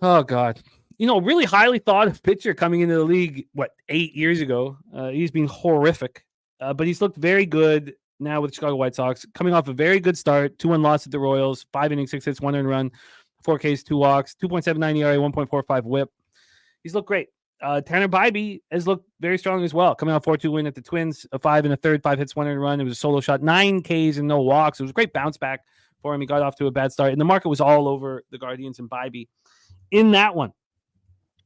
Oh God. Really highly thought of pitcher coming into the league, 8 years ago. He's been horrific, but he's looked very good now with Chicago White Sox, coming off a very good start, 2-1 loss at the Royals, 5 innings, 6 hits, 1 earned run, 4 Ks, 2 walks, 2.79 ERA, 1.45 WHIP. He's looked great. Tanner Bybee has looked very strong as well, coming out 4-2 win at the Twins, a 5 1/3, 5 hits, 1 earned run. It was a solo shot, 9 Ks and no walks. It was a great bounce back for him. He got off to a bad start, and the market was all over the Guardians and Bybee in that one.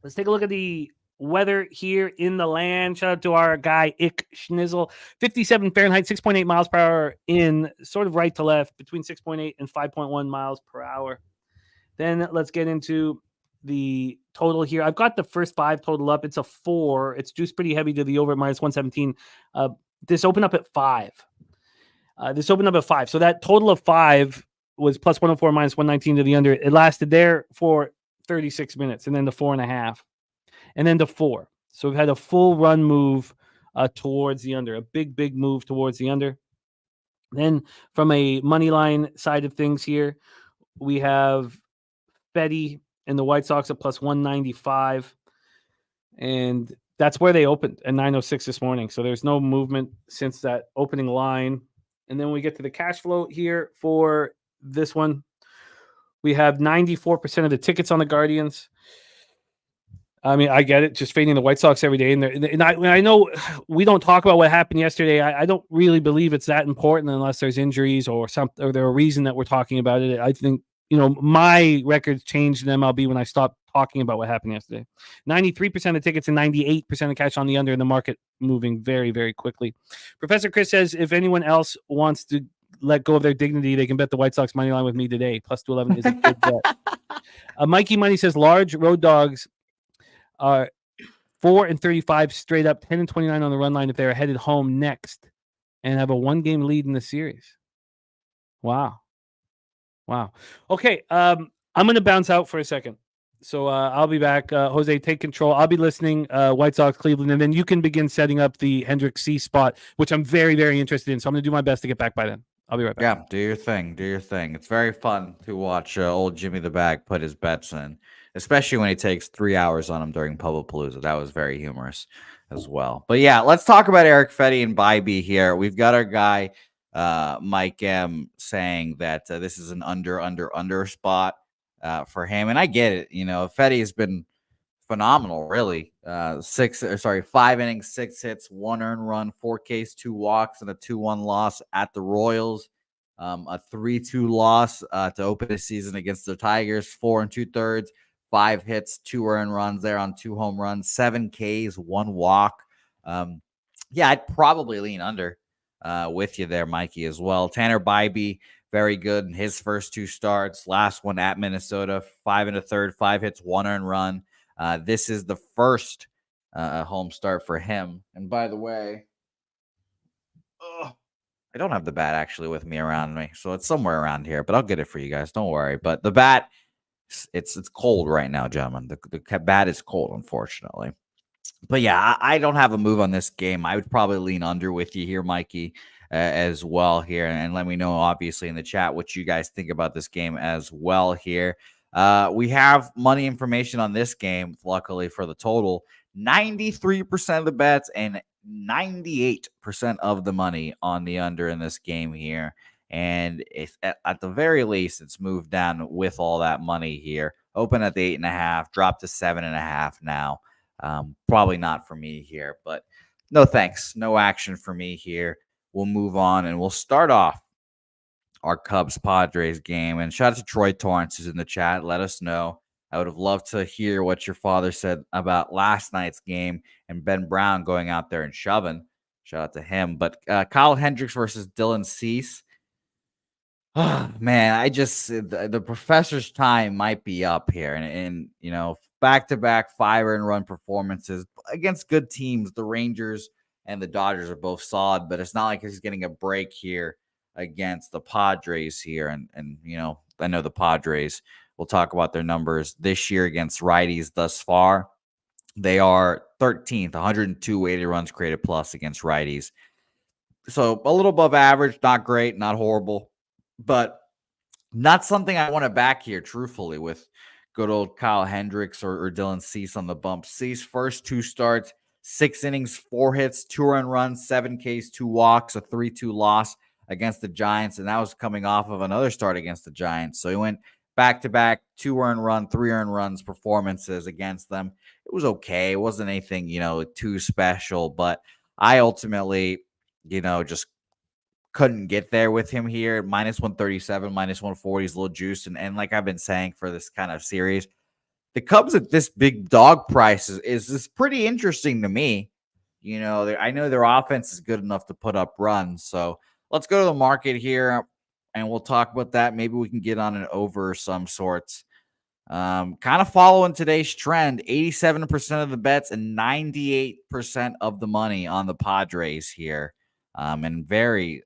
Let's take a look at the weather here in the land. Shout out to our guy, Ick Schnizzle. 57 Fahrenheit, 6.8 miles per hour in sort of right to left, between 6.8 and 5.1 miles per hour. Then let's get into the total here. I've got the first 5 total up. It's a 4. It's juiced pretty heavy to the over at minus 117. This opened up at 5. So that total of 5 was plus 104, minus 119 to the under. It lasted there for 36 minutes, and then the 4.5, and then the 4. So we've had a full run move towards the under, a big move towards the under. Then from a money line side of things here, we have Fetty and the White Sox at plus 195, and that's where they opened at 9:06 this morning. So there's no movement since that opening line. And then we get to the cash flow here for this one. We have 94% of the tickets on the Guardians. I mean, I get it, just fading the White Sox every day. And I know we don't talk about what happened yesterday. I don't really believe it's that important unless there's injuries or something, or there's a reason that we're talking about it. I think, my records changed in MLB when I stopped talking about what happened yesterday. 93% of tickets and 98% of cash on the under, in the market moving very, very quickly. Professor Chris says if anyone else wants to let go of their dignity, they can bet the White Sox money line with me today. Plus 211 is a good bet. Mikey Money says large road dogs are 4-35 straight up, 10-29 on the run line if they're headed home next and have a 1-game lead in the series. Wow. Okay, I'm going to bounce out for a second. So I'll be back. Jose, take control. I'll be listening, White Sox, Cleveland, and then you can begin setting up the Hendricks C spot, which I'm very, very interested in. So I'm going to do my best to get back by then. I'll be right back.
Yeah, do your thing. It's very fun to watch old Jimmy the Bag put his bets in, especially when he takes 3 hours on them during Publipalooza. That was very humorous as well. But yeah, let's talk about Eric Fetty and Bybee here. We've got our guy, Mike M, saying that this is an under spot for him. And I get it. Fetty has been phenomenal, really. 5 innings, 6 hits, 1 earned run, 4 Ks, 2 walks, and a 2-1 loss at the Royals. A 3-2 loss to open the season against the Tigers, 4 2/3, 5 hits, 2 earned runs there on 2 home runs, 7 Ks, 1 walk. I'd probably lean under with you there, Mikey, as well. Tanner Bybee, very good in his first 2 starts. Last one at Minnesota, 5 1/3, 5 hits, 1 earned run. This is the first home start for him. And by the way, I don't have the bat actually with me around me, so it's somewhere around here, but I'll get it for you guys. Don't worry. But the bat, it's cold right now, gentlemen. The bat is cold, unfortunately. But yeah, I don't have a move on this game. I would probably lean under with you here, Mikey, as well here. And let me know, obviously, in the chat what you guys think about this game as well here. We have money information on this game, luckily for the total. 93% of the bets and 98% of the money on the under in this game here. And if at the very least, it's moved down with all that money here. Open at the 8.5, dropped to 7.5 now. Probably not for me here, but no thanks. No action for me here. We'll move on and we'll start off our Cubs-Padres game. And shout out to Troy Torrance who's in the chat. Let us know. I would have loved to hear what your father said about last night's game and Ben Brown going out there and shoving. Shout out to him. But Kyle Hendricks versus Dylan Cease. Oh, man, the professor's time might be up here. And back-to-back 5 earned run performances against good teams. The Rangers and the Dodgers are both solid, but it's not like he's getting a break here against the Padres here. And I know the Padres, we'll talk about their numbers this year against righties thus far. They are 13th, 102 weighted runs created plus against righties. So a little above average, not great, not horrible, but not something I want to back here, truthfully, with good old Kyle Hendricks or Dylan Cease on the bump. Cease first 2 starts, 6 innings, 4 hits, 2 earned runs, 7 Ks, 2 walks, a 3-2 loss against the Giants, and that was coming off of another start against the Giants. So he went back-to-back 2 earned run, 3 earned runs performances against them. it was okay. It wasn't anything, too special, but I ultimately, just couldn't get there with him here. Minus 137, minus 140 is a little juiced. And like I've been saying for this kind of series, the Cubs at this big dog price is pretty interesting to me. I know their offense is good enough to put up runs. So let's go to the market here and we'll talk about that. Maybe we can get on an over of some sorts. Kind of following today's trend, 87% of the bets and 98% of the money on the Padres here. And very,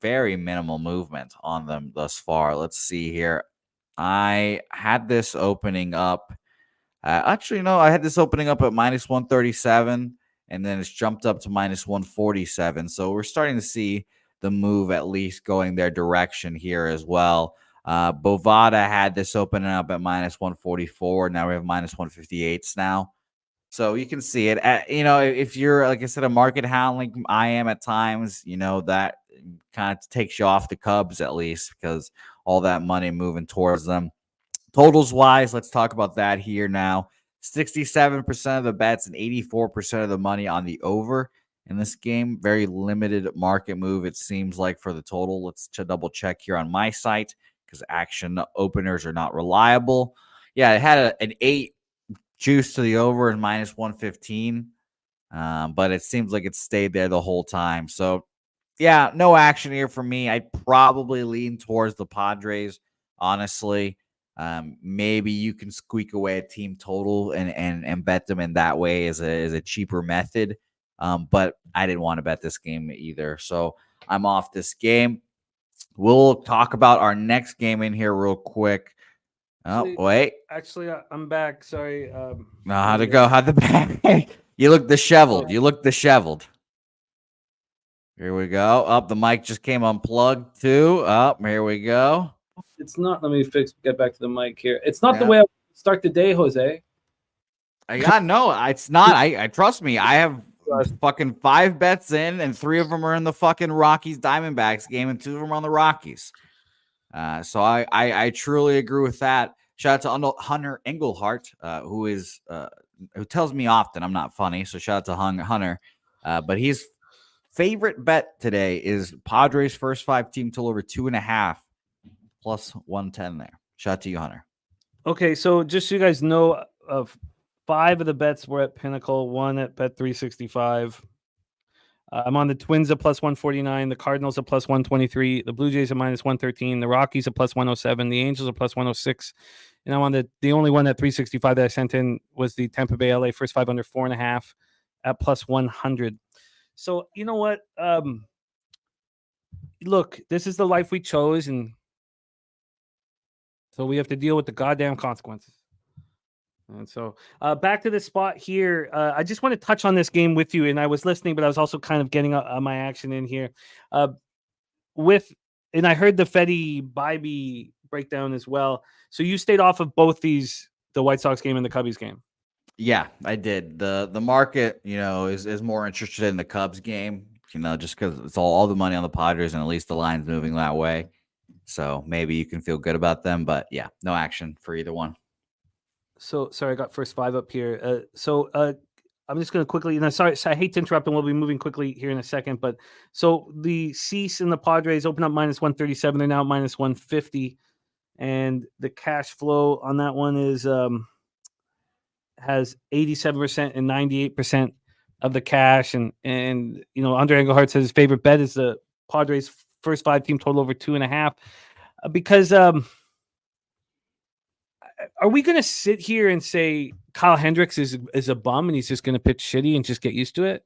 very minimal movement on them thus far. Let's see here. I had this opening up. Actually, no, I had this opening up at minus 137, and then it's jumped up to minus 147. So we're starting to see the move at least going their direction here as well. Bovada had this opening up at minus 144. Now we have minus 158s now. So you can see it. If you're, like I said, a market hound like I am at times, that kind of takes you off the Cubs at least because all that money moving towards them. Totals wise, let's talk about that here now. 67% of the bets and 84% of the money on the over in this game. Very limited market move, it seems like, for the total. Let's double check here on my site because action openers are not reliable. Yeah, it had an 8 juice to the over and minus 115, but it seems like it stayed there the whole time. So, yeah, no action here for me. I'd probably lean towards the Padres, honestly. Maybe you can squeak away a team total and bet them in that way as a cheaper method. But I didn't want to bet this game either. So I'm off this game. We'll talk about our next game in here real quick. Wait.
Actually, I'm back. Sorry.
How'd it go? How'd the back? You look disheveled. You look disheveled. Here we go. Up, the mic just came unplugged too. Up, here we go.
It's not. Let me get back to the mic here. It's not the way I start the day, Jose.
It's not. I trust me. I have fucking 5 bets in, and 3 of them are in the fucking Rockies Diamondbacks game, and 2 of them are on the Rockies. So I truly agree with that. Shout out to Hunter Engelhart, who tells me often I'm not funny. So shout out to Hunter. But his favorite bet today is Padres first 5 team total over 2.5 plus 110 there. Shout out to you, Hunter.
Okay, so just so you guys know, of 5 of the bets were at Pinnacle, 1 at Bet 365. I'm on the Twins at plus 149, the Cardinals at plus 123, the Blue Jays at minus 113, the Rockies at plus 107, the Angels at plus 106, and I'm on the only one at 365 that I sent in was the Tampa Bay LA first 5 under 4.5 at plus 100. So you know what? Look, this is the life we chose, and so we have to deal with the goddamn consequences. And so back to the spot here. I just want to touch on this game with you. And I was listening, but I was also kind of getting my action in here. And I heard the Fetty Bybee breakdown as well. So you stayed off of both these, the White Sox game and the Cubbies game.
Yeah, I did. The market, is more interested in the Cubs game, just because it's all the money on the Padres and at least the line's moving that way. So maybe you can feel good about them. But yeah, no action for either one.
So sorry, I got first 5 up here. I'm just going to quickly, sorry, I hate to interrupt, and we'll be moving quickly here in a second. But so the Cease and the Padres open up minus 137. They're now minus 150, and the cash flow on that one is has 87% and 98% of the cash. And Andre Engelhart says his favorite bet is the Padres first 5 team total over 2.5, because are we going to sit here and say Kyle Hendricks is a bum and he's just going to pitch shitty and just get used to it?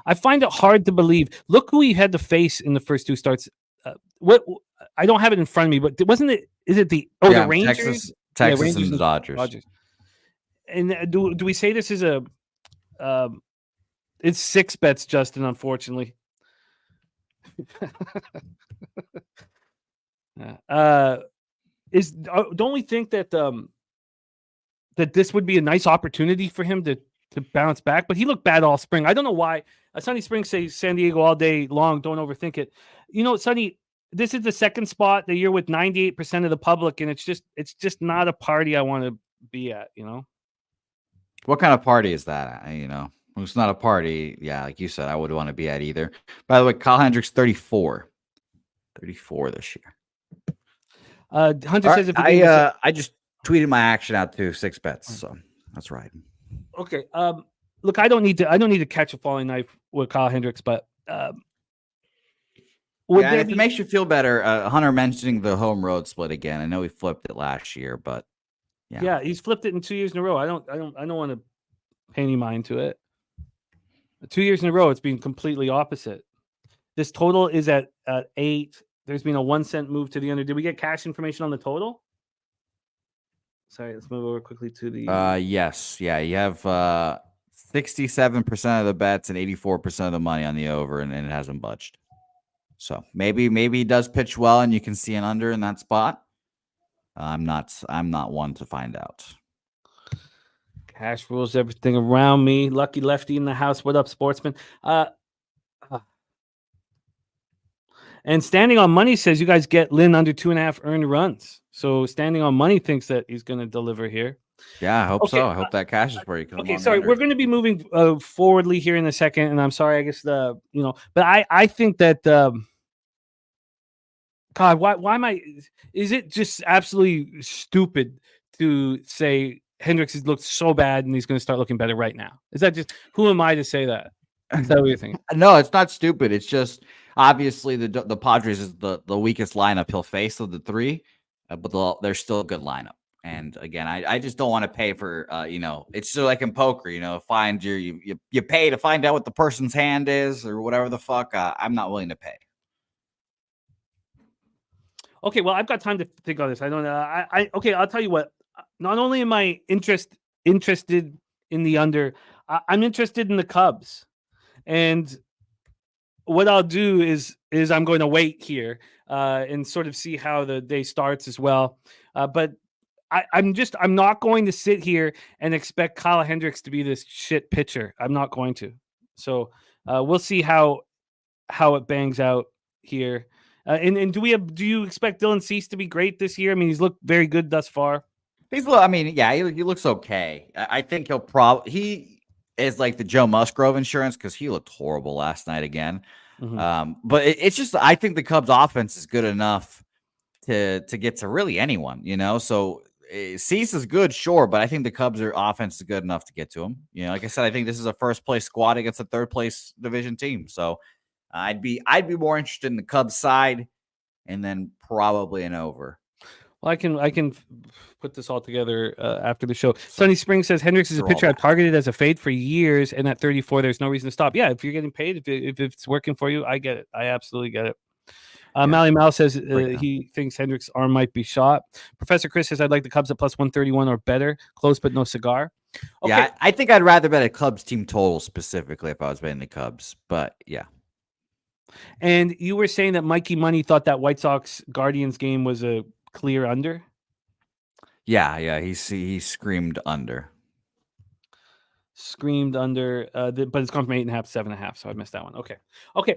I find it hard to believe. Look who he had to face in the first 2 starts. What I don't have it in front of me, but wasn't it? Is it the Rangers?
Texas
Rangers
and the Dodgers.
And do we say this is a? It's 6 bets, Justin. Unfortunately. Don't we think that that this would be a nice opportunity for him to bounce back? But he looked bad all spring. I don't know why. Sonny Spring says San Diego all day long. Don't overthink it. Sonny, this is the second spot that you're with 98% of the public, and it's just not a party I want to be at.
What kind of party is that? It's not a party. Yeah, like you said, I would want to be at either. By the way, Kyle Hendricks, 34. 34 this year.
Hunter
All
says
right,
if the game was
I just tweeted my action out to 6 bets, so that's right.
okay. Look, I don't need to catch a falling knife with Kyle Hendricks, but
yeah, and if it makes you feel better, Hunter mentioning the home road split again. I know he flipped it last year, but
yeah, he's flipped it in 2 years in a row. I don't want to pay any mind to it. 2 years in a row, it's been completely opposite. This total is at 8. There's been a 1 cent move to the under. Did we get cash information on the total? Sorry, let's move over quickly to the.
Yes, yeah, you have 67% of the bets and 84% of the money on the over, and it hasn't budged. So maybe he does pitch well, and you can see an under in that spot. I'm not one to find out.
Cash rules everything around me. Lucky lefty in the house. What up, sportsman? And Standing on Money says you guys get Lynn under 2.5 earned runs. So Standing on Money thinks that he's going to deliver here.
Yeah, I hope so. I hope that cash is where you come.
Okay, sorry, we're going to be moving forwardly here in a second, and I'm sorry. I guess but I think that God, why am I? Is it just absolutely stupid to say Hendricks has looked so bad and he's going to start looking better right now? Is that just who am I to say that? Is that what you're thinking?
No, it's not stupid. It's just obviously the Padres is the weakest lineup he'll face of the three, but they're still a good lineup. And again, I just don't want to pay for it's still like in poker, find you pay to find out what the person's hand is or whatever the fuck. I'm not willing to pay.
Okay, well, I've got time to think on this. I don't know. Okay, I'll tell you what. Not only am I interested in the under, I'm interested in the Cubs. And what I'll do is I'm going to wait here and sort of see how the day starts as well. But I'm not going to sit here and expect Kyle Hendricks to be this shit pitcher. I'm not going to. So we'll see how it bangs out here. And do you expect Dylan Cease to be great this year? I mean, he's looked very good thus far.
He looks okay. I think he is like the Joe Musgrove insurance because he looked horrible last night again. Mm-hmm. But it's just I think the Cubs offense is good enough to get to really anyone, So Cease is good, sure, but I think the Cubs' offense is good enough to get to him. Like I said, I think this is a first place squad against a third place division team. So I'd be more interested in the Cubs side, and then probably an over.
Well, I can put this all together after the show. Sunny Spring says Hendricks is a pitcher I've targeted as a fade for years, and at 34, there's no reason to stop. Yeah, if you're getting paid, if it's working for you, I get it. I absolutely get it. Mally Mal says he thinks Hendricks' arm might be shot. Professor Chris says I'd like the Cubs at plus 131 or better. Close but no cigar. Okay.
Yeah, I think I'd rather bet a Cubs team total specifically if I was betting the Cubs, but yeah.
And you were saying that Mikey Money thought that White Sox Guardians game was a clear under?
Yeah, he screamed under.
Screamed under, but it's gone from 8.5 to 7.5, so I missed that one. Okay,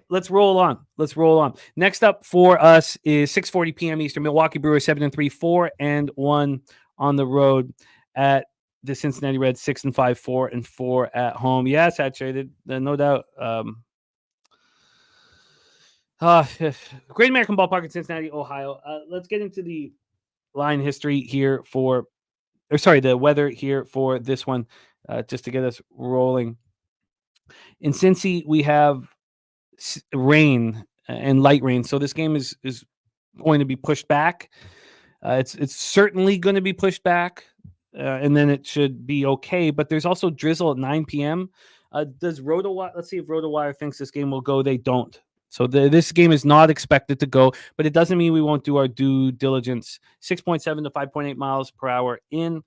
let's roll on. Next up for us is 6:40 p.m. Eastern. Milwaukee Brewers 7-3, 4-1 on the road at the Cincinnati Reds 6-5, 4-4 at home. Yeah, saturated, no doubt. Great American Ballpark in Cincinnati, Ohio. Let's get into the line history here the weather here for this one. Just to get us rolling. In Cincy, we have rain and light rain. So this game is going to be pushed back. It's certainly going to be pushed back, and then it should be okay. But there's also drizzle at 9 p.m. Does RotoWire? Let's see if RotoWire thinks this game will go. They don't. So this game is not expected to go, but it doesn't mean we won't do our due diligence. 6.7 to 5.8 miles per hour in.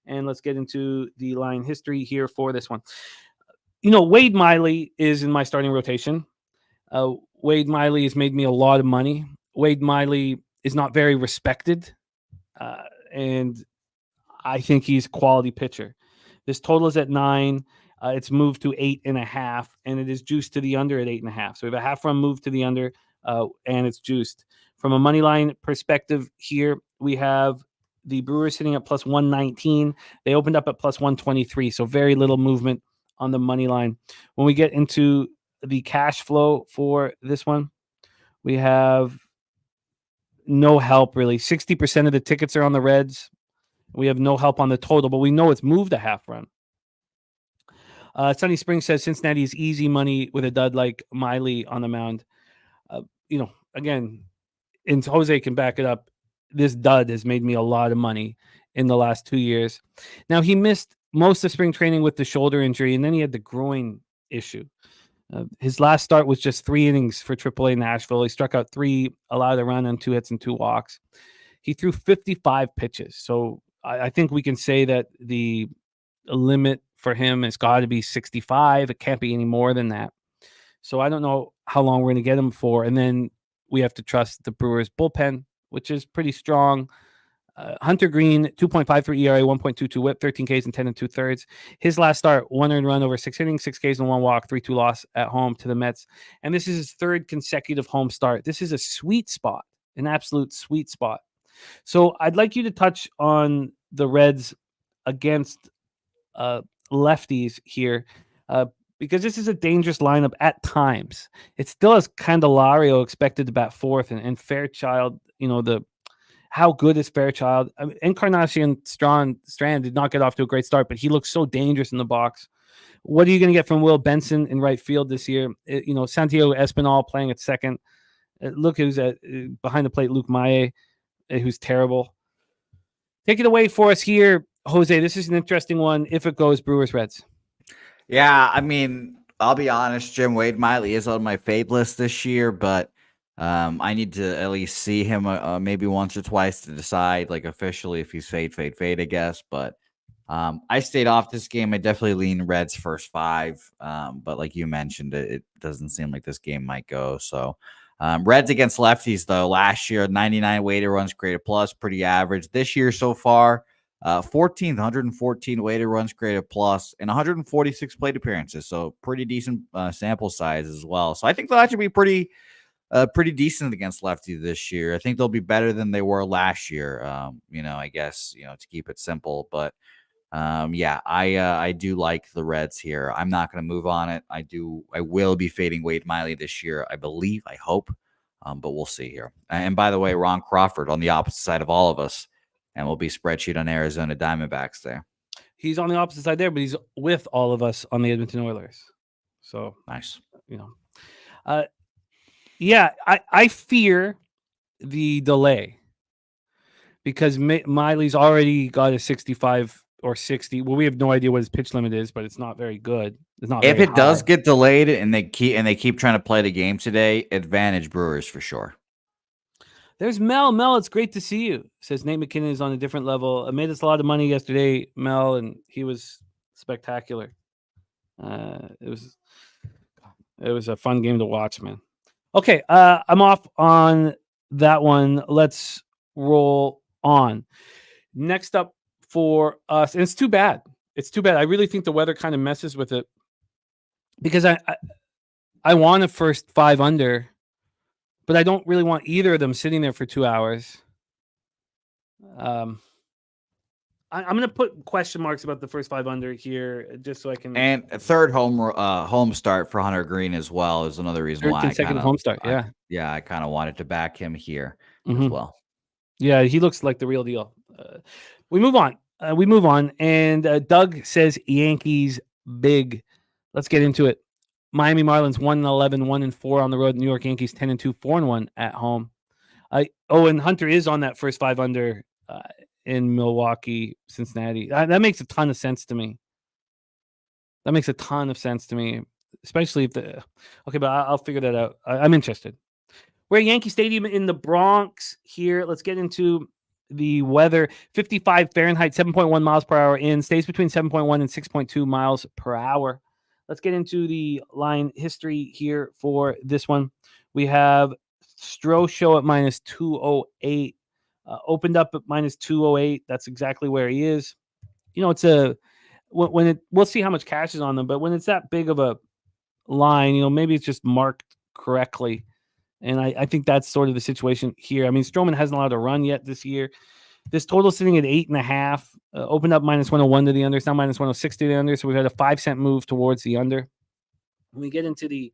And let's get into the line history here for this one. Wade Miley is in my starting rotation. Wade Miley has made me a lot of money. Wade Miley is not very respected. And I think he's a quality pitcher. This total is at 9. It's moved to 8.5, and it is juiced to the under at 8.5. So we have a half run move to the under, and it's juiced. From a money line perspective here, we have the Brewers sitting at plus 119. They opened up at plus 123, so very little movement on the money line. When we get into the cash flow for this one, we have no help really. 60% of the tickets are on the Reds. We have no help on the total, but we know it's moved a half run. Sunny Spring says Cincinnati is easy money with a dud like Miley on the mound. Again, and Jose can back it up. This dud has made me a lot of money in the last 2 years. Now, he missed most of spring training with the shoulder injury, and then he had the groin issue. His last start was just 3 innings for AAA Nashville. He struck out 3, allowed a run on 2 hits and 2 walks. He threw 55 pitches. So I think we can say that the limit for him has got to be 65. It can't be any more than that. So I don't know how long we're going to get him for. And then we have to trust the Brewers bullpen, which is pretty strong. Hunter Green, 2.53 ERA, 1.22 whip, 13 Ks and 10 2/3. His last start, 1 earned run over 6 innings, 6 Ks and 1 walk, 3-2 loss at home to the Mets. And this is his 3rd consecutive home start. This is a sweet spot, an absolute sweet spot. So I'd like you to touch on the Reds against lefties here, because this is a dangerous lineup at times. It still has Candelario expected to bat 4th, and Fairchild, how good is Fairchild? I mean, Encarnacion Strand did not get off to a great start, but he looks so dangerous in the box. What are you going to get from Will Benson in right field this year? Santiago Espinal playing at second. Look who's behind the plate, Luke Maye, who's terrible. Take it away for us here, Jose. This is an interesting one. If it goes Brewers Reds.
Yeah, I mean, I'll be honest, Jim. Wade Miley is on my fade list this year, but I need to at least see him maybe once or twice to decide, like, officially if he's fade, I guess. But I stayed off this game. I definitely lean Reds first 5. But like you mentioned, it doesn't seem like this game might go. So Reds against lefties, though, last year, 99 weighted runs created plus, pretty average. This year so far, 14th, 114 weighted runs created plus, and 146 plate appearances. So pretty decent sample size as well. So I think they'll actually be pretty decent against lefties this year. I think they'll be better than they were last year. I guess, to keep it simple, but I do like the Reds here. I'm not going to move on it. I will be fading Wade Miley this year. I hope, but we'll see here. And by the way, Ron Crawford on the opposite side of all of us, and we'll be spreadsheet on Arizona Diamondbacks there.
He's on the opposite side there, but he's with all of us on the Edmonton Oilers. So
nice.
I fear the delay because Miley's already got a 65 or 60. Well, we have no idea what his pitch limit is, but it's not very good. It's not.
If it does get delayed and they keep trying to play the game today, advantage Brewers for sure.
There's Mel. Mel, it's great to see you. Says Nate McKinnon is on a different level. I made us a lot of money yesterday, Mel, and he was spectacular. It was a fun game to watch, man. Okay, I'm off on that one. Let's roll on. Next up for us, and it's too bad. I really think the weather kind of messes with it because I want a first 5 under, but I don't really want either of them sitting there for 2 hours. I'm going to put question marks about the first 5 under here just so I can.
And a third home start for Hunter Green as well is another reason why.
Consecutive home start,
yeah. I kind of wanted to back him here as well.
Yeah, he looks like the real deal. We move on. And Doug says Yankees big. Let's get into it. Miami Marlins 1-11, 1-4 on the road. New York Yankees 10-2, 4-1 at home. And Hunter is on that first 5 under in Milwaukee, Cincinnati. That makes a ton of sense to me. Especially if but I'll figure that out. I'm interested. We're at Yankee Stadium in the Bronx here. Let's get into the weather. 55 Fahrenheit, 7.1 miles per hour in. Stays between 7.1 and 6.2 miles per hour. Let's get into the line history here for this one. We have Stroh Show at minus 208. Opened up at minus 208. That's exactly where he is. It's we'll see how much cash is on them, but when it's that big of a line, maybe it's just marked correctly. And I think that's sort of the situation here. I mean, Stroman hasn't allowed to run yet this year. This total sitting at 8.5. Opened up minus 101 to the under. It's now minus 106 to the under. So we've had a 5-cent move towards the under. When we get into the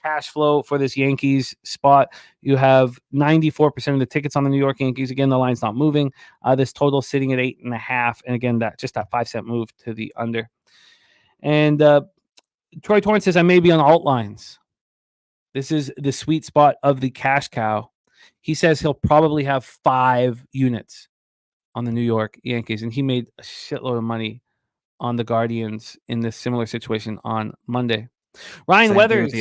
cash flow for this Yankees spot, you have 94% of the tickets on the New York Yankees. Again, the line's not moving. This total sitting at 8.5. And again, that 5-cent move to the under. And Troy Torrance says, I may be on alt lines. This is the sweet spot of the cash cow. He says he'll probably have 5 units on the New York Yankees, and he made a shitload of money on the Guardians in this similar situation on Monday. Ryan Weathers,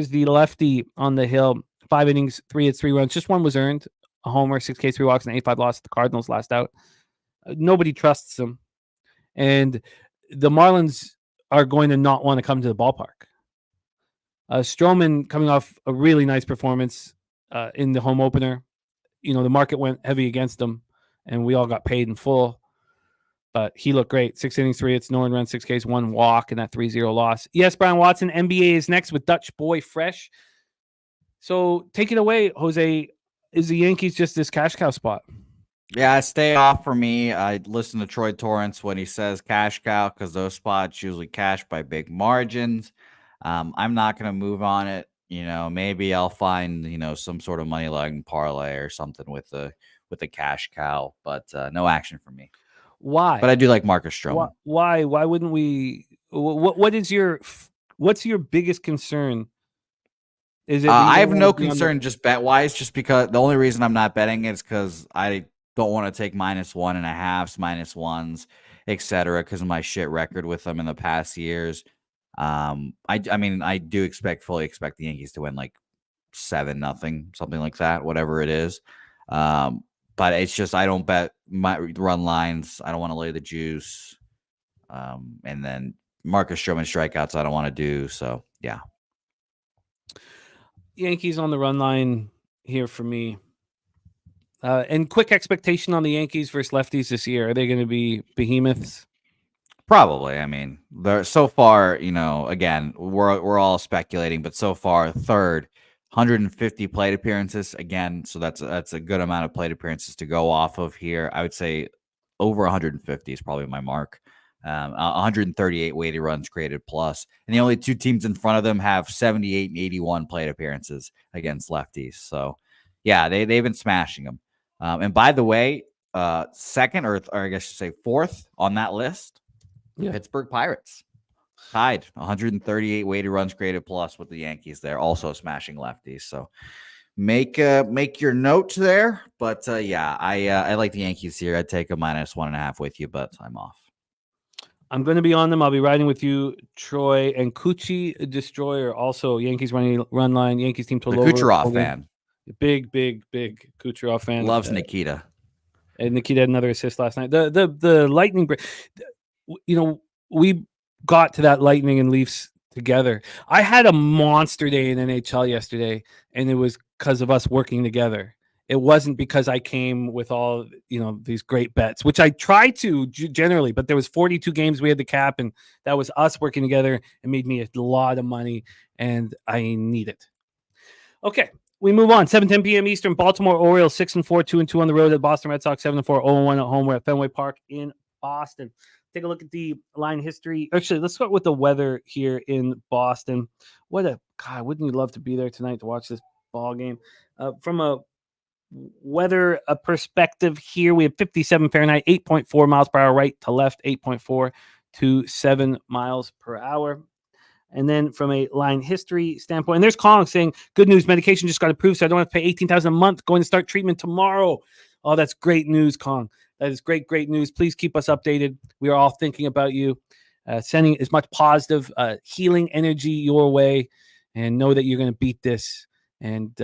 the lefty on the hill, 5 innings, 3 hits, 3 runs. Just one was earned, a homer, 6 Ks, 3 walks, and 8-5 loss to the Cardinals last out. Nobody trusts him, and the Marlins are going to not want to come to the ballpark. Stroman coming off a really nice performance in the home opener. The market went heavy against him, and we all got paid in full. But he looked great. 6 innings, 3 hits, no run, 6 Ks, 1 walk, and that 3-0 loss. Yes, Brian Watson, NBA is next with Dutch Boy Fresh. So take it away, Jose. Is the Yankees just this cash cow spot?
Yeah, stay off for me. I listen to Troy Torrance when he says cash cow because those spots usually cash by big margins. I'm not going to move on it. Maybe I'll find, some sort of money line parlay or something with the cash cow, but no action for me.
Why?
But I do like Marcus Stroman.
Why wouldn't we? What's your biggest concern? Is it?
I have no concern just bet wise, just because the only reason I'm not betting it is because I don't want to take -1.5s, -1s, etc. because of my shit record with them in the past years. I mean, I do fully expect the Yankees to win like 7-0, something like that, whatever it is. But it's just I don't bet my run lines. I don't want to lay the juice. And then Marcus Stroman strikeouts I don't want to do. So yeah.
Yankees on the run line here for me. And quick expectation on the Yankees versus lefties this year. Are they going to be behemoths?
Probably. I mean, they're so far, again, we're all speculating, but so far third, 150 plate appearances again. So that's a good amount of plate appearances to go off of here. I would say over 150 is probably my mark. 138 weighted runs created plus, and the only 2 teams in front of them have 78 and 81 plate appearances against lefties. So yeah, they've been smashing them. And by the way, second or I guess you say fourth on that list, Pittsburgh Pirates tied 138 weighted runs created plus with the Yankees. They're also smashing lefties. So make your note there. But yeah, I like the Yankees here. I'd take a -1.5 with you, but I'm off.
I'm going to be on them. I'll be riding with you, Troy, and Coochie Destroyer. Also, Yankees run line. Yankees team to lower.
Kucherov fan.
Big Kucherov fan.
Loves Nikita.
And Nikita had another assist last night. The Lightning, we got to that Lightning and Leafs together. I had a monster day in NHL yesterday, and it was because of us working together. It wasn't because I came with all, these great bets, which I try to generally, but there was 42 games we had to cap, and that was us working together. It made me a lot of money, and I need it. Okay, we move on. 7:10 p.m. Eastern, Baltimore Orioles 6-4, 2-2 on the road at Boston Red Sox, 7-4, 0-1 at home. We're at Fenway Park in Boston. Take a look at the line history. Actually, let's start with the weather here in Boston. God, wouldn't you love to be there tonight to watch this ball game? From a weather perspective here, we have 57 Fahrenheit, 8.4 miles per hour right to left, 8.4 to 7 miles per hour. And then from a line history standpoint, and there's Kong saying, good news, medication just got approved, so I don't have to pay $18,000 a month, going to start treatment tomorrow. Oh, that's great news, Kong. That is great news. Please keep us updated. We are all thinking about you, sending as much positive healing energy your way, and know that you're going to beat this. And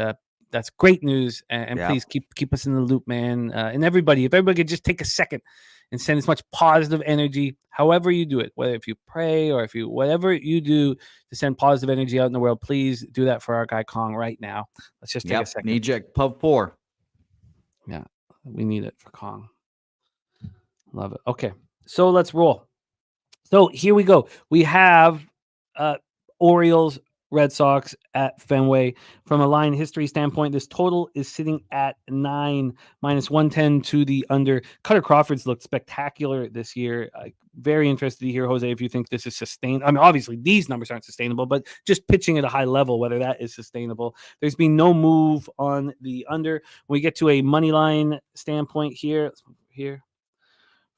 that's great news. And please keep us in the loop, man. And everybody, if everybody could just take a second and send as much positive energy, however you do it, whether if you pray or whatever you do to send positive energy out in the world, please do that for our guy Kong right now. Let's just take a second.
Need you, Pub 4.
Yeah, we need it for Kong. Love it. Okay, so let's roll. So here we go. We have Orioles Red Sox at Fenway. From a line history standpoint, this total is sitting at 9, minus 110 to the under. Cutter Crawford's looked spectacular this year. Very interested to hear, Jose, if you think this is sustained. I mean, obviously, these numbers aren't sustainable, but just pitching at a high level, whether that is sustainable. There's been no move on the under. When we get to a money line standpoint here,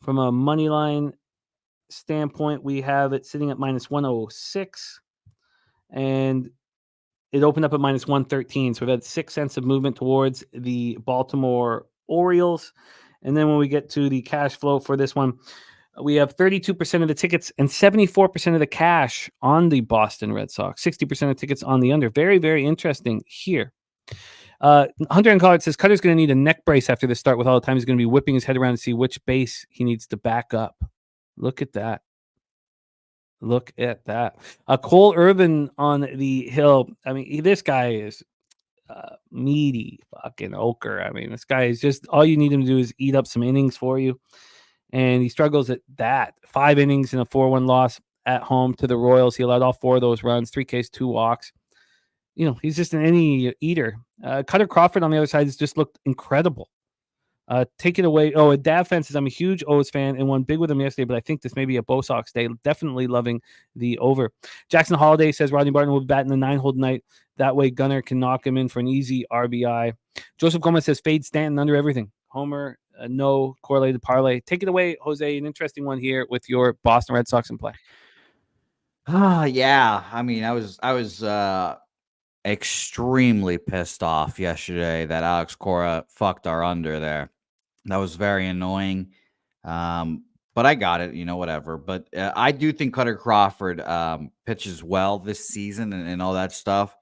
from a money line standpoint, we have it sitting at minus 106. And it opened up at minus 113. So we've had 6 cents of movement towards the Baltimore Orioles. And then when we get to the cash flow for this one, we have 32% of the tickets and 74% of the cash on the Boston Red Sox, 60% of tickets on the under. Very, very interesting here. Hunter and Collard says Cutter's going to need a neck brace after this start with all the time he's going to be whipping his head around to see which base he needs to back up. Look at that. Look at that. Cole Irvin on the hill. I mean, this guy is meaty fucking ochre. I mean, this guy is just, all you need him to do is eat up some innings for you. And he struggles at that. 5 innings in a 4-1 loss at home to the Royals. He allowed all 4 of those runs, 3 Ks, 2 walks. You know, he's just an inning eater. Cutter Crawford on the other side has just looked incredible. Take it away. Oh, and Dav Fan says, I'm a huge O's fan and won big with him yesterday, but I think this may be a Bo Sox day. Definitely loving the over. Jackson Holiday says Rodney Barton will be batting the 9-hole tonight. That way Gunnar can knock him in for an easy RBI. Joseph Gomez says fade Stanton under everything. Homer, no correlated parlay. Take it away, Jose. An interesting one here with your Boston Red Sox in play.
Yeah. I mean, I was extremely pissed off yesterday that Alex Cora fucked our under there. That was very annoying. But I got it, whatever. But I do think Cutter Crawford pitches well this season and all that stuff.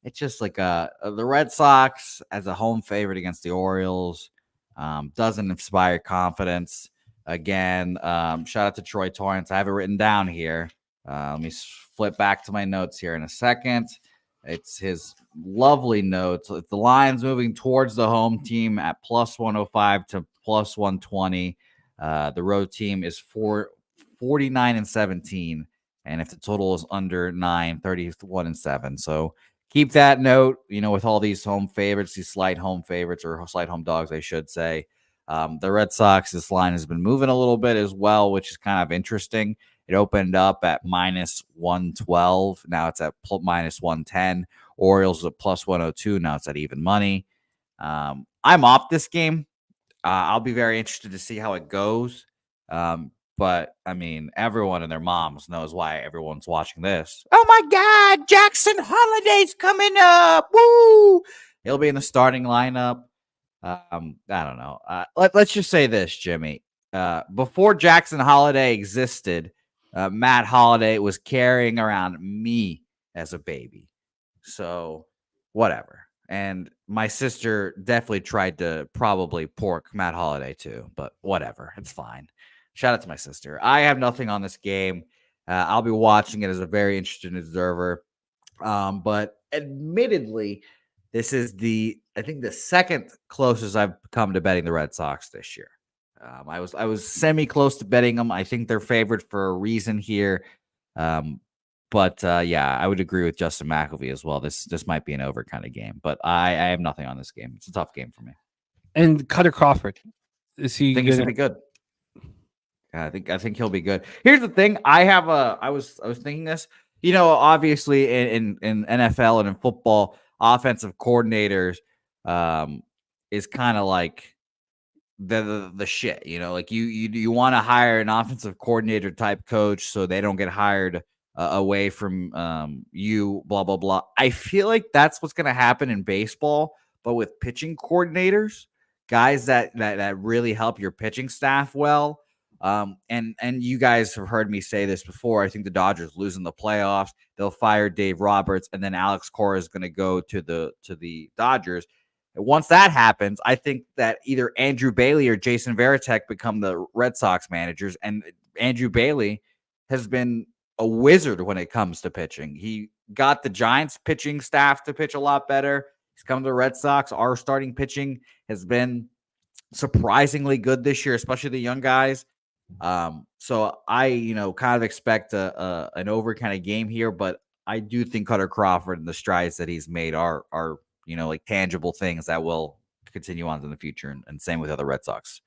It's just like the Red Sox as a home favorite against the Orioles doesn't inspire confidence. Again, shout out to Troy Torrance. I have it written down here. Let me flip back to my notes here in a second. It's his lovely notes. The line's moving towards the home team at plus 105 to plus 120. The road team is 49-17. And if the total is under 9, 31-7. So keep that note, with all these home favorites, these slight home favorites or slight home dogs, I should say. The Red Sox, this line has been moving a little bit as well, which is kind of interesting. It opened up at minus 112. Now it's at minus 110. Orioles at plus 102. Now it's at even money. I'm off this game. I'll be very interested to see how it goes. But, I mean, everyone and their moms knows why everyone's watching this. Oh, my God, Jackson Holiday's coming up. Woo! He'll be in the starting lineup. I don't know. Let's just say this, Jimmy. Before Jackson Holiday existed, Matt Holliday was carrying around me as a baby. So, whatever. And my sister definitely tried to probably pork Matt Holliday too, but whatever. It's fine. Shout out to my sister. I have nothing on this game. I'll be watching it as a very interested observer. But admittedly, this is I think the second closest I've come to betting the Red Sox this year. I was semi close to betting them. I think they're favored for a reason here. But I would agree with Justin McElvey as well. This might be an over kind of game, but I have nothing on this game. It's a tough game for me.
And Cutter Crawford, is he?
I think he's gonna be good. I think he'll be good. Here's the thing. I was thinking this. Obviously in NFL and in football, offensive coordinators is kind of like the shit. Like you want to hire an offensive coordinator type coach so they don't get hired away from you, blah, blah, blah. I feel like that's what's going to happen in baseball, but with pitching coordinators, guys that really help your pitching staff well. And you guys have heard me say this before. I think the Dodgers losing the playoffs, they'll fire Dave Roberts, and then Alex Cora is going to go to the Dodgers. And once that happens, I think that either Andrew Bailey or Jason Varitek become the Red Sox managers, and Andrew Bailey has been a wizard when it comes to pitching. He got the Giants pitching staff to pitch a lot better. He's come to the Red Sox. Our starting pitching has been surprisingly good this year, especially the young guys. So I, kind of expect an over kind of game here, but I do think Cutter Crawford and the strides that he's made are like tangible things that will continue on in the future, and same with other Red Sox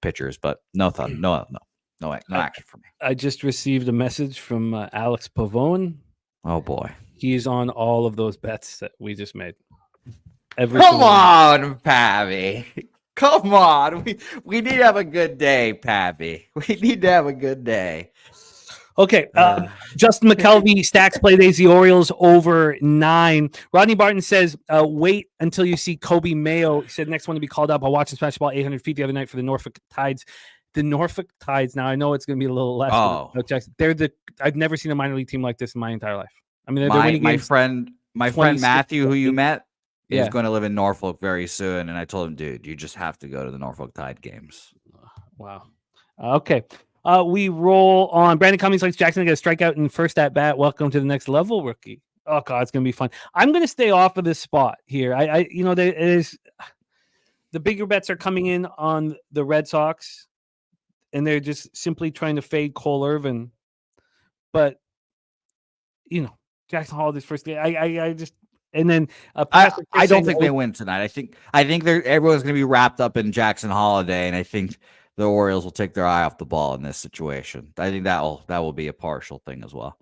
pitchers. But no action for me.
I just received a message from Alex Pavone.
Oh boy,
he's on all of those bets that we just made.
Come on, Pappy. Come on. We need to have a good day, Pappy. We need to have a good day.
Okay. Justin McKelvey, stacks play days, the Orioles over 9. Rodney Barton says, wait until you see Kobe Mayo. He said, next one to be called up. I'll watch him smash the ball 800 feet the other night for the Norfolk Tides. The Norfolk Tides, now I know it's going to be a little less.
Oh.
I've never seen a minor league team like this in my entire life. I mean,
my friend Matthew, who you met, is going to live in Norfolk very soon. And I told him, dude, you just have to go to the Norfolk Tide games.
Wow. Okay. We roll on. Brandon Cummings likes Jackson to get a strikeout in first at bat. Welcome to the next level, rookie. Oh God, it's going to be fun. I'm going to stay off of this spot here. The bigger bets are coming in on the Red Sox, and they're just simply trying to fade Cole Irvin. But Jackson Holliday's first game. I
don't think they win tonight. I think everyone's going to be wrapped up in Jackson Holiday, and I think the Orioles will take their eye off the ball in this situation. I think that will be a partial thing as well.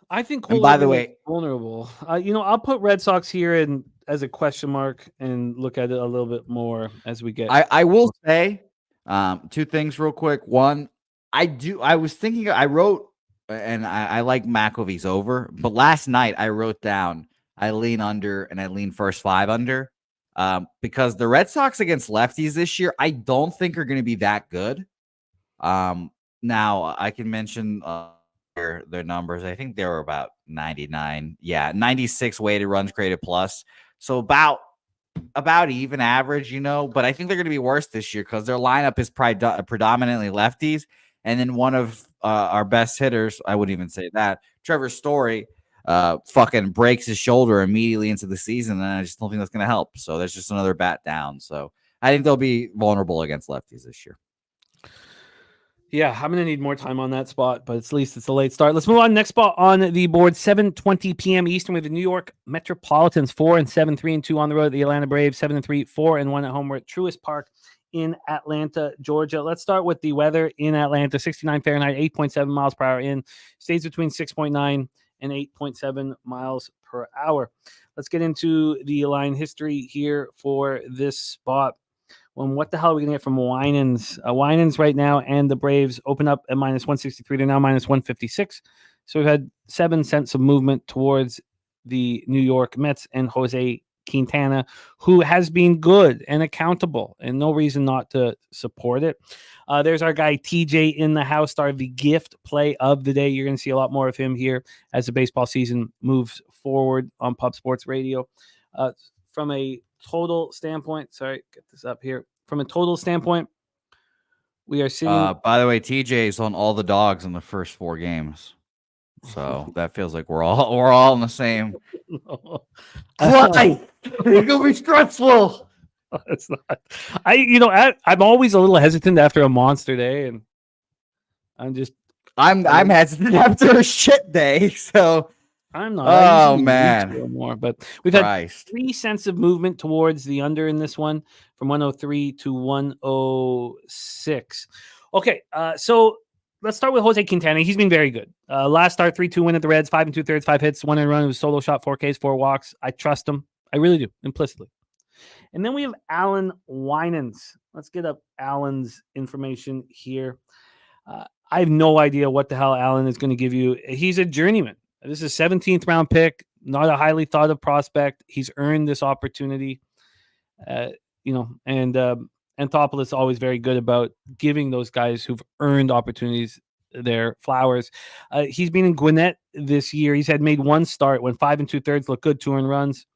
I think Cole
by the way,
vulnerable. I'll put Red Sox here and as a question mark and look at it a little bit more as we get.
I will say two things real quick. One, I was thinking, I wrote, and I like McElvey's over, but last night I wrote down I lean under and I lean first 5 under. Because the Red Sox against lefties this year, I don't think are going to be that good. Now I can mention their numbers. I think they were about 99. Yeah, 96 weighted runs created plus. So about even average, but I think they're going to be worse this year because their lineup is predominantly lefties. And then one of our best hitters, I wouldn't even say that, Trevor Story, fucking breaks his shoulder immediately into the season, and I just don't think that's going to help. So that's just another bat down. So I think they'll be vulnerable against lefties this year.
Yeah, I'm going to need more time on that spot, but at least it's a late start. Let's move on. Next spot on the board, 7:20 p.m. Eastern with the New York Metropolitans, 4-7, 3-2 on the road. The Atlanta Braves, 7-3, 4-1 at home. We're at Truist Park in Atlanta, Georgia. Let's start with the weather in Atlanta. 69 Fahrenheit, 8.7 miles per hour in. Stays between 6.9 and 8.7 miles per hour. Let's get into the line history here for this spot. Well, what the hell are we going to get from Winans? Winans right now and the Braves open up at minus 163. They're now minus 156. So we've had 7 cents of movement towards the New York Mets and Jose Quintana, who has been good and accountable and no reason not to support it. There's our guy TJ in the house star, the gift play of the day. You're going to see a lot more of him here as the baseball season moves forward on Pub Sports Radio. From a total standpoint, sorry, get this up here. From a total standpoint, we are sitting.
By the way, TJ is on all the dogs in the first 4 games. So that feels like we're all in the same. Why? It's gonna be stressful.
It's not. I'm always a little hesitant after a monster day, and I'm
hesitant after a shit day. So
I'm not.
Oh man,
more. But we've had 3 cents of movement towards the under in this one, from 103 to 106. Okay, so let's start with Jose Quintana. He's been very good. Last start, 3-2 win at the Reds, 5 2/3, 5 hits, 1 run. It was solo shot, 4 Ks, 4 walks. I trust him. I really do, implicitly. And then we have Alan Winans. Let's get up Alan's information here. I have no idea what the hell Alan is going to give you. He's a journeyman. This is a 17th round pick, not a highly thought of prospect. He's earned this opportunity, and Anthopoulos is always very good about giving those guys who've earned opportunities their flowers. He's been in Gwinnett this year. He's made 1 start, went 5 2/3, looked good, 2 earned runs,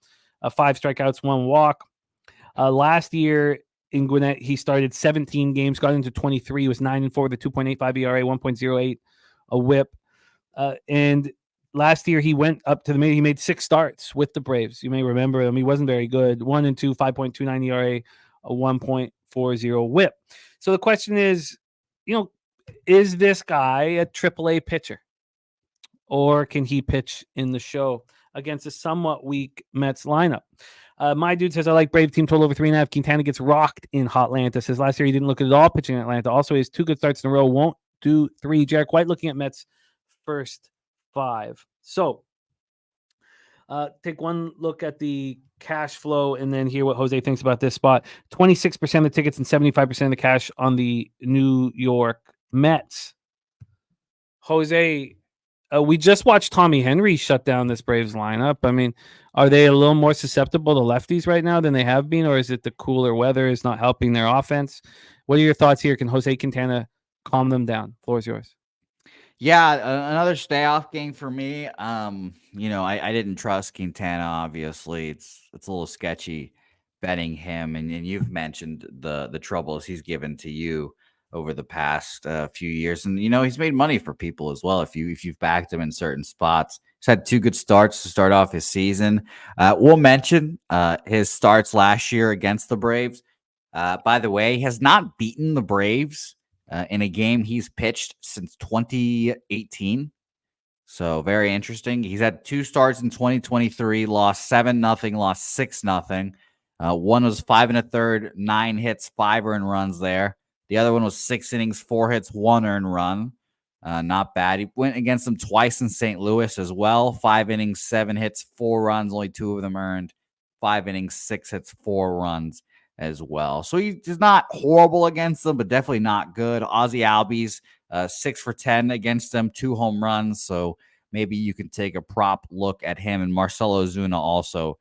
5 strikeouts, 1 walk. Last year in Gwinnett, he started 17 games, got into 23, he was 9-4 with a 2.85 ERA, 1.08 a WHIP, and last year he went up to he made 6 starts with the Braves. You may remember him. He wasn't very good. 1-2, 5.29 ERA, a 1.40 WHIP. So the question is, is this guy a AAA pitcher? or can he pitch in the show against a somewhat weak Mets lineup? My dude says, I like Brave team total over 3.5. Quintana gets rocked in Hotlanta. Says last year he didn't look at all pitching in Atlanta. Also, he has 2 good starts in a row. Won't do 3. Jared White looking at Mets first 5. So take one look at the cash flow and then hear what Jose thinks about this spot. 26% of the tickets and 75% of the cash on the New York Mets. Jose, we just watched Tommy Henry shut down this Braves lineup. I mean, are they a little more susceptible to lefties right now than they have been, or is it the cooler weather is not helping their offense? What are your thoughts here? Can Jose Quintana calm them down? Floor is yours.
Yeah, another stay off game for me. I didn't trust Quintana. Obviously, it's a little sketchy betting him, and you've mentioned the troubles he's given to you over the past few years, and he's made money for people as well. If you've backed him in certain spots, he's had 2 good starts to start off his season. We'll mention his starts last year against the Braves. By the way, he has not beaten the Braves in a game he's pitched since 2018. So very interesting. He's had 2 starts in 2023, lost 7-0, lost 6-0. One was 5 1/3, 9 hits, 5 earned runs there. The other one was 6 innings, 4 hits, 1 earned run. Not bad. He went against them twice in St. Louis as well. 5 innings, 7 hits, 4 runs, only 2 of them earned. 5 innings, 6 hits, 4 runs as well. So he's not horrible against them, but definitely not good. Ozzie Albies, 6 for 10 against them, 2 home runs. So maybe you can take a prop look at him. And Marcelo Ozuna also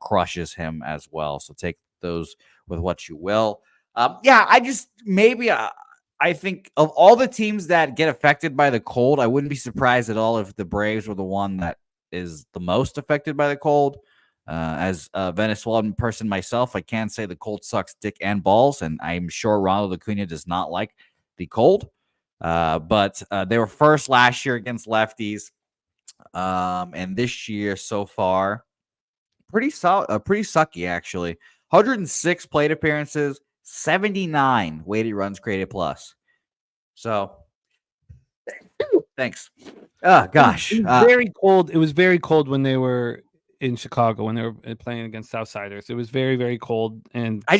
crushes him as well. So take those with what you will. I think of all the teams that get affected by the cold, I wouldn't be surprised at all if the Braves were the one that is the most affected by the cold. As a Venezuelan person myself, I can say the cold sucks dick and balls, and I'm sure Ronald Acuna does not like the cold. But they were first last year against lefties, and this year so far, pretty sucky actually. 106 plate appearances, 79 weighted runs created plus. So, thanks. Oh gosh,
it was very cold. It was very cold when they were in Chicago when they were playing against Southsiders. It was very, very cold. And
I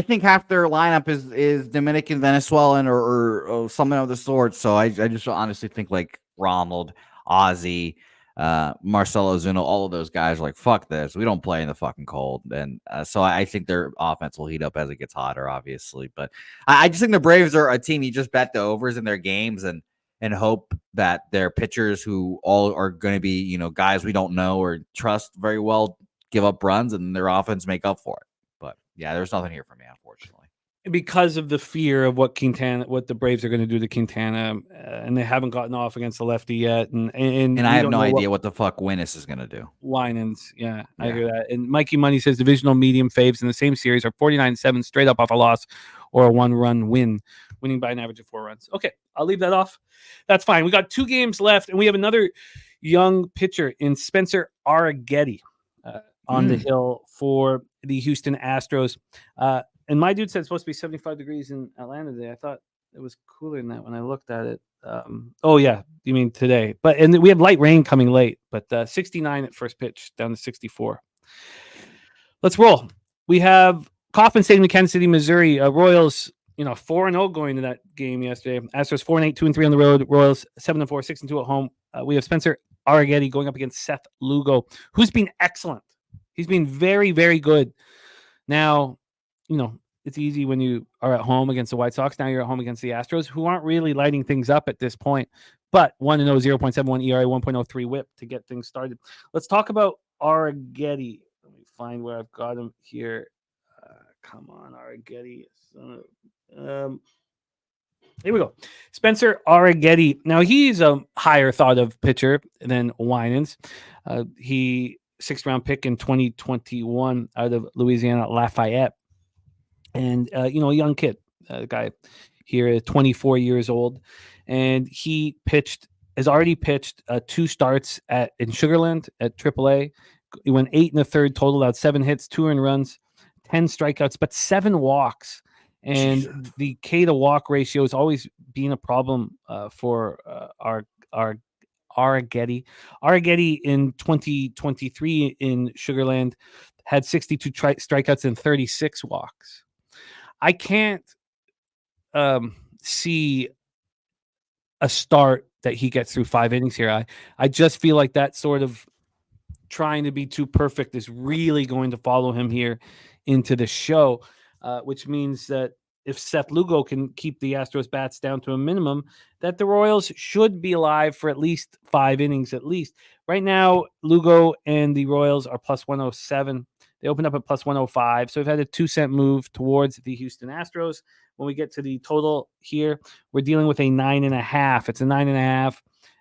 think half their lineup is Dominican, Venezuelan, or something of the sort. So I just honestly think like Ronald, Ozzie, Marcelo Ozuna, all of those guys are like, fuck this. We don't play in the fucking cold. And so I think their offense will heat up as it gets hotter, obviously. But I just think the Braves are a team you just bet the overs in their games and hope that their pitchers, who all are going to be, guys we don't know or trust very well, give up runs and their offense make up for it. But yeah, there's nothing here for me, unfortunately.
Because of the fear of what the Braves are going to do to Quintana, and they haven't gotten off against the lefty yet, and
I have no idea what the fuck Winnis is going to do.
Winans, yeah, I hear that. And Mikey Money says divisional medium faves in the same series are 49-7 straight up off a loss or a 1-run win, winning by an average of 4 runs. Okay, I'll leave that off. That's fine. We got 2 games left, and we have another young pitcher in Spencer Arrighetti on the hill for the Houston Astros. And my dude said it's supposed to be 75 degrees in Atlanta today. I thought it was cooler than that when I looked at it. Oh, yeah. You mean today. And we have light rain coming late, but 69 at first pitch, down to 64. Let's roll. We have Kauffman Stadium in Kansas City, Missouri. Royals, 4-0 going to that game yesterday. Astros 4-8, 2-3 on the road. Royals 7-4, 6-2 at home. We have Spencer Arrighetti going up against Seth Lugo, who's been excellent. He's been very, very good. Now, it's easy when you are at home against the White Sox. Now you're at home against the Astros, who aren't really lighting things up at this point. But 1-0, 0.71 ERA, 1.03 WHIP to get things started. Let's talk about Arrighetti. Let me find where I've got him here. Come on, Arrighetti. Here we go. Spencer Arrighetti. Now, he's a higher thought of pitcher than Winans. He 6th-round pick in 2021 out of Louisiana Lafayette. And, a young kid, guy here, 24 years old. And he has already pitched 2 starts in Sugarland at AAA. He went 8 1/3 total, out 7 hits, 2 earned runs, 10 strikeouts, but 7 walks. And the K to walk ratio has always been a problem for our Arrighetti. Arrighetti in 2023 in Sugarland had 62 strikeouts and 36 walks. I can't see a start that he gets through 5 innings here. I just feel like that sort of trying to be too perfect is really going to follow him here into the show, which means that if Seth Lugo can keep the Astros bats down to a minimum, that the Royals should be alive for at least 5 innings at least. Right now, Lugo and the Royals are plus 107. They opened up at plus 105. So we've had a 2-cent move towards the Houston Astros. When we get to the total here, we're dealing with a 9.5. It's a 9.5.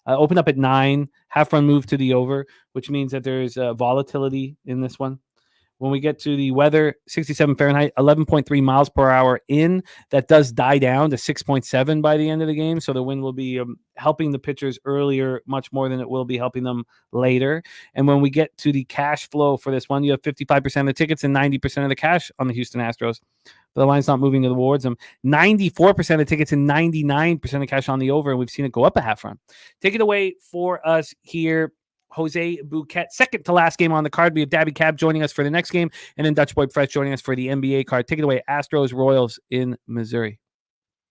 Open up at 9, half run move to the over, which means that there's volatility in this one. When we get to the weather, 67 Fahrenheit, 11.3 miles per hour in. That does die down to 6.7 by the end of the game. So the wind will be helping the pitchers earlier much more than it will be helping them later. And when we get to the cash flow for this one, you have 55% of the tickets and 90% of the cash on the Houston Astros. But the line's not moving towards them. 94% of tickets and 99% of cash on the over. And we've seen it go up a half run. Take it away for us here, Jose Bouquett. Second to last game on the card. We have Daby Cab joining us for the next game, and then Dutch Boy Fresh joining us for the NBA card. Take it away, Astros Royals in Missouri.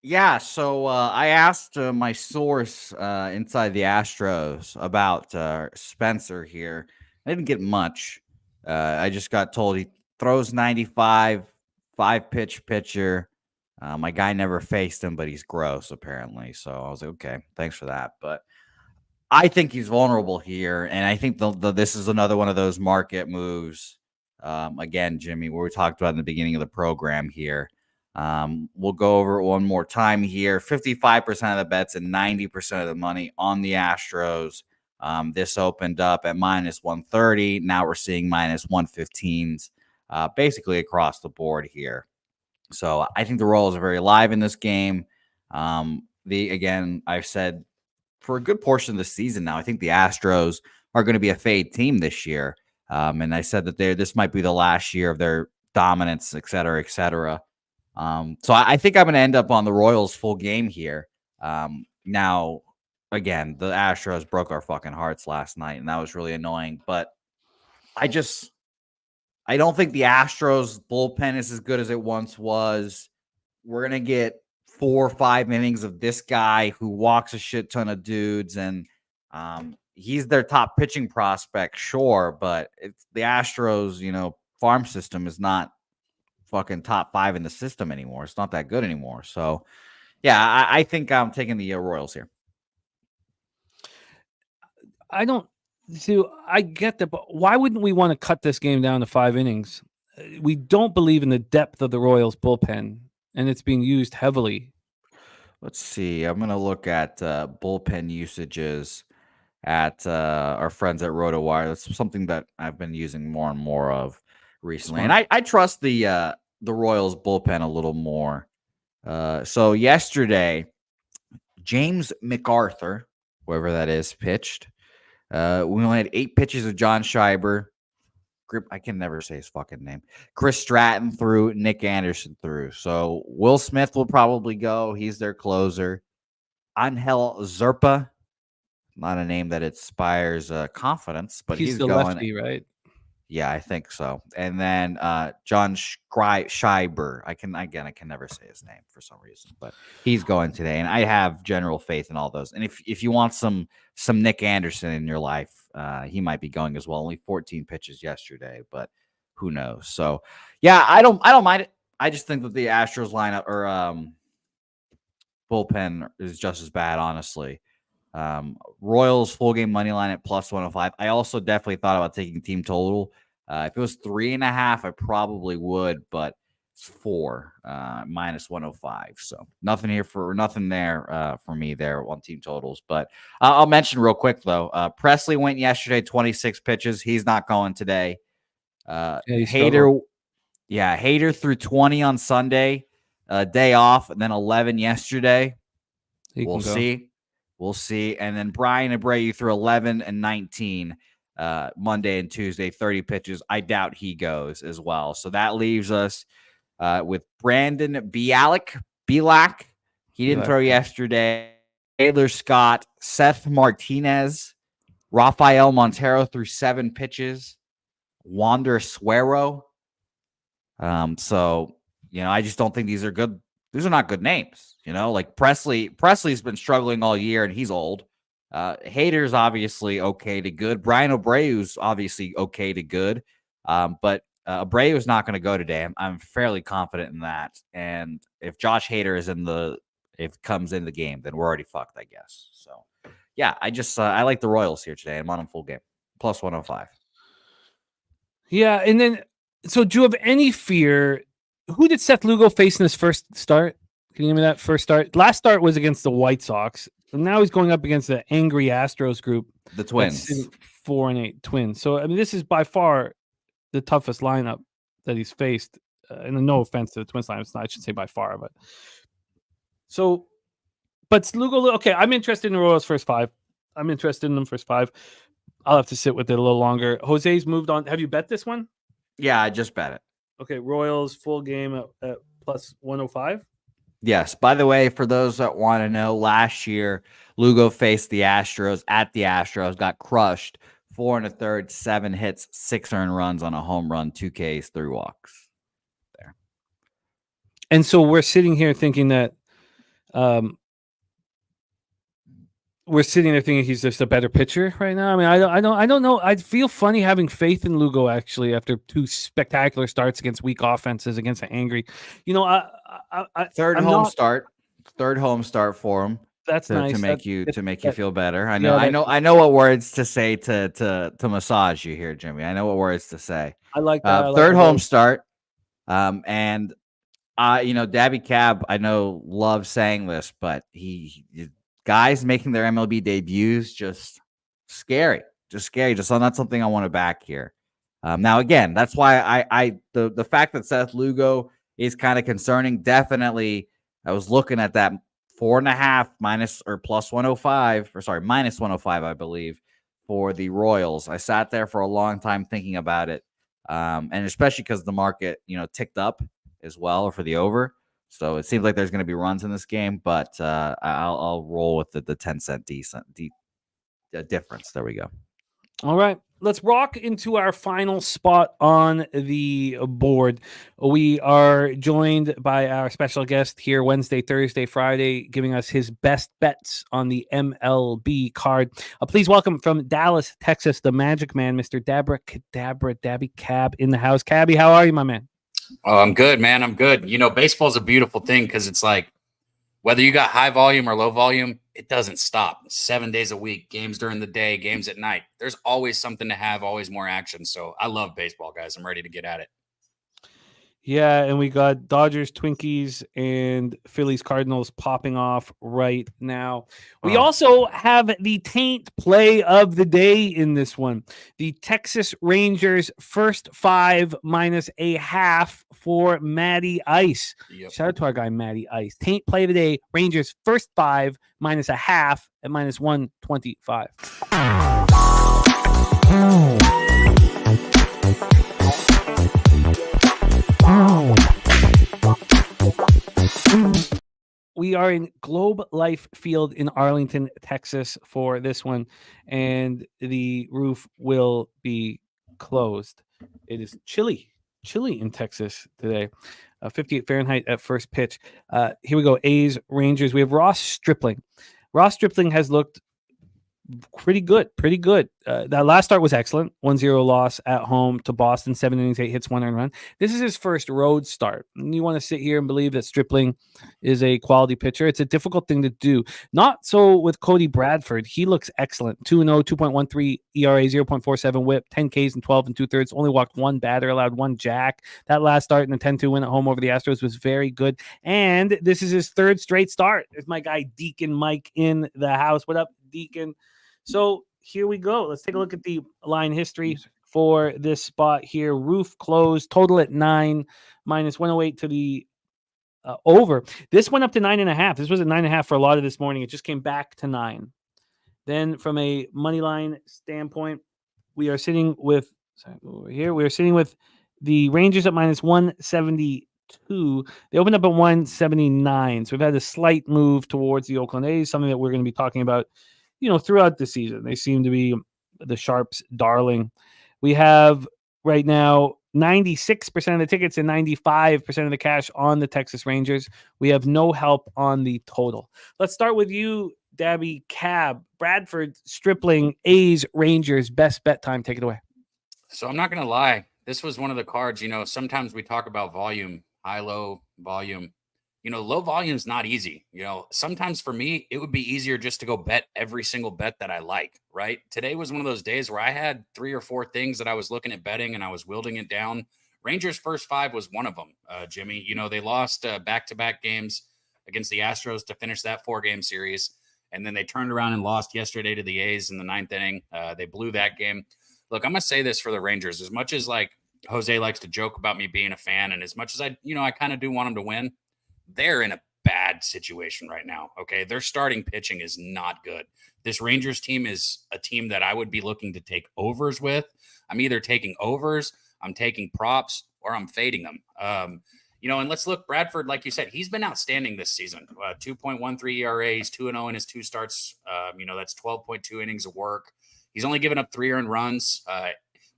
Yeah, so I asked my source inside the Astros about Spencer here. I didn't get much. I just got told he throws 95, 5-pitch pitcher. My guy never faced him, but he's gross apparently. So I was like, okay, thanks for that. But I think he's vulnerable here, and I think this is another one of those market moves. Again, Jimmy, where we talked about in the beginning of the program here. We'll go over it one more time here. 55% of the bets and 90% of the money on the Astros. This opened up at minus 130. Now we're seeing minus 115s basically across the board here. So I think the Royals are very live in this game. Again, I've said for a good portion of the season now, I think the Astros are going to be a fade team this year. And I said that this might be the last year of their dominance, et cetera, et cetera. So I think I'm going to end up on the Royals full game here. Now, again, the Astros broke our fucking hearts last night, and that was really annoying. But I don't think the Astros bullpen is as good as it once was. We're going to get 4 or 5 innings of this guy who walks a shit ton of dudes, and he's their top pitching prospect, sure, but it's the Astros, farm system is not fucking top 5 in the system anymore. It's not that good anymore. So, yeah, I think I'm taking the Royals here.
I get that, but why wouldn't we want to cut this game down to 5 innings? We don't believe in the depth of the Royals bullpen, and it's being used heavily.
Let's see. I'm going to look at bullpen usages at our friends at RotoWire. That's something that I've been using more and more of recently. And I trust the Royals bullpen a little more. So yesterday, James McArthur, whoever that is, pitched. We only had 8 pitches of John Schreiber. I can never say his fucking name. Chris Stratton threw, Nick Anderson threw. So Will Smith will probably go. He's their closer. Angel Zerpa, not a name that inspires confidence, but he's
the
going.
Lefty, right?
Yeah, I think so. And then John Schreiber. I can never say his name for some reason, but he's going today. And I have general faith in all those. And if you want some Nick Anderson in your life, he might be going as well. Only 14 pitches yesterday, but who knows? So yeah, I don't mind it. I just think that the Astros lineup or bullpen is just as bad, honestly. Royals full game money line at plus 105. I also definitely thought about taking team total. If it was 3.5, I probably would, but it's 4 minus 105. So nothing there for me there on team totals. But I'll mention real quick though. Presley went yesterday, 26 pitches. He's not going today. Hader threw 20 on Sunday, day off, and then 11 yesterday. We'll see. We'll see. And then Brian Abreu threw 11 and 19 Monday and Tuesday, 30 pitches. I doubt he goes as well. So that leaves us with Brandon Bielak. He didn't throw yesterday. Taylor Scott, Seth Martinez, Rafael Montero threw 7 pitches. Wander Suero. So, I just don't think these are good. These are not good names. Like Presley's been struggling all year and he's old. Hader's obviously okay to good. Brian Abreu's obviously okay to good. But Abreu's not going to go today. I'm fairly confident in that. And if Josh Hader comes in the game, then we're already fucked, I guess. So, yeah, I like the Royals here today. I'm on them full game. Plus 105.
Yeah, and then, so do you have any fear? Who did Seth Lugo face in his first start? Can you give me that first start? Last start was against the White Sox. And now he's going up against the angry Astros group.
The Twins.
4-8 Twins. So, I mean, this is by far the toughest lineup that he's faced. And no offense to the Twins lineup. I should say by far. But Lugo, okay, I'm interested in the Royals' first 5. I'm interested in them first 5. I'll have to sit with it a little longer. Jose's moved on. Have you bet this one?
Yeah, I just bet it.
Okay, Royals full game at plus 105.
Yes. By the way, for those that want to know, last year Lugo faced the Astros at the Astros, got crushed. 4 1/3, 7 hits, 6 earned runs on a home run, 2 Ks, 3 walks. There.
And so we're sitting here thinking that, we're sitting there thinking he's just a better pitcher right now. I mean, I don't know. I feel funny having faith in Lugo actually after 2 spectacular starts against weak offenses against the angry.
Third home start for him.
That's nice
to make you feel better. I know what words to say to massage you here, Jimmy. I know what words to say.
I like that.
Third home start. And Daby Cab, I know loves saying this, but guys making their MLB debuts, just scary. Just not something I want to back here. Now, again, that's why the fact that Seth Lugo is kind of concerning. Definitely, I was looking at that 4.5 minus or plus 105, or sorry, minus 105, I believe, for the Royals. I sat there for a long time thinking about it, and especially because the market, ticked up as well for the over. So it seems like there's going to be runs in this game, but I'll roll with the 10-cent difference. There we go.
All right. Let's rock into our final spot on the board. We are joined by our special guest here Wednesday, Thursday, Friday, giving us his best bets on the MLB card. Please welcome from Dallas, Texas, the Magic Man, Mr. Daby Cab in the house. Cabby, how are you, my man?
Oh, I'm good, man. I'm good. Baseball is a beautiful thing because it's like whether you got high volume or low volume, it doesn't stop. 7 days a week, games during the day, games at night. There's always something to have, always more action. So I love baseball, guys. I'm ready to get at it.
Yeah, and we got Dodgers, Twinkies, and Phillies, Cardinals popping off right now. We also have the taint play of the day in this one. The Texas Rangers first 5 minus a half for Matty Ice. Yep. Shout out to our guy, Matty Ice. Taint play of the day, Rangers first 5 minus a half at minus 125. We are in Globe Life Field in Arlington, Texas for this one, and the roof will be closed. It is chilly in Texas today. 58 Fahrenheit at first pitch. Here we go. A's, Rangers. We have Ross Stripling. Ross Stripling has looked pretty good. That last start was excellent. 1-0 loss at home to Boston. 7 innings, 8 hits, 1 earned run. This is his first road start. And you want to sit here and believe that Stripling is a quality pitcher. It's a difficult thing to do. Not so with Cody Bradford. He looks excellent. 2-0, 2.13 ERA, 0.47 whip, 10 Ks and 12 2/3. Only walked 1 batter, allowed 1 jack. That last start in the 10-2 win at home over the Astros was very good. And this is his 3rd straight start. There's my guy Deacon Mike in the house. What up, Deacon? So here we go. Let's take a look at the line history for this spot here. Roof closed, total at 9, minus 108 to the over. This went up to 9.5. This was at 9.5 for a lot of this morning. It just came back to 9. Then from a money line standpoint, we are sitting with the Rangers at minus 172. They opened up at 179. So we've had a slight move towards the Oakland A's, something that we're going to be talking about throughout the season. They seem to be the Sharps' darling. We have right now 96% of the tickets and 95% of the cash on the Texas Rangers. We have no help on the total. Let's start with you, Daby Cab. Bradford, Stripling, A's, Rangers. Best bet time. Take it away.
So I'm not going to lie. This was one of the cards, sometimes we talk about volume, high, low volume. Low volume is not easy. Sometimes for me, it would be easier just to go bet every single bet that I like, right? Today was one of those days where I had 3 or 4 things that I was looking at betting and I was wielding it down. Rangers' first 5 was one of them, Jimmy. They lost back-to-back games against the Astros to finish that 4-game series. And then they turned around and lost yesterday to the A's in the 9th inning. They blew that game. Look, I'm going to say this for the Rangers. As much as like Jose likes to joke about me being a fan, and as much as I kind of do want him to win, they're in a bad situation right now. Okay. Their starting pitching is not good. This Rangers team is a team that I would be looking to take overs with. I'm either taking overs, I'm taking props, or I'm fading them. And let's look, Bradford, like you said, he's been outstanding this season. 2.13 ERA, he's 2-0 in his 2 starts. That's 12.2 innings of work. He's only given up 3 earned runs.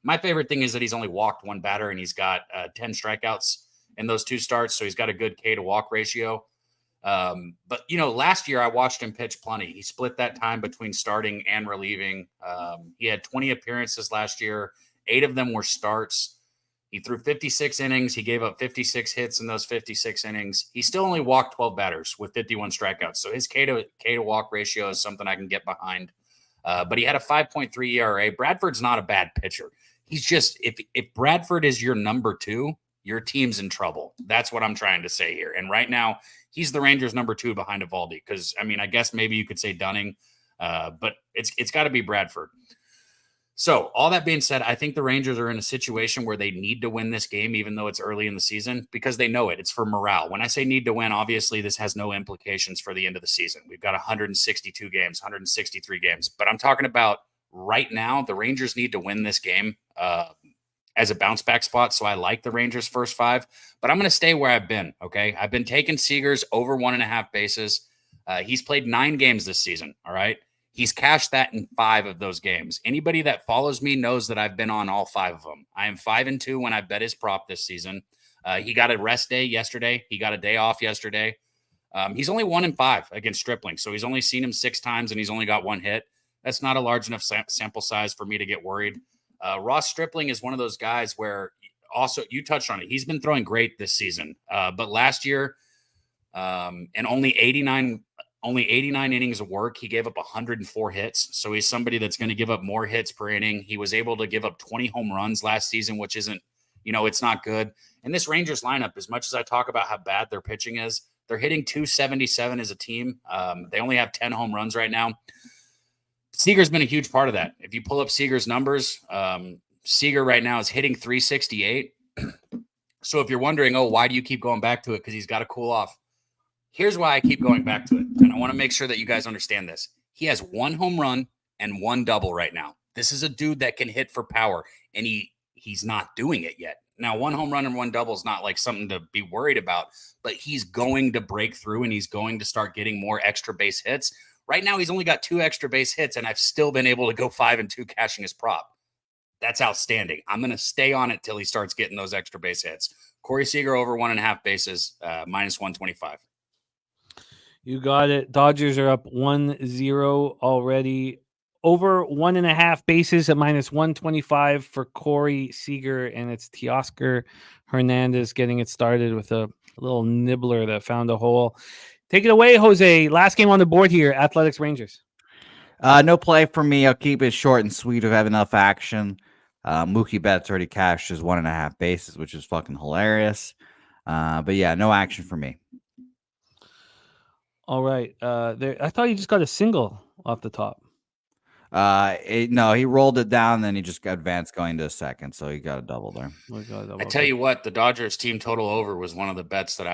My favorite thing is that he's only walked 1 batter and he's got 10 strikeouts in those 2 starts. So he's got a good K to walk ratio. But last year I watched him pitch plenty. He split that time between starting and relieving. He had 20 appearances last year. 8 of them were starts. He threw 56 innings. He gave up 56 hits in those 56 innings. He still only walked 12 batters with 51 strikeouts. So his K to walk ratio is something I can get behind. But he had a 5.3 ERA. Bradford's not a bad pitcher. He's just, if Bradford is your number 2, your team's in trouble. That's what I'm trying to say here. And right now, he's the Rangers' number 2 behind Eovaldi. Because, I guess maybe you could say Dunning, but it's got to be Bradford. So all that being said, I think the Rangers are in a situation where they need to win this game, even though it's early in the season, because they know it. It's for morale. When I say need to win, obviously this has no implications for the end of the season. We've got 162 games, 163 games. But I'm talking about right now, the Rangers need to win this game as a bounce back spot. So I like the Rangers' first 5, but I'm going to stay where I've been. Okay. I've been taking Seagers over 1.5 bases. He's played 9 games this season. All right. He's cashed that in 5 of those games. Anybody that follows me knows that I've been on all 5 of them. I am 5-2 when I bet his prop this season. He got a rest day yesterday. He got a day off yesterday. He's only 1-5 against Stripling. So he's only seen him 6 times and he's only got 1 hit. That's not a large enough sample size for me to get worried. Ross Stripling is one of those guys where also you touched on it. He's been throwing great this season. But last year, and only 89 innings of work, he gave up 104 hits. So he's somebody that's going to give up more hits per inning. He was able to give up 20 home runs last season, which isn't, it's not good. And this Rangers lineup, as much as I talk about how bad their pitching is, they're hitting 277 as a team. They only have 10 home runs right now. Seager's been a huge part of that. If you pull up Seager's numbers, Seager right now is hitting 368. So if you're wondering, why do you keep going back to it? Because he's got to cool off. Here's why I keep going back to it. And I want to make sure that you guys understand this. He has 1 home run and 1 double right now. This is a dude that can hit for power, and he's not doing it yet. Now, 1 home run and 1 double is not like something to be worried about, but he's going to break through and he's going to start getting more extra base hits. Right now, he's only got 2 extra base hits, and I've still been able to go 5-2 cashing his prop. That's outstanding. I'm going to stay on it till he starts getting those extra base hits. Corey Seager over 1.5 bases, minus 125.
You got it. Dodgers are up 1-0 already. Over 1.5 bases at minus 125 for Corey Seager, and it's Teoscar Hernandez getting it started with a little nibbler that found a hole. Take it away, Jose. Last game on the board here, Athletics Rangers.
No play for me. I'll keep it short and sweet. We've had enough action. Mookie Betts already cashed his 1.5 bases, which is fucking hilarious. But yeah, no action for me.
All right. I thought you just got a single off the top.
No, he rolled it down, then he just got advanced going to a second, so he got a double there.
I tell you what, the Dodgers team total over was one of the bets that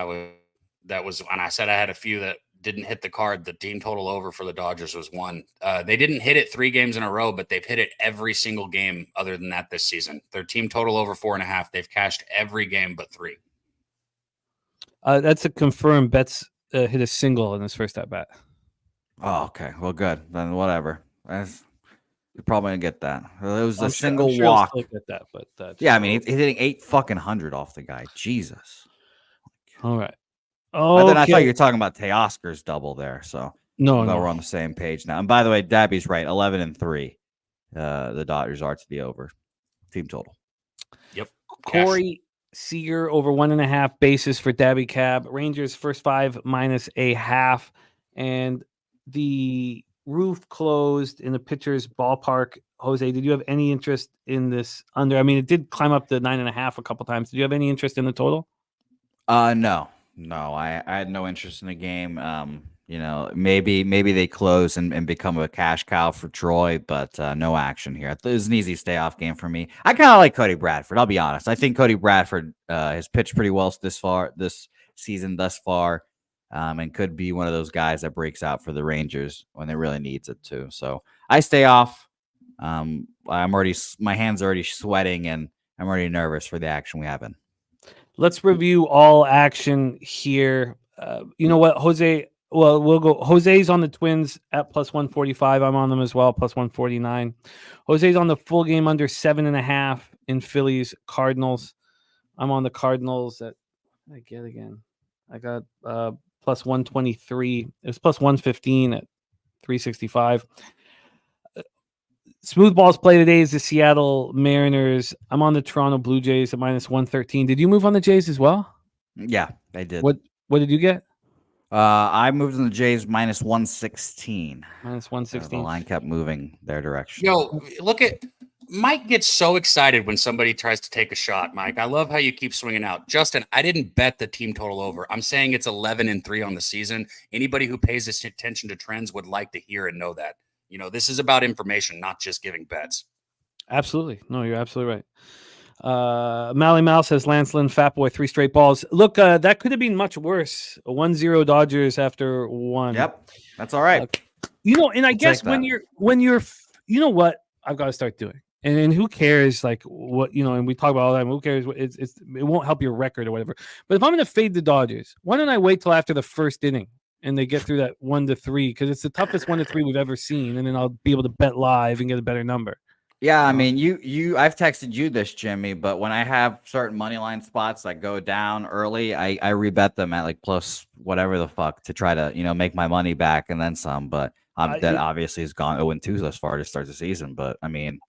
and I said I had a few that didn't hit the card. The team total over for the Dodgers was 1. They didn't hit it 3 games in a row, but they've hit it every single game other than that this season. Their team total over 4.5. They've cashed every game but 3.
That's a confirmed. Betts hit a single in his first at bat.
Oh, okay. Well, good. Then whatever. You're probably gonna get that. It was a
I'm
single
sure he'll
walk.
still get that, but
Yeah, I mean, he's hitting 800 off the guy. Jesus.
all right.
I thought you
Okay.
were talking about Teoscar's double there. So
No,
I'm glad
no.
we're on the same page now. And by the way, Dabby's right. 11-3. The Dodgers are to the over team total.
Yep.
Corey Seager over 1.5 bases for Daby Cab. Rangers first 5 minus a half. And the roof closed in the pitcher's ballpark. Jose, did you have any interest in this under? I mean, it did climb up to 9.5 a couple times. Did you have any interest in the total?
No. I had no interest in the game. Maybe they close and become a cash cow for Troy, but no action here. It was an easy stay off game for me. I kind of like Cody Bradford. I'll be honest. I think Cody Bradford has pitched pretty well this season thus far, and could be one of those guys that breaks out for the Rangers when they really needs it too. So I stay off. My hands are already sweating, and I'm already nervous for the action we have in.
Let's review all action here. You know what, Jose? Well, we'll go. Jose's on the Twins at plus 145. I'm on them as well, plus 149. Jose's on the full game under 7.5 in Phillies Cardinals. I'm on the Cardinals at, what did I get again? I got plus 123. It was plus 115 at 365. Smooth balls play today is the Seattle Mariners. I'm on the Toronto Blue Jays at minus 113. Did you move on the Jays as well?
Yeah, I did.
What did you get?
I moved in the Jays minus 116.
Minus
The
116.
line kept moving their direction.
Yo, look at Mike gets so excited when somebody tries to take a shot, Mike. I love how you keep swinging out. Justin, I didn't bet the team total over. I'm saying it's 11-3 on the season. Anybody who pays attention to trends would like to hear and know that. This is about information, not just giving bets.
Absolutely. No, you're absolutely right. Mally Mal says Lance Lynn, Fat Boy, 3 straight balls. Look, that could have been much worse. 1-0 Dodgers after 1.
Yep, that's all right.
And I
I'll
guess
take that.
when you're, you know what I've got to start doing, and who cares? Like what and we talk about all the time. Who cares? It won't help your record or whatever. But if I'm going to fade the Dodgers, why don't I wait till after the first inning and they get through that 1-3, because it's the toughest 1-3 we've ever seen, and then I'll be able to bet live and get a better number.
Yeah, I mean, I've texted you this, Jimmy, but when I have certain money line spots that go down early, I rebet them at like plus whatever the fuck to try to, make my money back and then some. But that obviously has gone 0-2 thus far to start the season. But I mean,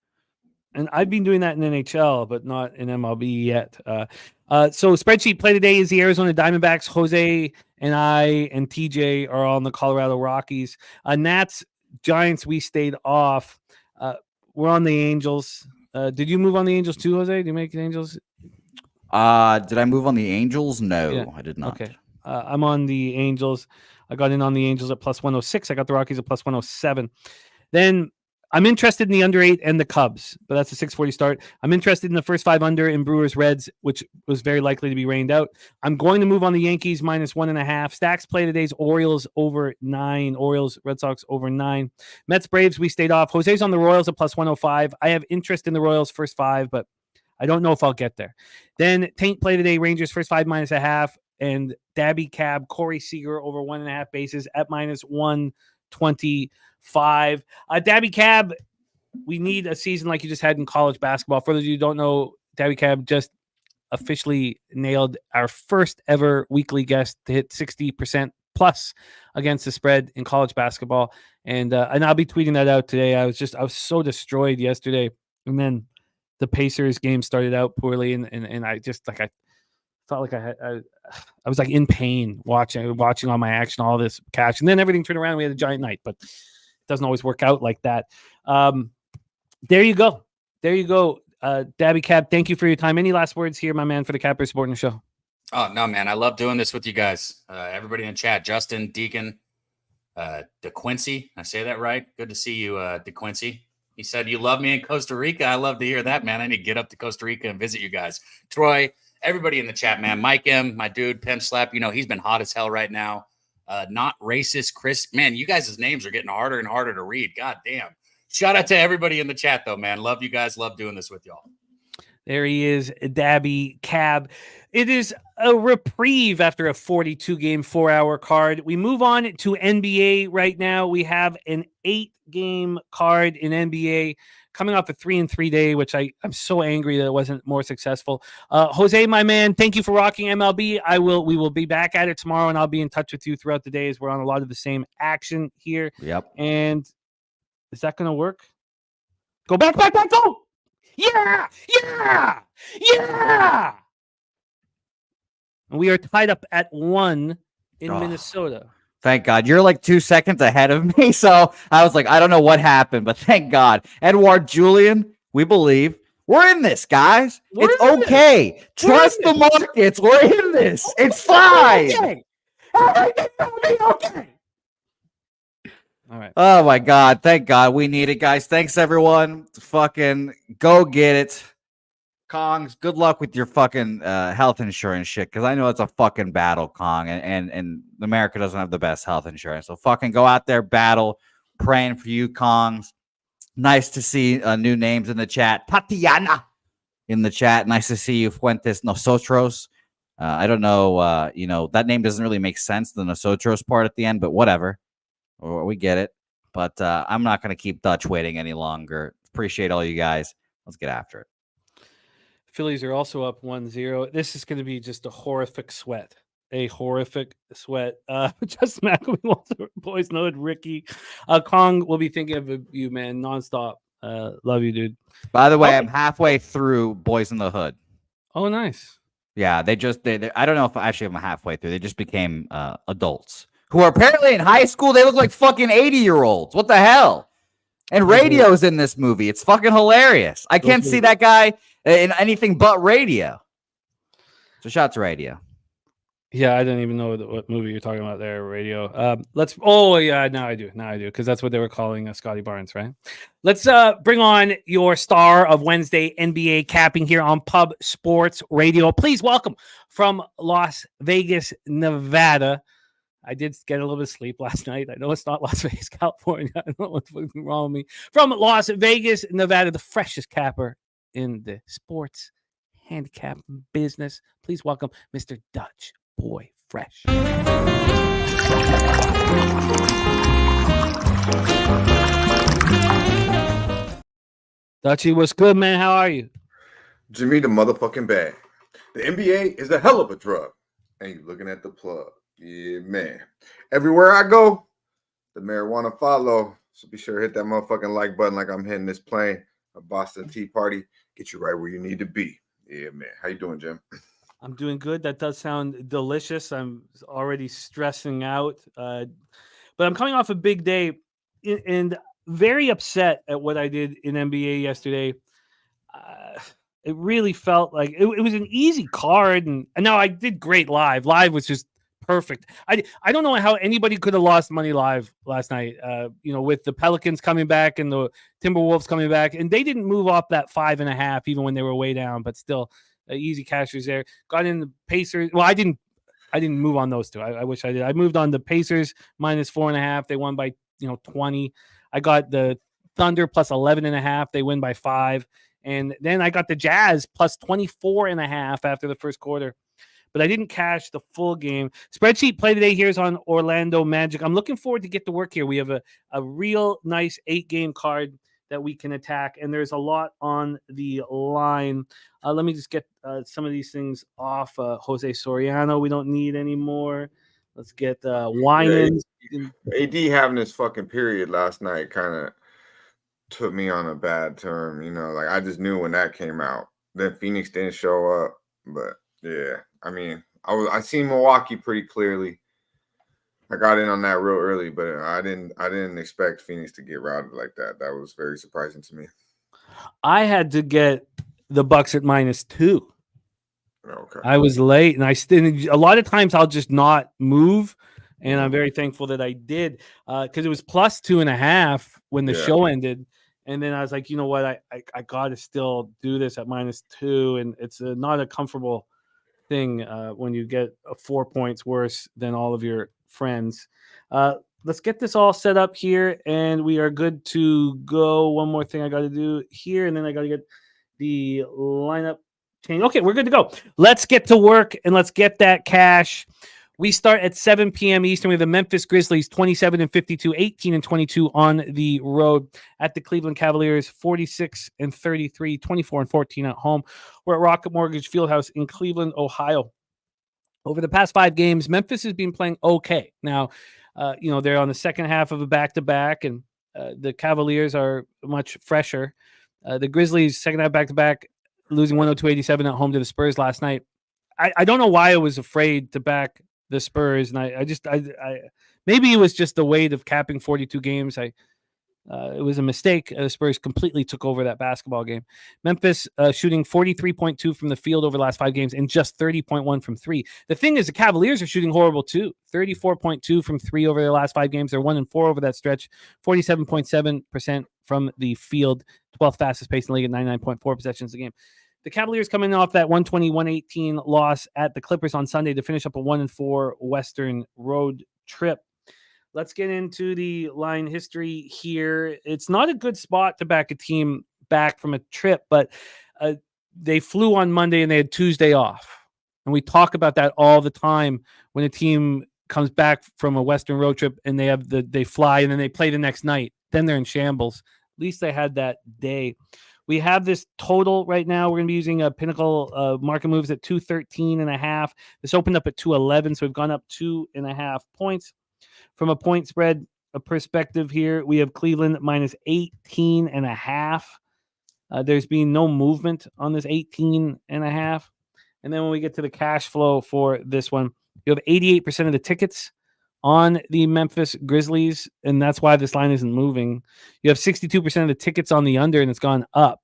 and I've been doing that in NHL, but not in MLB yet. So spreadsheet play today is the Arizona Diamondbacks. Jose and I and TJ are on the Colorado Rockies. Nats Giants, we stayed off. We're on the Angels. Did you move on the Angels too, Jose? Did you make the Angels?
did I move on the Angels? No,
Yeah.
I did not.
Okay. I'm on the Angels. I got in on the Angels at plus 106. I got the Rockies at plus 107. Then I'm interested in the under 8 and the Cubs, but that's a 640 start. I'm interested in the first 5 under in Brewers Reds, which was very likely to be rained out. I'm going to move on the Yankees minus 1.5. Stacks play today's Orioles over 9. Orioles, Red Sox over 9. Mets, Braves, we stayed off. Jose's on the Royals at plus 105. I have interest in the Royals first 5, but I don't know if I'll get there. Then Taint play today, Rangers first 5 minus a half, and Daby Cab, Corey Seager over 1.5 bases at minus 125. Daby Cab, we need a season like you just had in college basketball. For those of you who don't know, Daby Cab just officially nailed our first ever weekly guest to hit 60% plus against the spread in college basketball. And I'll be tweeting that out today. I was so destroyed yesterday. And then the Pacers game started out poorly. And I just I felt like I was like in pain watching all my action, all this cash. And then everything turned around. We had a giant night, but it doesn't always work out like that. There you go. Daby Cab, thank you for your time. Any last words here, my man, for the Capper supporting the show?
Oh, no, man. I love doing this with you guys. Everybody in the chat, Justin, Deacon, DeQuincy. I say that right? Good to see you, DeQuincy. He said, you love me in Costa Rica. I love to hear that, man. I need to get up to Costa Rica and visit you guys. Troy, everybody in the chat, man. Mike M, my dude, Pimp Slap. He's been hot as hell right now. Not racist, Chris. Man, you guys' names are getting harder and harder to read. God damn. Shout out to everybody in the chat, though, man. Love you guys. Love doing this with y'all.
There he is, Daby Cab. It is a reprieve after a 42-game, 4-hour card. We move on to NBA right now. We have an 8-game card in NBA coming off a 3-3 day, which I'm so angry that it wasn't more successful. Jose, my man, thank you for rocking MLB. We will be back at it tomorrow, and I'll be in touch with you throughout the day as we're on a lot of the same action here.
Yep.
And is that going to work? Go back, go! Yeah! And we are tied up at 1 in Minnesota.
Thank God. You're like 2 seconds ahead of me. So I was like, I don't know what happened, but thank God. Edward Julian, we believe. We're in this, guys. It's okay. Trust the markets. We're in this. It's fine.
Everything will be okay. All right.
Oh, my God. Thank God. We need it, guys. Thanks, everyone. Fucking go get it. Kongs, good luck with your fucking health insurance shit, because I know it's a fucking battle, Kong, and America doesn't have the best health insurance. So fucking go out there, battle. Praying for you, Kongs. Nice to see new names in the chat. Tatiana in the chat. Nice to see you, Fuentes Nosotros. I don't know, that name doesn't really make sense, the Nosotros part at the end, but whatever. We get it. But I'm not going to keep Dutch waiting any longer. Appreciate all you guys. Let's get after it.
Phillies are also up 1-0. This is going to be just a horrific sweat. Just Mac, we want the boys know it. Ricky, Kong will be thinking of you, man, nonstop. Love you, dude.
By the way, I'm halfway through Boys in the Hood.
Oh, nice.
Yeah, they I don't know if actually I'm halfway through. They just became adults who are apparently in high school. They look like fucking 80-year-olds. What the hell? And radio's in this movie. It's fucking hilarious. I can't see that guy in anything but radio. So shout out to radio.
Yeah, I didn't even know what movie you're talking about there, radio. Now I do, because that's what they were calling Scotty Barnes, right? Let's bring on your star of Wednesday NBA capping here on Pub Sports Radio. Please welcome from Las Vegas, Nevada. I did get a little bit of sleep last night. I know it's not Las Vegas, California. I don't know what's wrong with me. From Las Vegas, Nevada, the freshest capper in the sports handicap business. Please welcome Mr. Dutch Boy Fresh. Dutchy, what's good, man? How are you?
Jimmy the motherfucking bag. The NBA is a hell of a drug. And you looking at the plug. Yeah, man. Everywhere I go, the marijuana follow. So be sure to hit that motherfucking like button like I'm hitting this plane. A Boston Tea Party. Get you right where you need to be. Yeah, man. How you doing, Jim?
I'm doing good. That does sound delicious. I'm already stressing out. But I'm coming off a big day and very upset at what I did in NBA yesterday. It really felt like it was an easy card. And no, I did great live. Live was just perfect. I don't know how anybody could have lost money live last night, with the Pelicans coming back and the Timberwolves coming back. And they didn't move off that 5.5, even when they were way down, but still easy cashers there. Got in the Pacers. Well, I didn't move on those two. I wish I did. I moved on the Pacers minus 4.5. They won by 20. I got the Thunder plus 11.5. They win by 5. And then I got the Jazz plus 24.5 after the first quarter. But I didn't cash the full game. Spreadsheet play today here is on Orlando Magic. I'm looking forward to get to work here. We have a real nice 8-game card that we can attack, and there's a lot on the line. Let me just get some of these things off. Jose Soriano, we don't need anymore. Let's get Winans.
AD having this fucking period last night kind of took me on a bad term. Like I just knew when that came out. Then Phoenix didn't show up, but yeah, I mean, I seen Milwaukee pretty clearly. I got in on that real early, but I didn't expect Phoenix to get routed like that. That was very surprising to me.
I had to get the Bucks at -2.
Okay.
I was late, and a lot of times I'll just not move, and I'm very thankful that I did because it was plus 2.5 when the show ended, and then I was like, you know what, I got to still do this at -2, and it's not a comfortable thing when you get 4 points worse than all of your friends. Let's get this all set up here, and we are good to go. One more thing I got to do here, and then I got to get the lineup change. Okay, we're good to go. Let's get to work and let's get that cash. We start at 7 p.m. Eastern. We have the Memphis Grizzlies 27-52, 18-22 on the road at the Cleveland Cavaliers 46-33, 24-14 at home. We're at Rocket Mortgage Fieldhouse in Cleveland, Ohio. Over the past 5 games, Memphis has been playing okay. Now, they're on the second half of a back-to-back, and the Cavaliers are much fresher. The Grizzlies, second half back-to-back, losing 102-87 at home to the Spurs last night. I don't know why I was afraid to back the Spurs, and I maybe it was just the weight of capping 42 games. It was a mistake. The Spurs completely took over that basketball game. Memphis shooting 43.2 from the field over the last 5 games and just 30.1 from 3. The thing is, the Cavaliers are shooting horrible too. 34.2 from 3 over their last 5 games. They're 1-4 over that stretch. 47.7% from the field. 12th fastest pace in the league at 99.4 possessions a game. The Cavaliers coming off that 120-118 loss at the Clippers on Sunday to finish up a 1-4 Western road trip. Let's get into the line history here. It's not a good spot to back a team back from a trip, but they flew on Monday and they had Tuesday off. And we talk about that all the time when a team comes back from a Western road trip and they fly and then they play the next night. Then they're in shambles. At least they had that day. We have this total right now. We're going to be using a Pinnacle market moves at 213.5. This opened up at 211, so we've gone up 2.5 points. From a point spread perspective here, we have Cleveland minus 18.5. There's been no movement on this 18.5. And then when we get to the cash flow for this one, you have 88% of the tickets on the Memphis Grizzlies, and that's why this line isn't moving. You have 62% of the tickets on the under, and it's gone up.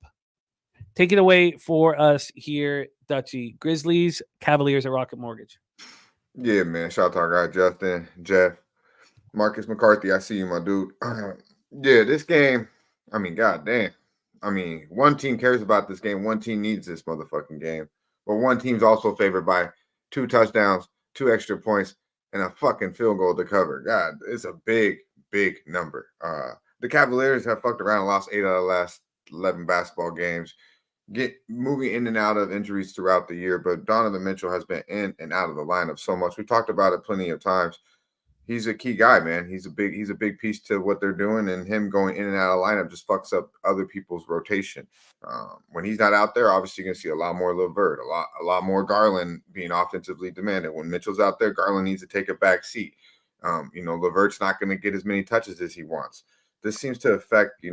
Take it away for us here, Dutchie. Grizzlies, Cavaliers at Rocket Mortgage.
Yeah, man. Shout out to our guy, Justin, Jeff, Marcus McCarthy. I see you, my dude. Yeah, this game, I mean, goddamn. I mean, one team cares about this game. One team needs this motherfucking game. But one team's also favored by 2 touchdowns, 2 extra points, and a fucking field goal to cover. God, it's a big, big number. The Cavaliers have fucked around and lost 8 out of the last 11 basketball games, moving in and out of injuries throughout the year. But Donovan Mitchell has been in and out of the lineup so much. We talked about it plenty of times. He's a key guy, man. He's a big piece to what they're doing, and him going in and out of lineup just fucks up other people's rotation. When he's not out there, obviously you're gonna see a lot more LeVert, a lot more Garland being offensively demanded. When Mitchell's out there, Garland needs to take a back seat. LeVert's not gonna get as many touches as he wants. This seems to affect,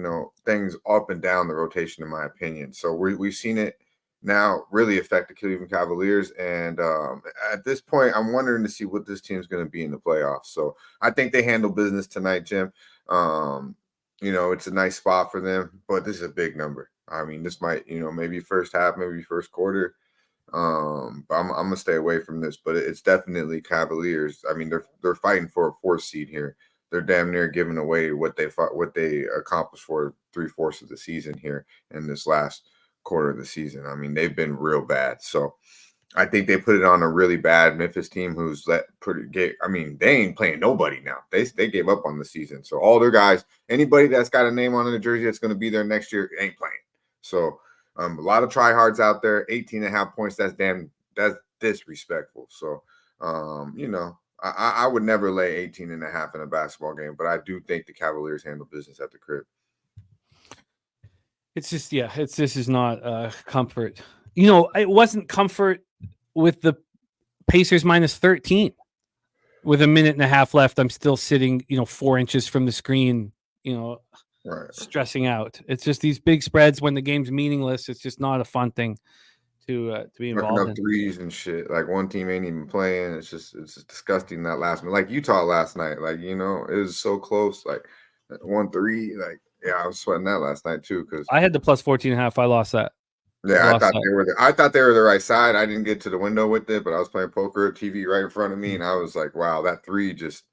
things up and down the rotation, in my opinion. So we've seen it now really affect the Cleveland Cavaliers. And at this point, I'm wondering to see what this team's going to be in the playoffs. So I think they handle business tonight, Jim. It's a nice spot for them, but this is a big number. I mean, this might, maybe first half, maybe first quarter. But I'm going to stay away from this, but it's definitely Cavaliers. I mean, they're fighting for a 4th seed here. They're damn near giving away what they accomplished for 3/4 of the season here in this last quarter of the season. I mean, they've been real bad. So I think they put it on a really bad Memphis team who's they ain't playing nobody now. They gave up on the season. So all their guys, anybody that's got a name on the jersey that's going to be there next year ain't playing. So a lot of tryhards out there. 18.5 points. That's disrespectful. So I would never lay 18.5 in a basketball game, but I do think the Cavaliers handle business at the crib.
It's just, this is not comfort. It wasn't comfort with the Pacers minus 13. With a minute and a half left, I'm still sitting, 4 inches from the screen,
right,
stressing out. It's just these big spreads when the game's meaningless. It's just not a fun thing to be involved in.
Threes and shit. Like one team ain't even playing. It's just disgusting that last minute. Like Utah last night. Like, it was so close. Like 1-3. Like, yeah, I was sweating that last night too. Because
I had the plus 14.5. I lost that.
Yeah, I thought they were the right side. I didn't get to the window with it, but I was playing poker, TV right in front of me, and I was like, wow, that 3 just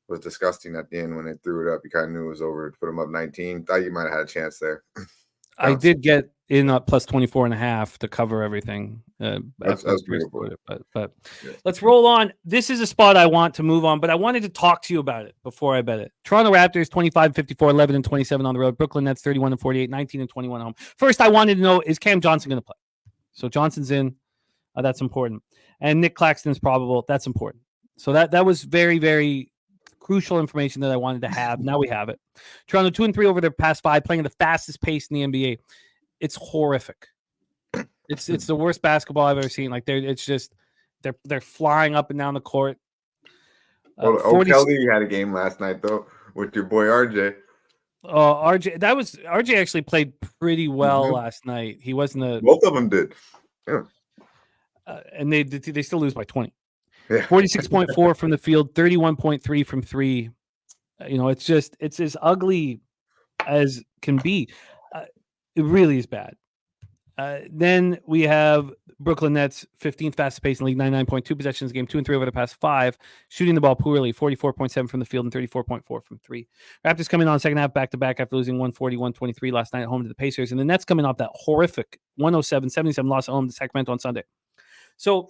was disgusting at the end when they threw it up. You kind of knew it was over. Put them up 19. Thought you might have had a chance there.
I did get in plus 24.5 to cover everything.
That's beautiful.
But yeah. Let's roll on. This is a spot I want to move on, but I wanted to talk to you about it before I bet it. Toronto Raptors 25-54, 11-27 on the road. Brooklyn Nets 31-48, 19-21 home. First, I wanted to know, is Cam Johnson going to play? So Johnson's in. That's important. And Nick Claxton's probable. That's important. So that was very, very crucial information that I wanted to have. Now we have it. Toronto 2-3 over their past 5, playing at the fastest pace in the NBA. It's horrific. It's the worst basketball I've ever seen. Like they're flying up and down the court.
Kelly had a game last night though with your boy RJ.
RJ actually played pretty well last night. He wasn't
both of them did. Yeah.
And they still lose by 20.
Yeah.
46.4 from the field, 31.3 from 3. It's as ugly as can be. It really is bad. Then we have Brooklyn Nets, 15th fastest pace in the league, 99.2 possessions game, 2-3 over the past 5, shooting the ball poorly, 44.7 from the field and 34.4 from 3. Raptors coming on second half back-to-back after losing 140-123 last night at home to the Pacers, and the Nets coming off that horrific 107-77 loss at home to Sacramento on Sunday. So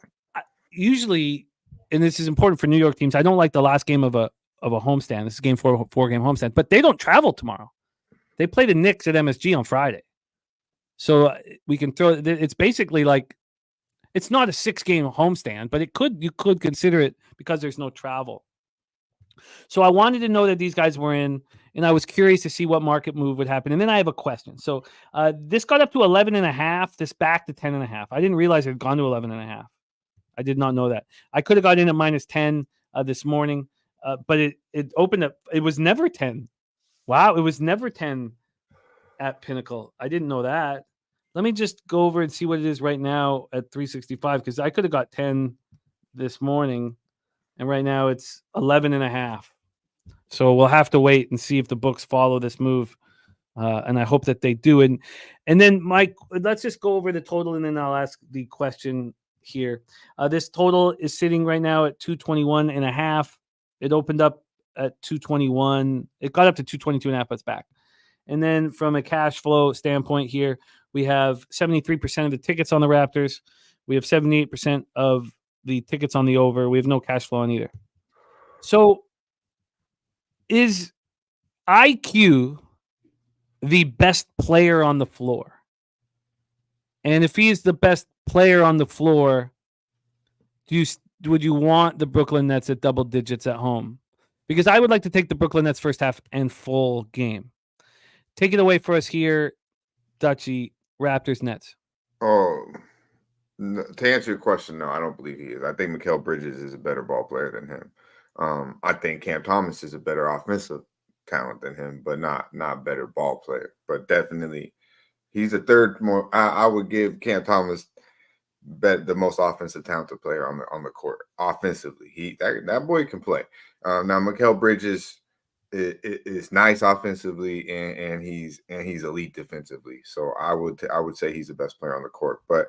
usually, and this is important for New York teams, I don't like the last game of a homestand. This is game 4 game homestand, but they don't travel tomorrow. They play the Knicks at MSG on Friday. So we can throw it's basically like it's not a 6-game homestand, but you could consider it because there's no travel. So I wanted to know that these guys were in, and I was curious to see what market move would happen. And then I have a question. So this got up to 11.5, this back to 10.5. I didn't realize it had gone to 11.5. I did not know that. I could have got in at -10 this morning, but it opened up. It was never 10. Wow, it was never 10 at Pinnacle. I didn't know that. Let me just go over and see what it is right now at 365, because I could have got 10 this morning, and right now it's 11.5. So we'll have to wait and see if the books follow this move, and I hope that they do. And then, Mike, let's just go over the total, and then I'll ask the question here. This total is sitting right now at 221.5. It opened up at 221. It got up to 222.5, but it's back. And then from a cash flow standpoint here, we have 73% of the tickets on the Raptors. We have 78% of the tickets on the over. We have no cash flow on either. So is IQ the best player on the floor? And if he is the best player on the floor, would you want the Brooklyn Nets at double digits at home? Because I would like to take the Brooklyn Nets first half and full game. Take it away for us here, Dutchie. Raptors, Nets.
Oh, to answer your question, no, I don't believe he is. I think Mikal Bridges is a better ball player than him. I think Cam Thomas is a better offensive talent than him, but not better ball player. But definitely, he's a third more. I would give Cam Thomas the most offensive talented player on the court offensively. That boy can play. Now Mikal Bridges is nice offensively, and he's elite defensively. So I would say he's the best player on the court. But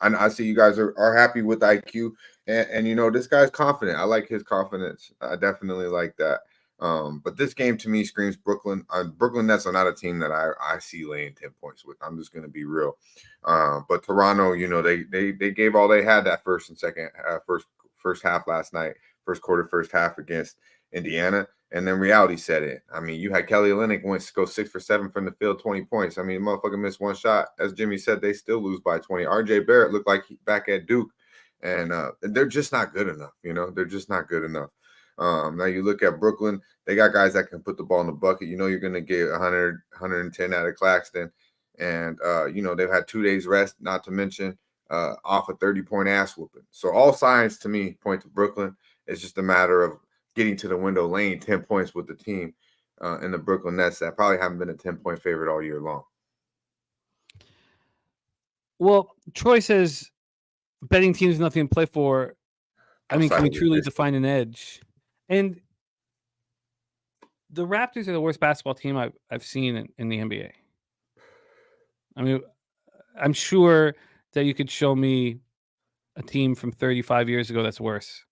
I see you guys are happy with IQ, and this guy's confident. I like his confidence. I definitely like that. But this game to me screams Brooklyn. Brooklyn Nets are not a team that I see laying 10 points with. I'm just going to be real. But Toronto, they gave all they had that first half last night, first quarter, first half against Indiana. And then reality set in. I mean, you had Kelly Olynyk go 6 for 7 from the field, 20 points. I mean, the motherfucker missed one shot. As Jimmy said, they still lose by 20. RJ Barrett looked like back at Duke, and they're just not good enough. They're just not good enough. Now you look at Brooklyn, they got guys that can put the ball in the bucket. You're going to get 100, 110 out of Claxton. And, they've had 2 days rest, not to mention off a 30-point ass whooping. So all signs to me point to Brooklyn. It's just a matter of getting to the window, laying 10 points with the team in the Brooklyn Nets that probably haven't been a 10-point favorite all year long.
Well, Troy says betting teams nothing to play for. I mean, can we truly define an edge? And the Raptors are the worst basketball team I've seen in the NBA. I mean, I'm sure that you could show me a team from 35 years ago that's worse.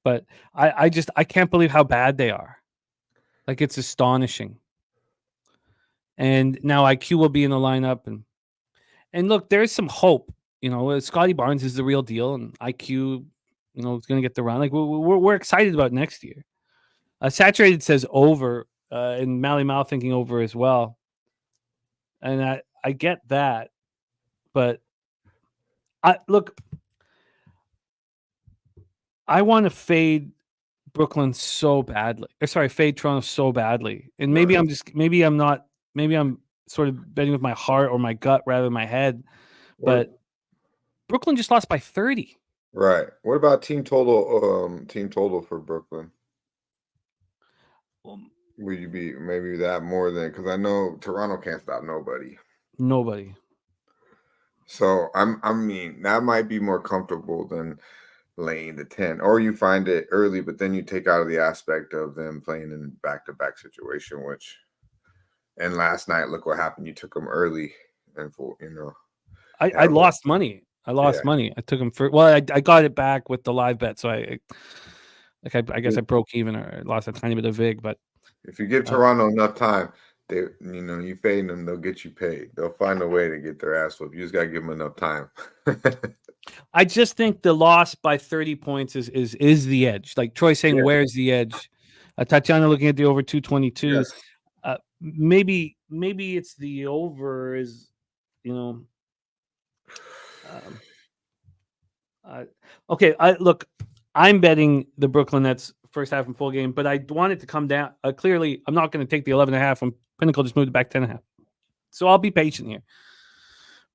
But I can't believe how bad they are. Like, it's astonishing. And now IQ will be in the lineup. And look, there's some hope. Scotty Barnes is the real deal, and IQ, is going to get the run. Like, we're excited about next year. Saturated says over, and Mally Mal thinking over as well. And I get that, but I want to fade Brooklyn so badly. Fade Toronto so badly. And maybe I'm sort of betting with my heart or my gut rather than my head. But Brooklyn just lost by 30.
Right. What about team total for Brooklyn? Would you be maybe that more than, because I know Toronto can't stop nobody.
Nobody.
So I mean that might be more comfortable than laying the 10, or you find it early, but then you take out of the aspect of them playing in back-to-back situation. And last night, look what happened. You took them early and full.
I lost money. Money. I took them I got it back with the live bet, so I guess I broke even or lost a tiny bit of vig. But
if you give Toronto enough time, you fade them, they'll get you paid. They'll find a way to get their ass whooped. You just gotta give them enough time.
I just think the loss by 30 points is the edge. Like Troy saying, where's the edge? Tatiana looking at the over 222.
Yes.
Maybe it's the over is, okay. I'm betting the Brooklyn Nets first half and full game, but I want it to come down. Clearly, I'm not going to take the 11.5 when Pinnacle just moved it back 10.5. So I'll be patient here.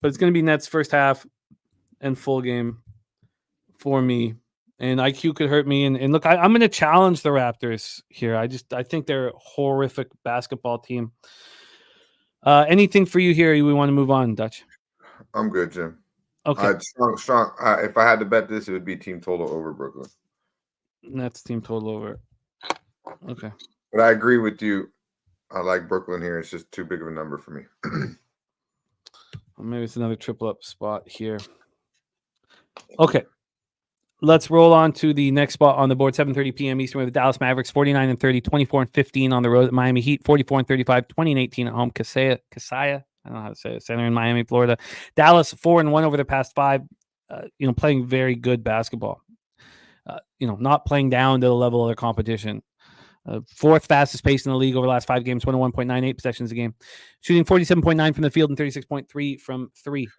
But it's going to be Nets first half and full game for me. And IQ could hurt me. And look, I'm going to challenge the Raptors here. I think they're a horrific basketball team. Anything for you here? We want to move on, Dutch?
I'm good, Jim.
Okay.
Strong. If I had to bet this, it would be team total over Brooklyn.
That's team total over. Okay.
But I agree with you. I like Brooklyn here. It's just too big of a number for me.
Well, maybe it's another triple up spot here. Okay. Let's roll on to the next spot on the board. 7:30 p.m. Eastern with the Dallas Mavericks, 49-30, 24-15 on the road at Miami Heat, 44-35, 20-18 at home. Kasaya. I don't know how to say it. Center in Miami, Florida. Dallas 4-1 over their past 5. Playing very good basketball. Not playing down to the level of their competition. Fourth fastest pace in the league over the last 5 games, 21.98 possessions a game. Shooting 47.9 from the field and 36.3 from 3.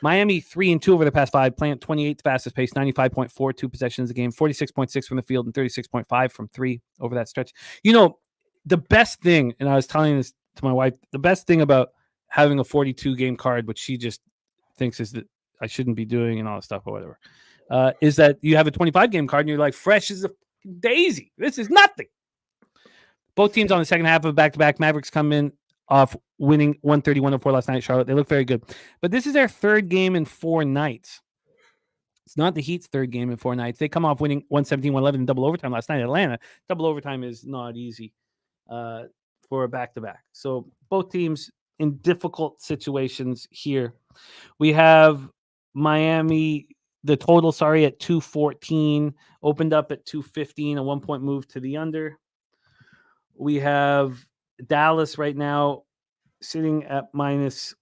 Miami 3-2 over the past 5, playing at 28th fastest pace, 95.42 possessions a game, 46.6 from the field and 36.5 from 3 over that stretch. The best thing, and I was telling this to my wife, the best thing about having a 42 game card, which she just thinks is that I shouldn't be doing and all that stuff or whatever, is that you have a 25 game card and you're like fresh as a daisy. This is nothing. Both teams on the second half of back-to-back. Mavericks come in off winning 130-104 last night at Charlotte. They look very good. But this is their third game in 4 nights. It's not the Heat's third game in 4 nights. They come off winning 117-111 in double overtime last night at Atlanta. Double overtime is not easy for a back-to-back. So both teams in difficult situations here. We have Miami, the total, at 214, opened up at 215, a 1-point move to the under. We have Dallas right now sitting at -1.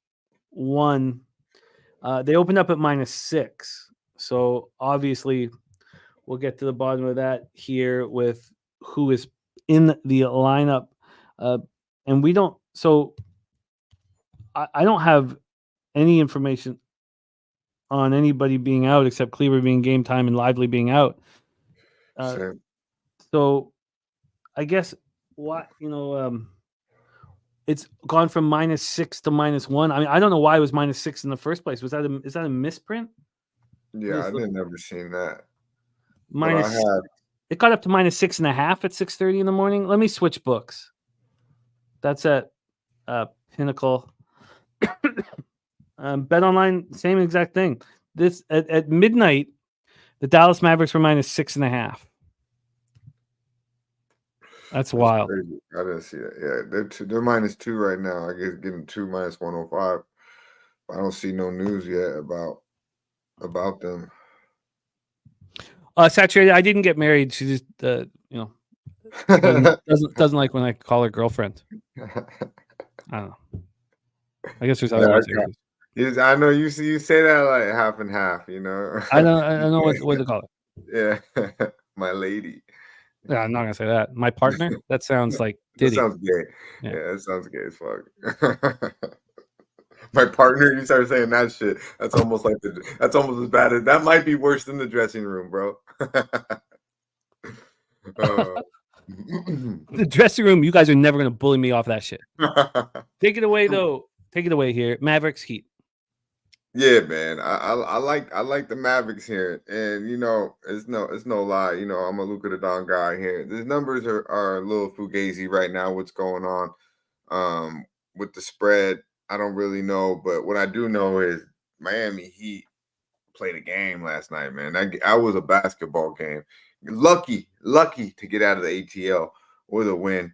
They opened up at -6. So obviously we'll get to the bottom of that here with who is in the lineup. And we don't, so I don't have any information on anybody being out except Cleaver being game time and Lively being out. So I guess it's gone from -6 to -1. I mean, I don't know why it was -6 in the first place. Is that a misprint?
Yeah, I didn't never seen that.
It got up to -6.5 at 6:30 in the morning. Let me switch books. That's at Pinnacle. Bet online, same exact thing. This at midnight, the Dallas Mavericks were -6.5. That's wild.
Crazy. I didn't see that. Yeah, they're -2 right now. I guess getting 2 -105. I don't see no news yet about them.
Saturated. I didn't get married. She just doesn't like when I call her girlfriend. I don't know. I guess there's other ones.
I know you say that like half and half. I
don't know what to call it.
Yeah, my lady.
Yeah, I'm not gonna say that. My partner. That sounds like Diddy.
That sounds gay. Yeah, that sounds gay as fuck. My partner, you started saying that shit. That's almost as bad as that. Might be worse than the dressing room, bro.
The dressing room, you guys are never going to bully me off that shit. Take it away, though. Take it away here. Mavericks Heat.
Yeah, man. I like the Mavericks here, and it's no lie. I'm a Luka the Don guy here. The numbers are a little fugazi right now. What's going on with the spread? I don't really know, but what I do know is Miami Heat played a game last night, man. That was a basketball game. Lucky to get out of the ATL with a win.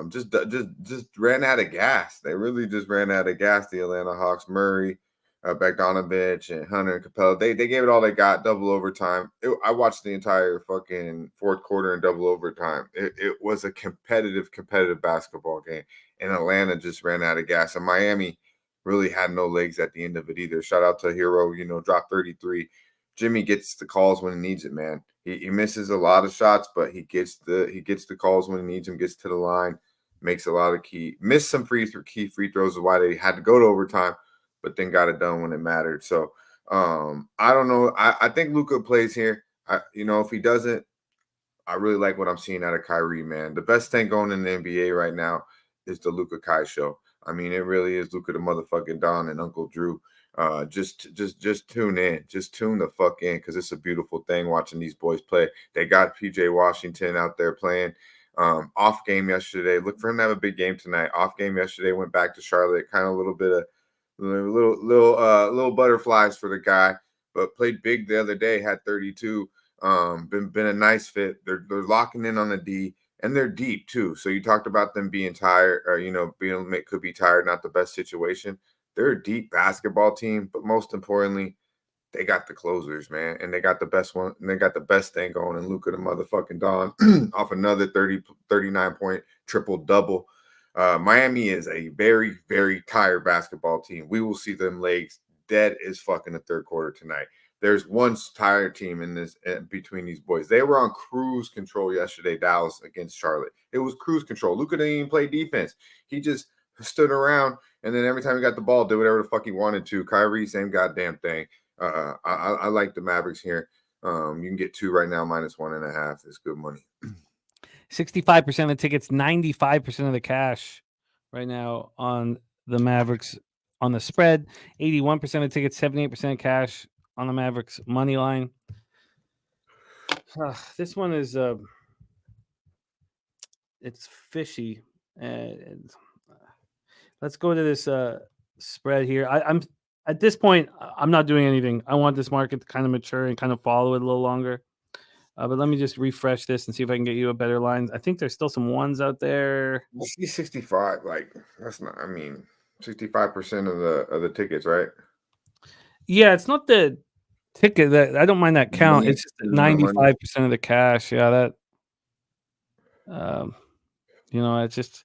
Just ran out of gas. They really just ran out of gas. The Atlanta Hawks, Murray, Bogdanovich, and Hunter and Capella. They gave it all they got. Double overtime. I watched the entire fucking fourth quarter in double overtime. It was a competitive basketball game, and Atlanta just ran out of gas. And Miami really had no legs at the end of it either. Shout out to Hero, dropped 33. Jimmy gets the calls when he needs it, man. He misses a lot of shots, but he gets the calls when he needs them, gets to the line, makes a lot of missed some key free throws is why they had to go to overtime, but then got it done when it mattered. So I don't know. I think Luka plays here. If he doesn't, I really like what I'm seeing out of Kyrie, man. The best thing going in the NBA right now is the Luka Kai show. I mean, it really is Luka the motherfucking Don and Uncle Drew. Just tune in. Just tune the fuck in, because it's a beautiful thing watching these boys play. They got PJ Washington out there playing. Off game yesterday. Look for him to have a big game tonight. Off game yesterday. Went back to Charlotte. Kind of a little bit of little butterflies for the guy, but played big the other day. Had 32. Been a nice fit. They're locking in on the D. And they're deep too. So you talked about them being tired, or could be tired, not the best situation. They're a deep basketball team, but most importantly, they got the closers, man, and they got the best one, and they got the best thing going. And Luka the motherfucking Don off another 39-point triple double. Miami is a very, very tired basketball team. We will see them legs dead as fuck in the third quarter tonight. There's one tired team in this between these boys. They were on cruise control yesterday, Dallas against Charlotte. It was cruise control. Luka didn't even play defense. He just stood around, and then every time he got the ball, did whatever the fuck he wanted to. Kyrie, same goddamn thing. I like the Mavericks here. You can get 2 right now, -1.5. It's good money.
65% of the tickets, 95% of the cash right now on the Mavericks on the spread. 81% of tickets, 78% of cash on the Mavericks money line. This one is it's fishy. Let's go to this spread here. I'm at this point, I'm not doing anything. I want this market to kind of mature and kind of follow it a little longer. But let me just refresh this and see if I can get you a better line. I think there's still some ones out there.
We'll see 65. Like, that's not. I mean, 65% of the tickets, right?
Yeah, it's not the ticket that I don't mind that count. It's just 95% of the cash. Yeah, that. It's just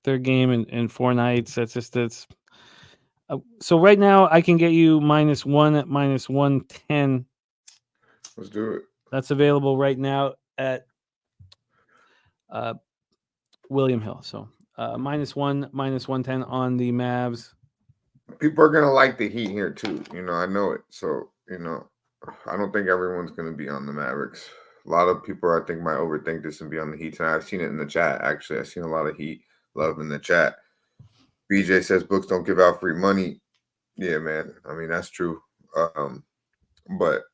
their game in 4 nights. It's. So right now I can get you -1 at -110.
Let's do it.
That's available right now at William Hill. So -1, -110 on the Mavs.
People are gonna like the Heat here too. I know it. So I don't think everyone's gonna be on the Mavericks. A lot of people, I think, might overthink this and be on the Heat tonight. I've seen it in the chat. Actually, I've seen a lot of Heat love in the chat. BJ says books don't give out free money. Yeah, man. I mean, that's true. But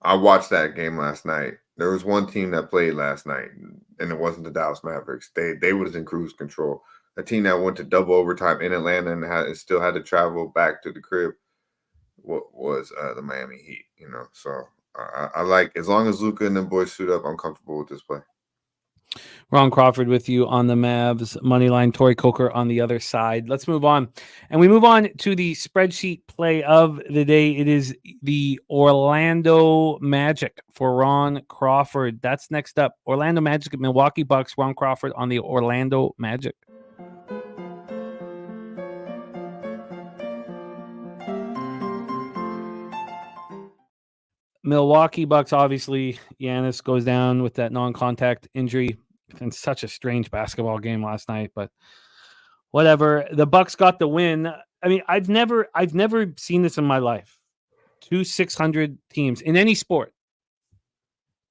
I watched that game last night. There was one team that played last night, and it wasn't the Dallas Mavericks. They was in cruise control. A team that went to double overtime in Atlanta and still had to travel back to the crib was the Miami Heat. So I like, as long as Luka and the boys suit up, I'm comfortable with this play.
Ron Crawford with you on the Mavs money line. Tori Coker on the other side. Let's move on. And we move on to the spreadsheet play of the day. It is the Orlando Magic for Ron Crawford. That's next up. Orlando Magic at Milwaukee Bucks. Ron Crawford on the Orlando Magic. Milwaukee Bucks, obviously, Giannis goes down with that non-contact injury. And such a strange basketball game last night, but whatever. The Bucks got the win I mean, I've never seen this in my life. 2 600 teams in any sport.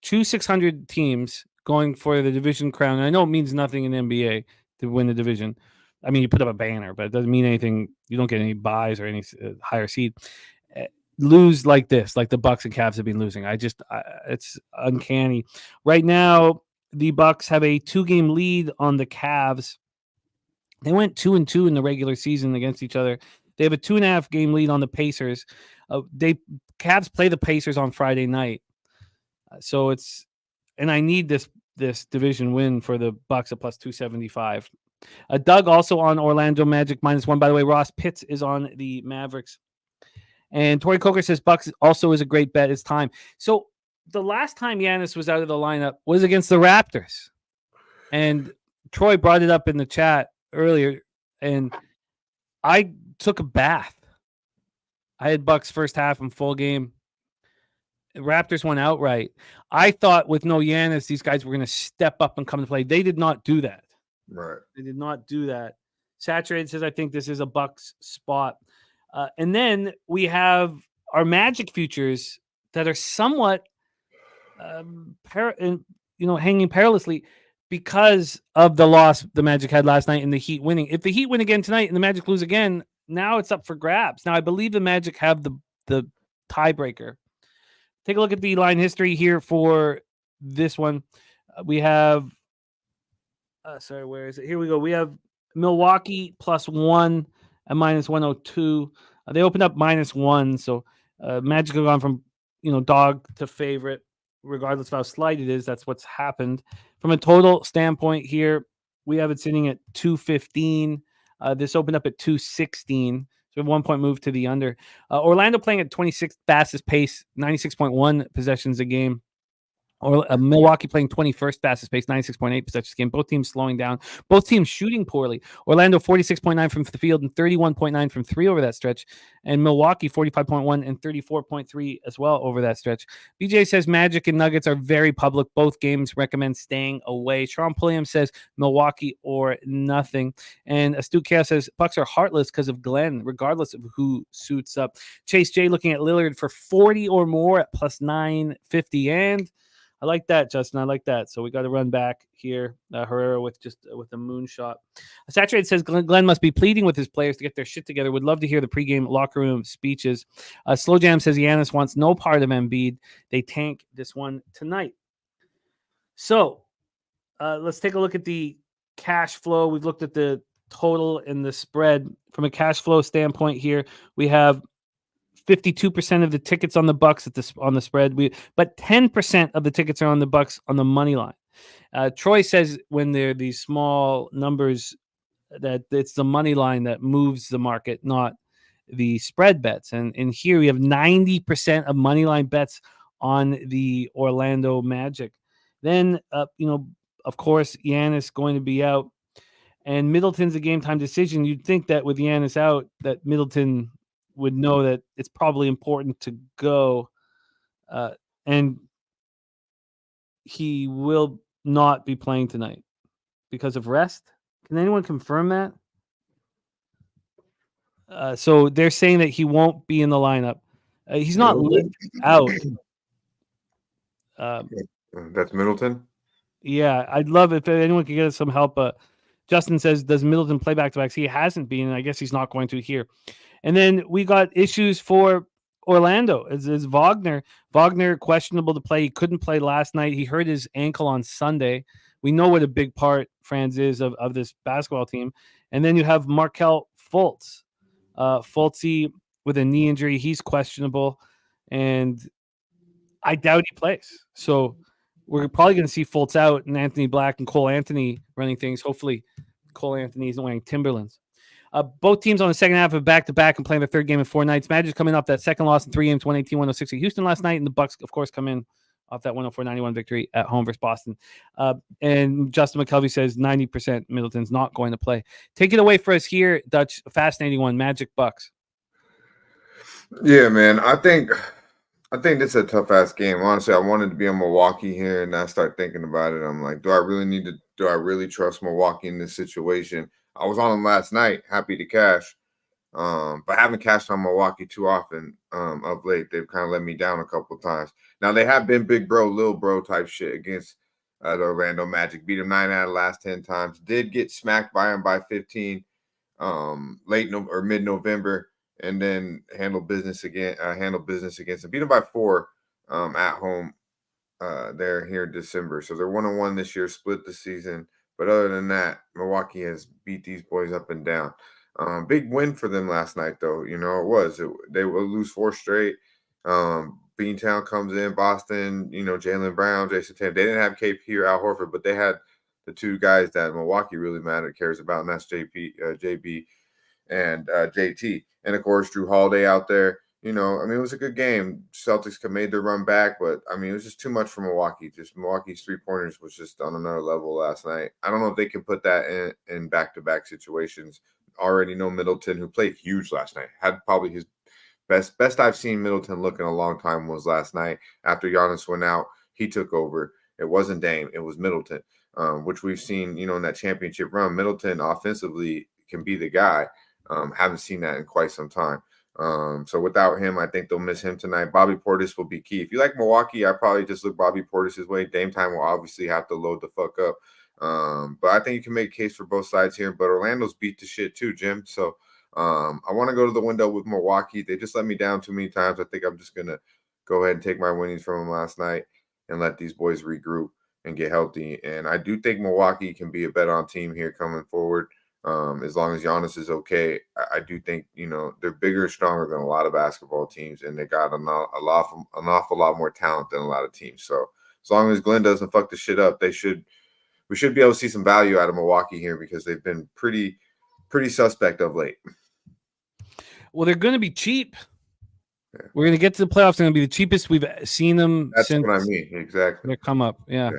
2 600 teams going for the division crown. And I know it means nothing in the NBA to win the division. I mean, you put up a banner, but it doesn't mean anything. You don't get any buys or any higher seed. Lose like this, like the Bucks and Cavs have been losing. It's uncanny. Right now, the Bucks have a 2-game lead on the Cavs. They went 2-2 in the regular season against each other. They have a 2.5 game lead on the Pacers. Cavs play the Pacers on Friday night. And I need this division win for the Bucks at plus 275. Doug also on Orlando Magic -1. By the way, Ross Pitts is on the Mavericks. And Tori Coker says Bucks also is a great bet. It's time. So the last time Giannis was out of the lineup was against the Raptors. And Troy brought it up in the chat earlier, and I took a bath. I had Bucks first half and full game. Raptors went outright. I thought with no Giannis, these guys were going to step up and come to play. They did not do that.
Right.
They did not do that. Saturated says, I think this is a Bucks spot. And then we have our Magic futures that are somewhat, hanging perilously because of the loss the Magic had last night and the Heat winning. If the Heat win again tonight and the Magic lose again, now it's up for grabs. Now, I believe the Magic have the tiebreaker. Take a look at the line history here for this one. We have, where is it? Here we go. We have Milwaukee +1 at -102. They opened up -1, so Magic have gone from dog to favorite, regardless of how slight it is. That's what's happened. From a total standpoint here, we have it sitting at 215. This opened up at 216. So a 1 point move to the under. Orlando playing at 26th fastest pace, 96.1 possessions a game. Or Milwaukee playing 21st fastest pace, 96.8 possessions a game. Both teams slowing down. Both teams shooting poorly. Orlando 46.9 from the field and 31.9 from 3 over that stretch. And Milwaukee 45.1 and 34.3 as well over that stretch. BJ says Magic and Nuggets are very public. Both games recommend staying away. Sean Pulliam says Milwaukee or nothing. And Astute Chaos says Bucks are heartless because of Glenn, regardless of who suits up. Chase J looking at Lillard for 40 or more at +950. And I like that, Justin. I like that. So we got to run back here. Herrera with a moonshot. Saturated says Glenn must be pleading with his players to get their shit together. Would love to hear the pregame locker room speeches. Slow Jam says Giannis wants no part of Embiid. They tank this one tonight. So let's take a look at the cash flow. We've looked at the total and the spread. From a cash flow standpoint here, we have 52% of the tickets on the Bucks on the spread. But 10% of the tickets are on the Bucks on the money line. Troy says when they're these small numbers that it's the money line that moves the market, not the spread bets. And here we have 90% of money line bets on the Orlando Magic. Then, of course, Giannis going to be out, and Middleton's a game time decision. You'd think that with Giannis out, that Middleton would know that it's probably important to go, and he will not be playing tonight because of rest. Can anyone confirm that? So they're saying that he won't be in the lineup. He's not out.
That's Middleton?
Yeah, I'd love if anyone could get us some help. Justin says, does Middleton play back-to-backs? He hasn't been, and I guess he's not going to here. And then we got issues for Orlando. Is Wagner questionable to play? He couldn't play last night. He hurt his ankle on Sunday. We know what a big part Franz is of this basketball team. And then you have Markelle Fultz. Fultzy with a knee injury. He's questionable. And I doubt he plays. So we're probably going to see Fultz out and Anthony Black and Cole Anthony running things. Hopefully Cole Anthony isn't wearing Timberlands. Both teams on the second half of back-to-back and playing their third game in 4 nights. Magic coming off that second loss in 3 games, 118-106 at Houston last night. And the Bucks, of course, come in off that 104-91 victory at home versus Boston. And Justin McKelvey says 90% Middleton's not going to play. Take it away for us here, Dutch. Fascinating one, Magic Bucks.
Yeah, man. I think this is a tough-ass game. Honestly, I wanted to be on Milwaukee here, and I start thinking about it. I'm like, do I really trust Milwaukee in this situation? I was on them last night, happy to cash. But I haven't cashed on Milwaukee too often of late. They've kind of let me down a couple of times. Now, they have been big bro, little bro type shit against the Orlando Magic. Beat them 9 out of the last 10 times. Did get smacked by them by 15 mid-November, and then handle business against them. Beat them by 4 at home there here in December. So they're 1-1 this year, split the season. But other than that, Milwaukee has beat these boys up and down. Big win for them last night, though. You know, they will lose 4 straight. Beantown comes in, Boston, Jaylen Brown, Jason Tatum. They didn't have KP or Al Horford, but they had the 2 guys that Milwaukee really cares about, and that's JB and JT. And, of course, Drew Holiday out there. It was a good game. Celtics made their run back, but, it was just too much for Milwaukee. Just Milwaukee's 3-pointers was just on another level last night. I don't know if they can put that in back-to-back situations. Already know Middleton, who played huge last night, had probably his best I've seen Middleton look in a long time was last night. After Giannis went out, he took over. It wasn't Dame, it was Middleton, which we've seen, in that championship run. Middleton offensively can be the guy. Haven't seen that in quite some time. So without him, I think they'll miss him tonight. Bobby Portis will be key. If you like Milwaukee, I probably just look Bobby Portis' way. Dame time will obviously have to load the fuck up. But I think you can make a case for both sides here. But Orlando's beat the shit too, Jim. So I want to go to the window with Milwaukee. They just let me down too many times. I think I'm just going to go ahead and take my winnings from them last night and let these boys regroup and get healthy. And I do think Milwaukee can be a bet-on team here coming forward. As long as Giannis is okay, I do think, they're bigger and stronger than a lot of basketball teams, and they got an awful lot more talent than a lot of teams. So as long as Glenn doesn't fuck the shit up, we should be able to see some value out of Milwaukee here, because they've been pretty suspect of late.
Well, they're going to be cheap. Yeah. We're going to get to the playoffs. They're going to be the cheapest we've seen them.
That's
since
what I mean. Exactly.
They come up. Yeah.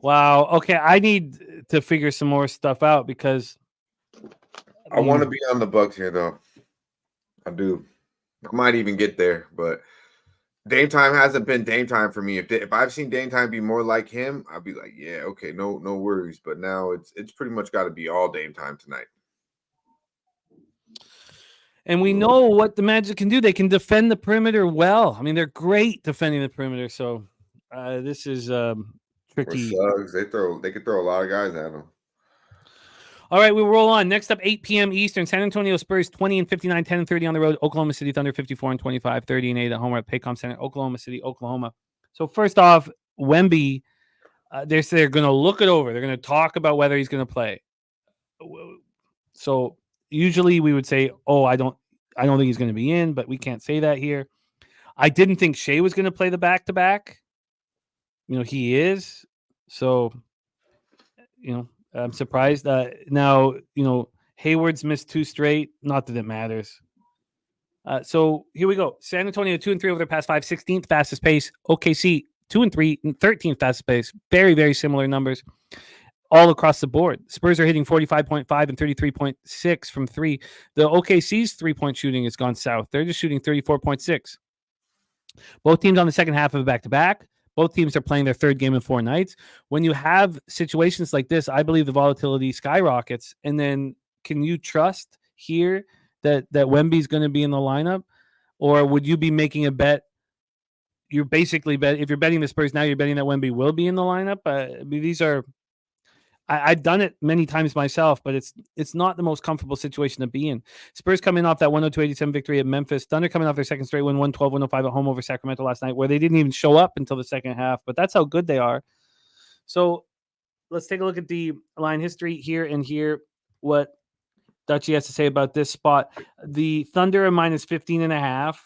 Wow. Okay. I need to figure some more stuff out, because
I want to be on the Bucks here, though. I do. I might even get there, but Dame time hasn't been Dame time for me. If I've seen Dame time be more like him, I'd be like, yeah, okay, no worries. But now it's pretty much got to be all Dame time tonight.
And we know what the Magic can do. They can defend the perimeter well. I mean, they're great defending the perimeter. So this is tricky.
They could throw a lot of guys at them.
All right, we'll roll on. Next up, 8 p.m. Eastern. San Antonio Spurs 20-59, 10-30 on the road. Oklahoma City Thunder 54-25, 30-8 at home at Paycom Center. Oklahoma City, Oklahoma. So first off, Wemby, they're going to look it over. They're going to talk about whether he's going to play. So usually we would say, I don't think he's going to be in, but we can't say that here. I didn't think Shea was going to play the back-to-back. He is. So, I'm surprised. Now, Hayward's missed 2 straight. Not that it matters. So here we go. San Antonio 2-3 over their past 5, 16th fastest pace. OKC 2-3, 13th fastest pace. Very, very similar numbers all across the board. Spurs are hitting 45.5 and 33.6 from 3. The OKC's 3-point shooting has gone south. They're just shooting 34.6. Both teams on the second half of a back-to-back. Both teams are playing their third game in 4 nights. When you have situations like this, I believe the volatility skyrockets. And then can you trust here that Wemby's going to be in the lineup? Or would you be making a bet? You're basically if you're betting the Spurs now, you're betting that Wemby will be in the lineup. These are I've done it many times myself, but it's not the most comfortable situation to be in. Spurs coming off that 102-87 victory at Memphis. Thunder coming off their second straight win, 112-105 at home over Sacramento last night, where they didn't even show up until the second half. But that's how good they are. So let's take a look at the line history here and hear what Dutchie has to say about this spot. The Thunder are minus 15.5.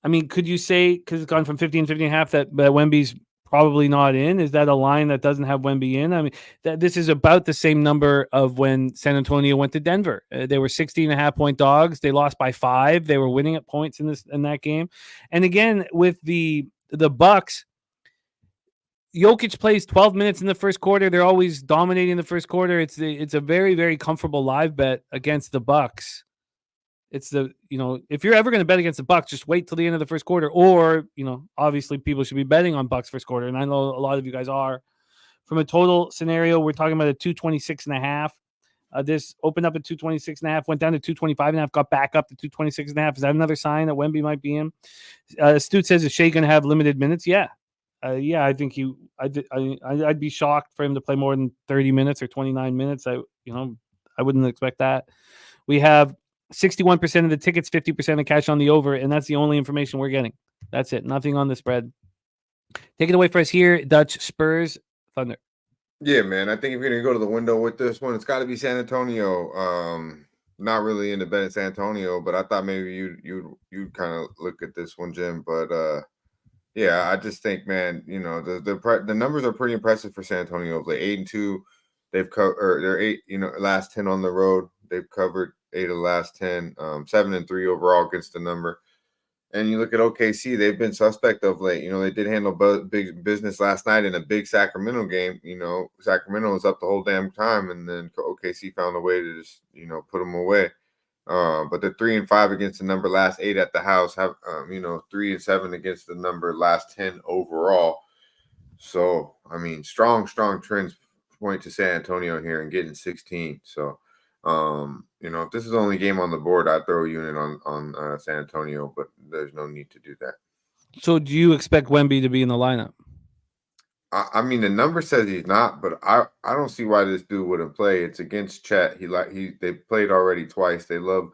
I mean, could you say, because it's gone from 15.5, that Wemby's probably not in? Is that a line that doesn't have Wemby in? I mean, this is about the same number of when San Antonio went to Denver. They were 16.5-point dogs. They lost by 5. They were winning at points in that game. And again, with the Bucks, Jokic plays 12 minutes in the first quarter. They're always dominating the first quarter. It's a very, very comfortable live bet against the Bucks. It's if you're ever going to bet against the Bucks, just wait till the end of the first quarter. Or, obviously people should be betting on Bucks first quarter. And I know a lot of you guys are. From a total scenario, we're talking about a 226.5. This opened up at 226.5, went down to 225.5, got back up to 226.5. Is that another sign that Wemby might be in? Stute says, is Shea going to have limited minutes? Yeah. I think I'd be shocked for him to play more than 30 minutes or 29 minutes. I wouldn't expect that. We have 61% of the tickets, 50% of cash on the over, and that's the only information we're getting. That's it. Nothing on the spread. Take it away for us here, Dutch. Spurs, Thunder.
Yeah, man. I think if you're gonna go to the window with this one, it's got to be San Antonio. Not really into betting San Antonio, but I thought maybe you'd kind of look at this one, Jim. But yeah, I just think, man, the numbers are pretty impressive for San Antonio. They're 8-2. They've covered, they're 8, last 10 on the road. They've covered 8 of the last 10, 7-3 overall against the number. And you look at OKC, they've been suspect of late. They did handle big business last night in a big Sacramento game. Sacramento was up the whole damn time, and then OKC found a way to just, put them away. But they're 3-5 against the number last 8 at the house. Have 3-7 against the number last 10 overall. So I mean, strong trends point to San Antonio here and getting 16. So if this is the only game on the board, I'd throw a unit on San Antonio, but there's no need to do that. So
do you expect Wemby to be in the lineup?
I mean, the number says he's not, but I don't see why this dude wouldn't play. It's against Chet. They played already twice. They love.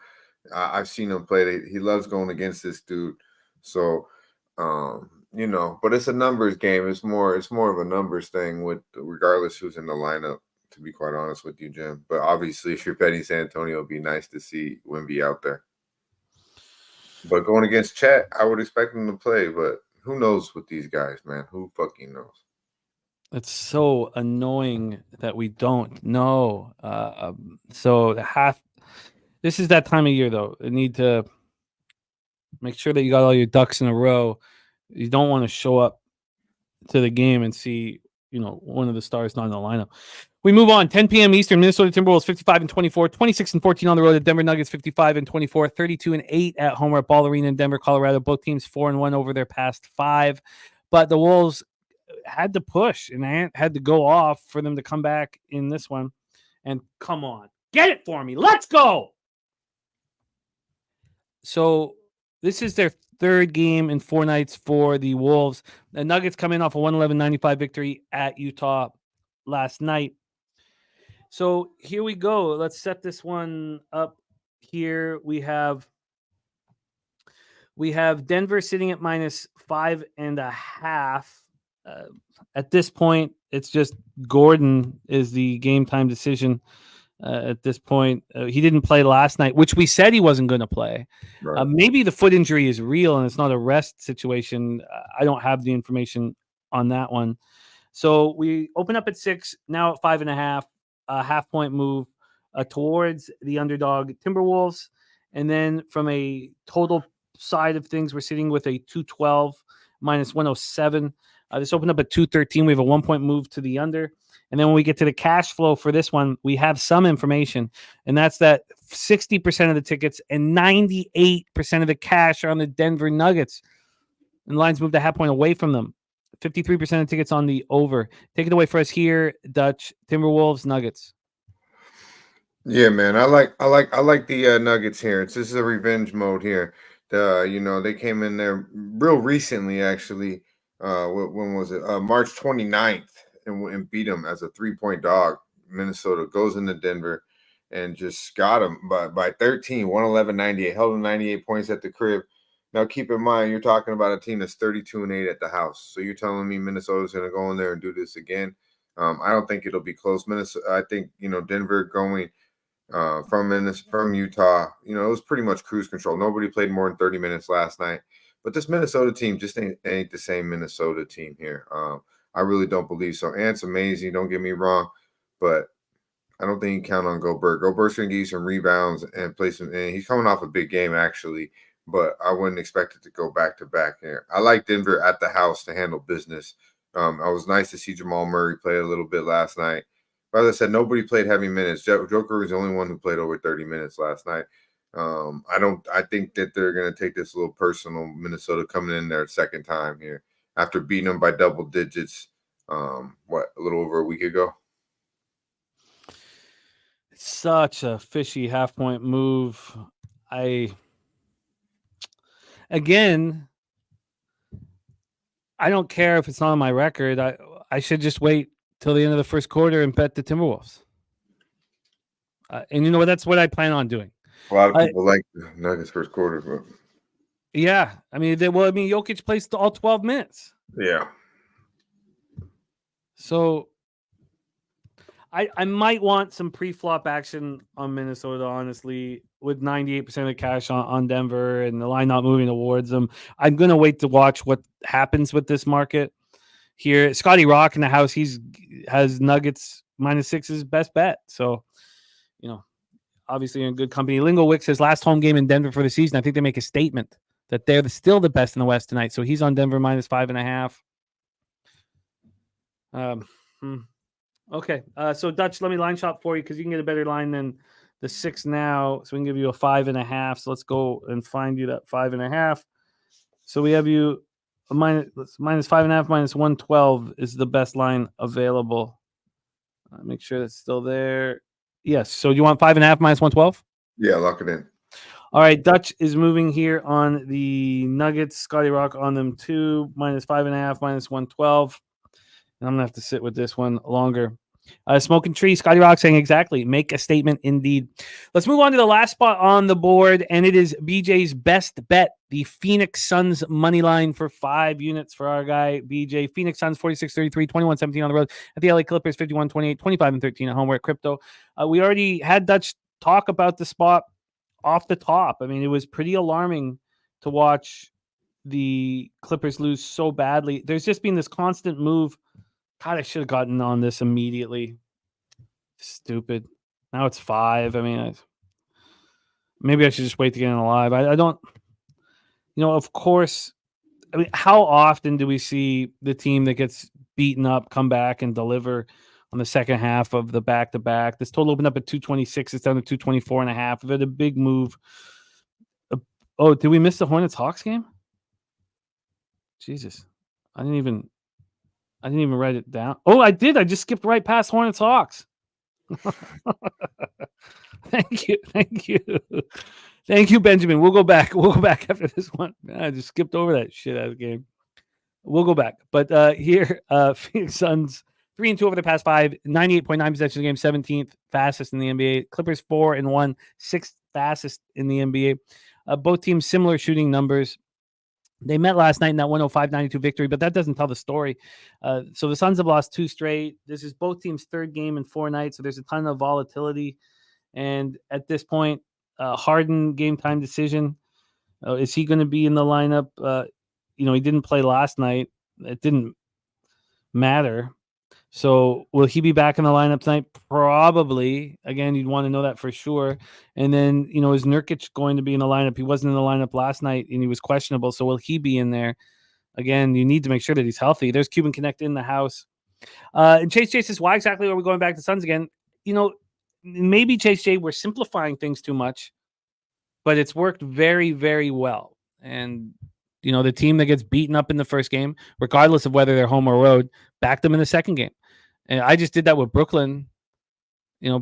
I've seen him play. He loves going against this dude. So, but it's a numbers game. It's more of a numbers thing regardless who's in the lineup. To be quite honest with you, Jim. But obviously, if you're betting San Antonio, it'd be nice to see Wemby out there. But going against Chet, I would expect him to play. But who knows with these guys, man? Who fucking knows?
It's so annoying that we don't know. So this is that time of year, though. You need to make sure that you got all your ducks in a row. You don't want to show up to the game and see, one of the stars not in the lineup. We move on. 10 p.m. Eastern. Minnesota Timberwolves 55-24, 26-14 on the road. The Denver Nuggets 55-24, 32-8 at home at Ball Arena in Denver, Colorado. Both teams 4-1 over their past 5, but the Wolves had to push and had to go off for them to come back in this one. And come on, get it for me. Let's go. So this is their third game in 4 nights for the Wolves. The Nuggets come in off a 111-95 victory at Utah last night. So here we go. Let's set this one up here. We have Denver sitting at -5.5. At this point, it's just Gordon is the game time decision. At this point, he didn't play last night, which we said he wasn't going to play. Right. Maybe the foot injury is real and it's not a rest situation. I don't have the information on that one. So we open up at 6, now at 5.5. A half-point move towards the underdog Timberwolves. And then from a total side of things, we're sitting with a 212 -107. This opened up at 213. We have a 1-point move to the under. And then when we get to the cash flow for this one, we have some information. And that's that 60% of the tickets and 98% of the cash are on the Denver Nuggets. And lines moved a half point away from them. 53% of tickets on the over. Take it away for us here, Dutch. Timberwolves, Nuggets.
Yeah, man. I like the Nuggets here. This is a revenge mode here. They came in there real recently, actually. When was it? March 29th, and beat them as a 3-point dog. Minnesota goes into Denver and just got them by 13, 111-98. Held them 98 points at the crib. Now, keep in mind, you're talking about a team that's 32-8 at the house. So you're telling me Minnesota's going to go in there and do this again? I don't think it'll be close. Minnesota, I think, Denver going from Utah, it was pretty much cruise control. Nobody played more than 30 minutes last night. But this Minnesota team just ain't the same Minnesota team here. I really don't believe so. Ant's amazing, don't get me wrong, but I don't think you count on Gobert. Gobert's going to give you some rebounds and play some. And he's coming off a big game, actually. But I wouldn't expect it to go back-to-back here. I like Denver at the house to handle business. I was nice to see Jamal Murray play a little bit last night. But as I said, nobody played heavy minutes. Joker was the only one who played over 30 minutes last night. I think that they're going to take this a little personal. Minnesota coming in their second time here after beating them by double digits, a little over a week ago.
Such a fishy half-point move. Again, I don't care if it's not on my record. I should just wait till the end of the first quarter and bet the Timberwolves. And you know what? That's what I plan on doing.
A lot of people like the Nuggets first quarter, but
yeah, I mean, Jokic plays all 12 minutes.
Yeah.
So I might want some pre-flop action on Minnesota, honestly, with 98% of the cash on Denver and the line not moving towards them. I'm going to wait to watch what happens with this market here. Scotty Rock in the house, has Nuggets -6 is best bet. So, obviously in good company. Lingo Wick says last home game in Denver for the season. I think they make a statement that they're still the best in the West tonight. So he's on Denver -5.5. Okay. So Dutch, let me line shop for you because you can get a better line than the 6 now. So we can give you a 5.5. So let's go and find you that 5.5. So we have you a -5.5, -112 is the best line available. Make sure that's still there. Yes. So do you want 5.5 -112?
Yeah, lock it in.
All right. Dutch is moving here on the Nuggets. Scotty Rock on them too. -5.5, -112. And I'm going to have to sit with this one longer. Smoking Tree, Scotty Rock saying exactly. Make a statement indeed. Let's move on to the last spot on the board, and it is BJ's best bet, the Phoenix Suns money line for 5 units for our guy, BJ. Phoenix Suns 46-33, 21-17 on the road. At the LA Clippers 51-28, 25-13 at home. We're at Crypto. We already had Dutch talk about the spot off the top. I mean, it was pretty alarming to watch the Clippers lose so badly. There's just been this constant move. God, I should have gotten on this immediately. Stupid. Now it's 5. I mean, maybe I should just wait to get in alive. I don't, of course, I mean, how often do we see the team that gets beaten up come back and deliver on the second half of the back-to-back? This total opened up at 226. It's down to 224.5. We've had a big move. Oh, did we miss the Hornets-Hawks game? Jesus. I didn't even write it down. Oh, I did. I just skipped right past Hornets Hawks. Thank you, Benjamin. We'll go back after this one. I just skipped over that shit out of the game. We'll go back. But here, Phoenix Suns 3-2 over the past 5, 98.9 possession of the game, 17th fastest in the NBA. Clippers 4-1, 6th fastest in the NBA. Both teams similar shooting numbers. They met last night in that 105-92 victory, but that doesn't tell the story. So the Suns have lost 2 straight. This is both teams' 3rd game in 4 nights, so there's a ton of volatility. And at this point, Harden game time decision. Is he going to be in the lineup? He didn't play last night. It didn't matter. So will he be back in the lineup tonight? Probably. Again, you'd want to know that for sure. And then, is Nurkic going to be in the lineup? He wasn't in the lineup last night and he was questionable. So will he be in there? Again, you need to make sure that he's healthy. There's Cuban Connect in the house. And Chase says, why exactly are we going back to Suns again? Maybe Chase J, we're simplifying things too much, but it's worked very, very well. And the team that gets beaten up in the first game, regardless of whether they're home or road, back them in the second game. And I just did that with Brooklyn.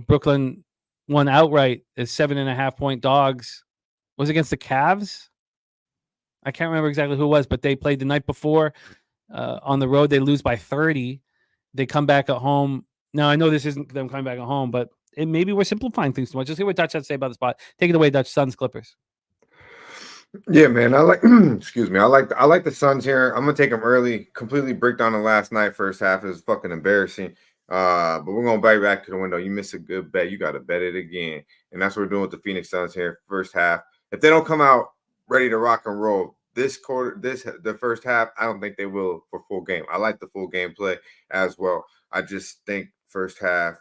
Brooklyn won outright as 7.5-point dogs. Was it against the Cavs? I can't remember exactly who it was, but they played the night before on the road. They lose by 30. They come back at home. Now, I know this isn't them coming back at home, but maybe we're simplifying things too much. Let's hear what Dutch has to say about the spot. Take it away, Dutch. Suns, Clippers.
Yeah, man. I like. Excuse me. I like the Suns here. I'm gonna take them early. Completely break down the last night. First half is fucking embarrassing. But we're gonna bite back to the window. You miss a good bet, you gotta bet it again, and that's what we're doing with the Phoenix Suns here. First half. If they don't come out ready to rock and roll this quarter, the first half, I don't think they will for full game. I like the full game play as well. I just think first half,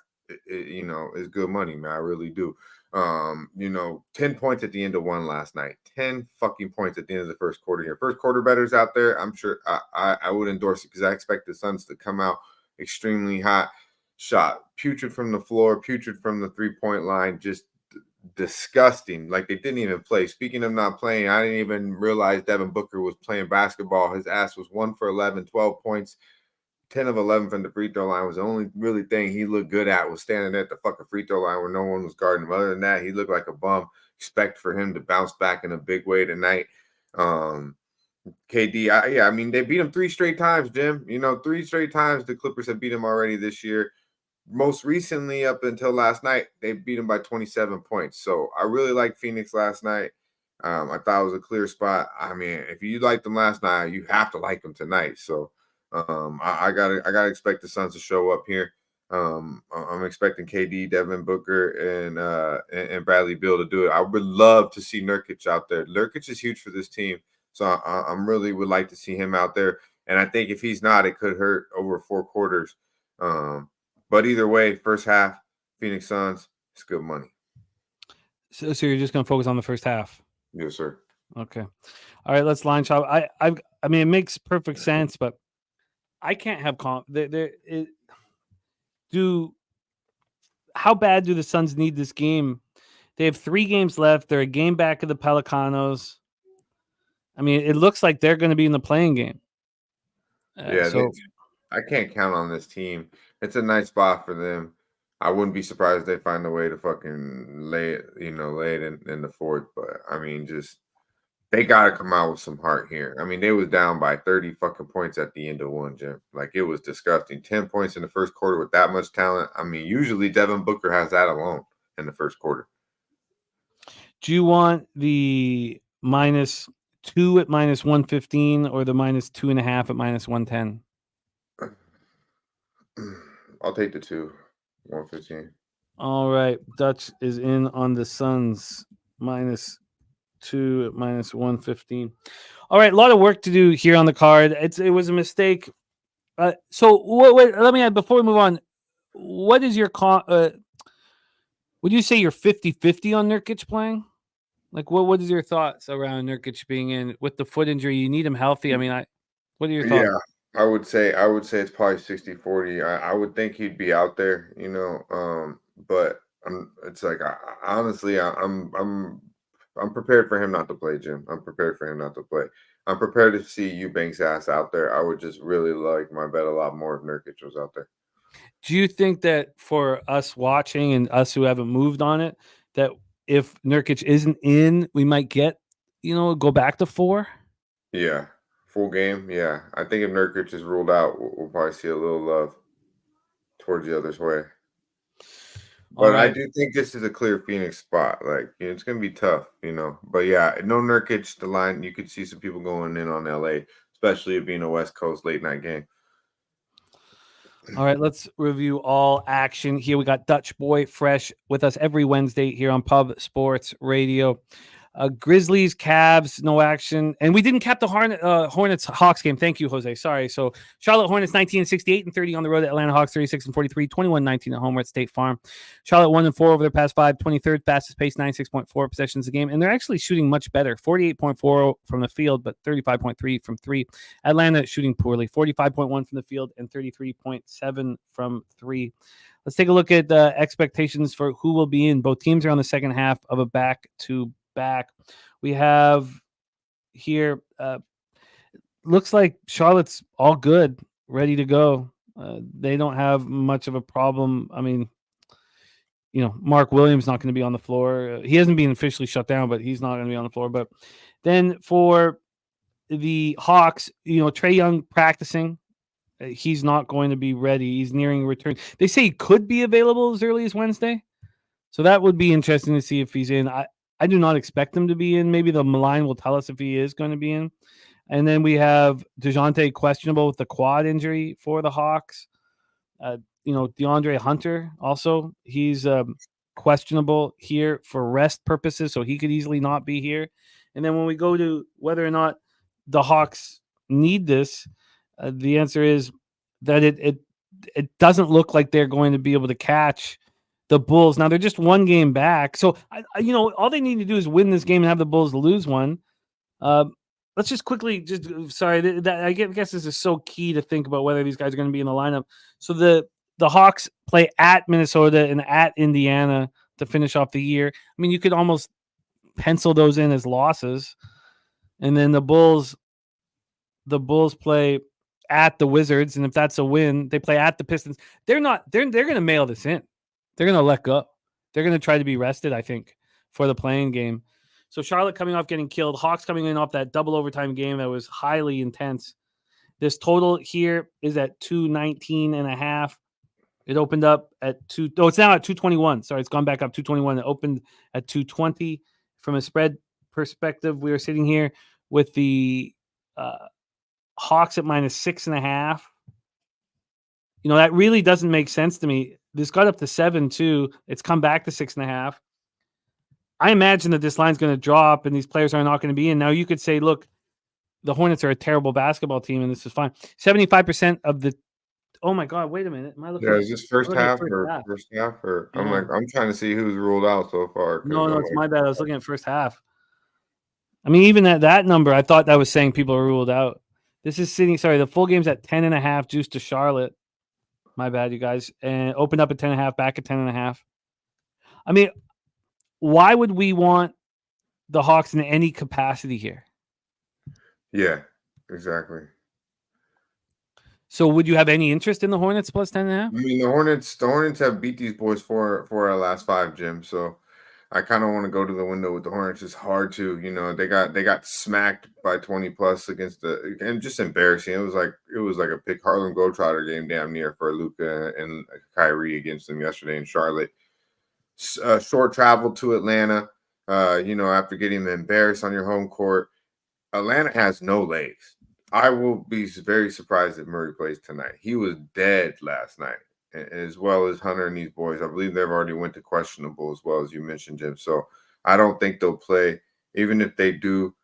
is good money, man. I really do. 10 points at the end of one last night, 10 fucking points at the end of the first quarter here. First quarter bettors out there, I'm sure I would endorse it because I expect the Suns to come out extremely hot, shot putrid from the floor, putrid from the 3-point line, just disgusting. Like they didn't even play. Speaking of not playing, I didn't even realize Devin Booker was playing basketball. His ass was 1 for 11, 12 points, 10 of 11 from the free throw line. Was the only really thing he looked good at was standing at the fucking free throw line where no one was guarding him. Other than that, he looked like a bum. Expect for him to bounce back in a big way tonight. KD, I mean, they beat him 3 straight times, Jim. 3 straight times the Clippers have beat him already this year. Most recently, up until last night, they beat him by 27 points. So I really liked Phoenix last night. I thought it was a clear spot. I mean, if you liked them last night, you have to like them tonight. So I gotta expect the Suns to show up here. I'm expecting KD, Devin Booker, and Bradley Beal to do it. I would love to see Nurkic out there. Nurkic is huge for this team, so I'm really would like to see him out there. And I think if he's not, it could hurt over 4 quarters. But either way, first half, Phoenix Suns, it's good money.
So you're just gonna focus on the first half?
Yes, sir.
Okay. All right, let's line shop. I mean, it makes perfect sense, but I can't have how bad do the Suns need this game? They have 3 games left. They're a game back of the Pelicanos. I mean, it looks like they're going to be in the playing game.
I can't count on this team. It's a nice spot for them. I wouldn't be surprised if they find a way to fucking lay it in the fourth. But I mean, they got to come out with some heart here. I mean, they was down by 30 fucking points at the end of one, Jim. Like, it was disgusting. 10 points in the first quarter with that much talent. I mean, usually Devin Booker has that alone in the first quarter.
Do you want the -2 at -115 or the -2.5 at -110?
I'll take the 2, 115.
All right. Dutch is in on the Suns -2 at -115. All right. A lot of work to do here on the card. It was a mistake. So wait, let me add before we move on. What is your would you say you're 50-50 on Nurkic playing? Like, what is your thoughts around Nurkic being in with the foot injury? You need him healthy. I mean, what are your thoughts?
Yeah, I would say it's probably 60-40. I would think he'd be out there, but it's like honestly, I'm prepared for him not to play, Jim. I'm prepared for him not to play. I'm prepared to see Eubanks' ass out there. I would just really like my bet a lot more if Nurkic was out there.
Do you think that for us watching and us who haven't moved on it, that if Nurkic isn't in, we might get, go back to 4?
Yeah, full game. Yeah, I think if Nurkic is ruled out, we'll probably see a little love towards the other's way. But right. I do think this is a clear Phoenix spot. Like, it's going to be tough, But yeah, no Nurkic, the line, you could see some people going in on LA, especially it being a West Coast late night game.
All right, let's review all action here. We got Dutch Boy Fresh with us every Wednesday here on Pub Sports Radio. Grizzlies, Cavs, no action. And we didn't cap the Hornets Hawks game. Thank you, Jose. Sorry. So Charlotte Hornets 19-68 and 30 on the road. Atlanta Hawks 36-43, 21-19 at home at State Farm. Charlotte 1-4 over their past 5, 23rd fastest pace, 96.4 possessions a game. And they're actually shooting much better. 48.4 from the field, but 35.3 from 3. Atlanta shooting poorly. 45.1 from the field and 33.7 from 3. Let's take a look at the expectations for who will be in. Both teams are on the second half of a back-to-back. We have here, looks like Charlotte's all good, ready to go. They don't have much of a problem. I mean, Mark Williams not going to be on the floor. He hasn't been officially shut down, but he's not going to be on the floor. But then for the Hawks, Trae Young practicing. He's not going to be ready. He's nearing return. They say he could be available as early as Wednesday. So that would be interesting to see if he's in. I do not expect him to be in. Maybe the line will tell us if he is going to be in. And then we have DeJounte questionable with the quad injury for the Hawks. DeAndre Hunter also, he's questionable here for rest purposes, so he could easily not be here. And then when we go to whether or not the Hawks need this, the answer is that it doesn't look like they're going to be able to catch the Bulls. Now, they're just one game back. So, all they need to do is win this game and have the Bulls lose one. Let's just quickly, I guess this is so key to think about whether these guys are going to be in the lineup. So the Hawks play at Minnesota and at Indiana to finish off the year. I mean, you could almost pencil those in as losses. And then the Bulls play at the Wizards, and if that's a win, they play at the Pistons. They're going to mail this in. They're going to let go. They're going to try to be rested, I think, for the playing game. So Charlotte coming off getting killed, Hawks coming in off that double overtime game that was highly intense. This total here is at 219.5. It opened up at it's now at 221. Sorry, it's gone back up 221. It opened at 220. From a spread perspective, we are sitting here with the Hawks at -6.5. That really doesn't make sense to me. This got up to 7 too. It's come back to 6.5. I imagine that this line's going to drop and these players are not going to be in. Now you could say, look, the Hornets are a terrible basketball team and this is fine. 75% of the. Oh my God! Wait a minute. Am I looking?
Yeah, is this first half or first half? Or I'm trying to see who's ruled out so far.
No, it's my bad. I was looking at first half. I mean, even at that number, I thought that was saying people are ruled out. This is sitting. Sorry, the full game's at 10.5, juice to Charlotte. My bad, you guys. And opened up at 10.5, back at 10.5. I mean, why would we want the Hawks in any capacity here?
Yeah, exactly.
So would you have any interest in the Hornets plus 10.5?
I mean, the Hornets have beat these boys for our last 5, Jim. So I kind of want to go to the window with the Hornets. It's hard to, they got smacked by 20 plus against and just embarrassing. It was like a big Harlem Globetrotter game damn near for Luka and Kyrie against them yesterday in Charlotte. Short travel to Atlanta, after getting embarrassed on your home court. Atlanta has no legs. I will be very surprised if Murray plays tonight. He was dead last night, as well as Hunter and these boys. I believe they've already went to questionable as well, as you mentioned, Jim. So I don't think they'll play. Even if they do,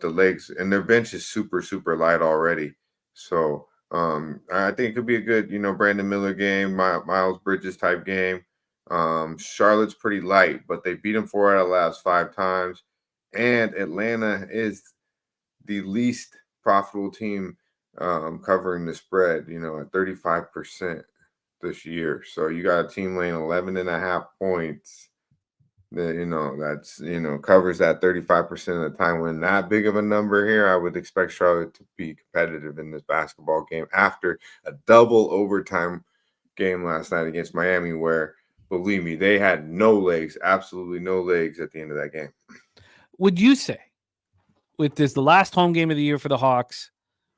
the legs and their bench is super, super light already. So I think it could be a good, Brandon Miller game, Miles Bridges type game. Charlotte's pretty light, but they beat them 4 out of the last 5 times. And Atlanta is the least profitable team covering the spread, at 35% this year. So you got a team laying 11.5 points that, that's, covers that 35% of the time. When that big of a number here, I would expect Charlotte to be competitive in this basketball game after a double overtime game last night against Miami, where, believe me, they had no legs, absolutely no legs at the end of that game.
Would you say, with this, the last home game of the year for the Hawks,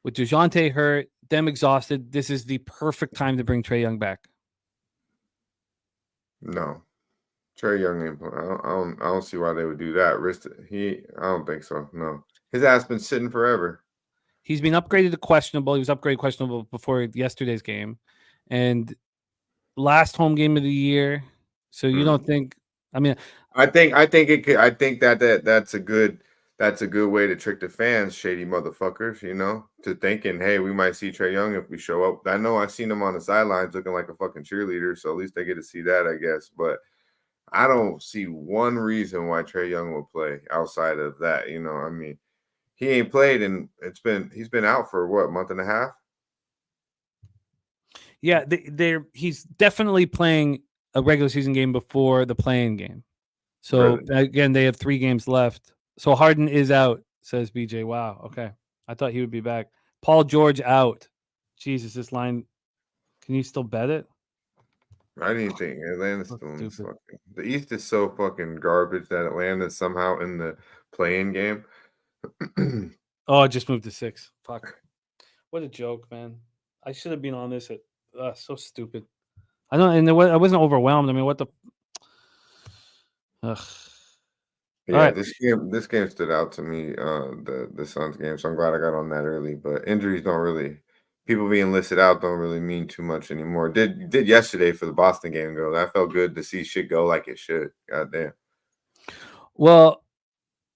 with DeJounte hurt, them exhausted, this is the perfect time to bring Trae Young back?
No. Trae Young, I don't see why they would do that. I don't think so. No. His ass been sitting forever.
He's been upgraded to questionable. He was upgraded questionable before yesterday's game. And last home game of the year. So you don't think, I mean,
I think that's a good way to trick the fans, shady motherfuckers, to thinking, hey, we might see Trae Young if we show up. I know I've seen him on the sidelines looking like a fucking cheerleader, so at least they get to see that, I guess. But I don't see one reason why Trae Young will play outside of that. I mean, he ain't played, and he's been out for what, month and a half?
Yeah, he's definitely playing a regular season game before the play-in game. So again, they have 3 games left. So Harden is out, says BJ. Wow. Okay. I thought he would be back. Paul George out. Jesus, this line. Can you still bet it?
I didn't think Atlanta's still in this fucking. The East is so fucking garbage that Atlanta's somehow in the play-in game.
Oh, it just moved to 6. Fuck. What a joke, man. I should have been on this at so stupid. I don't, and I wasn't overwhelmed. I mean, what the. Ugh.
Yeah, right. This game stood out to me, the Suns game. So I'm glad I got on that early. But injuries don't really, people being listed out don't really mean too much anymore. Did yesterday for the Boston game go? That felt good to see shit go like it should. Goddamn.
Well,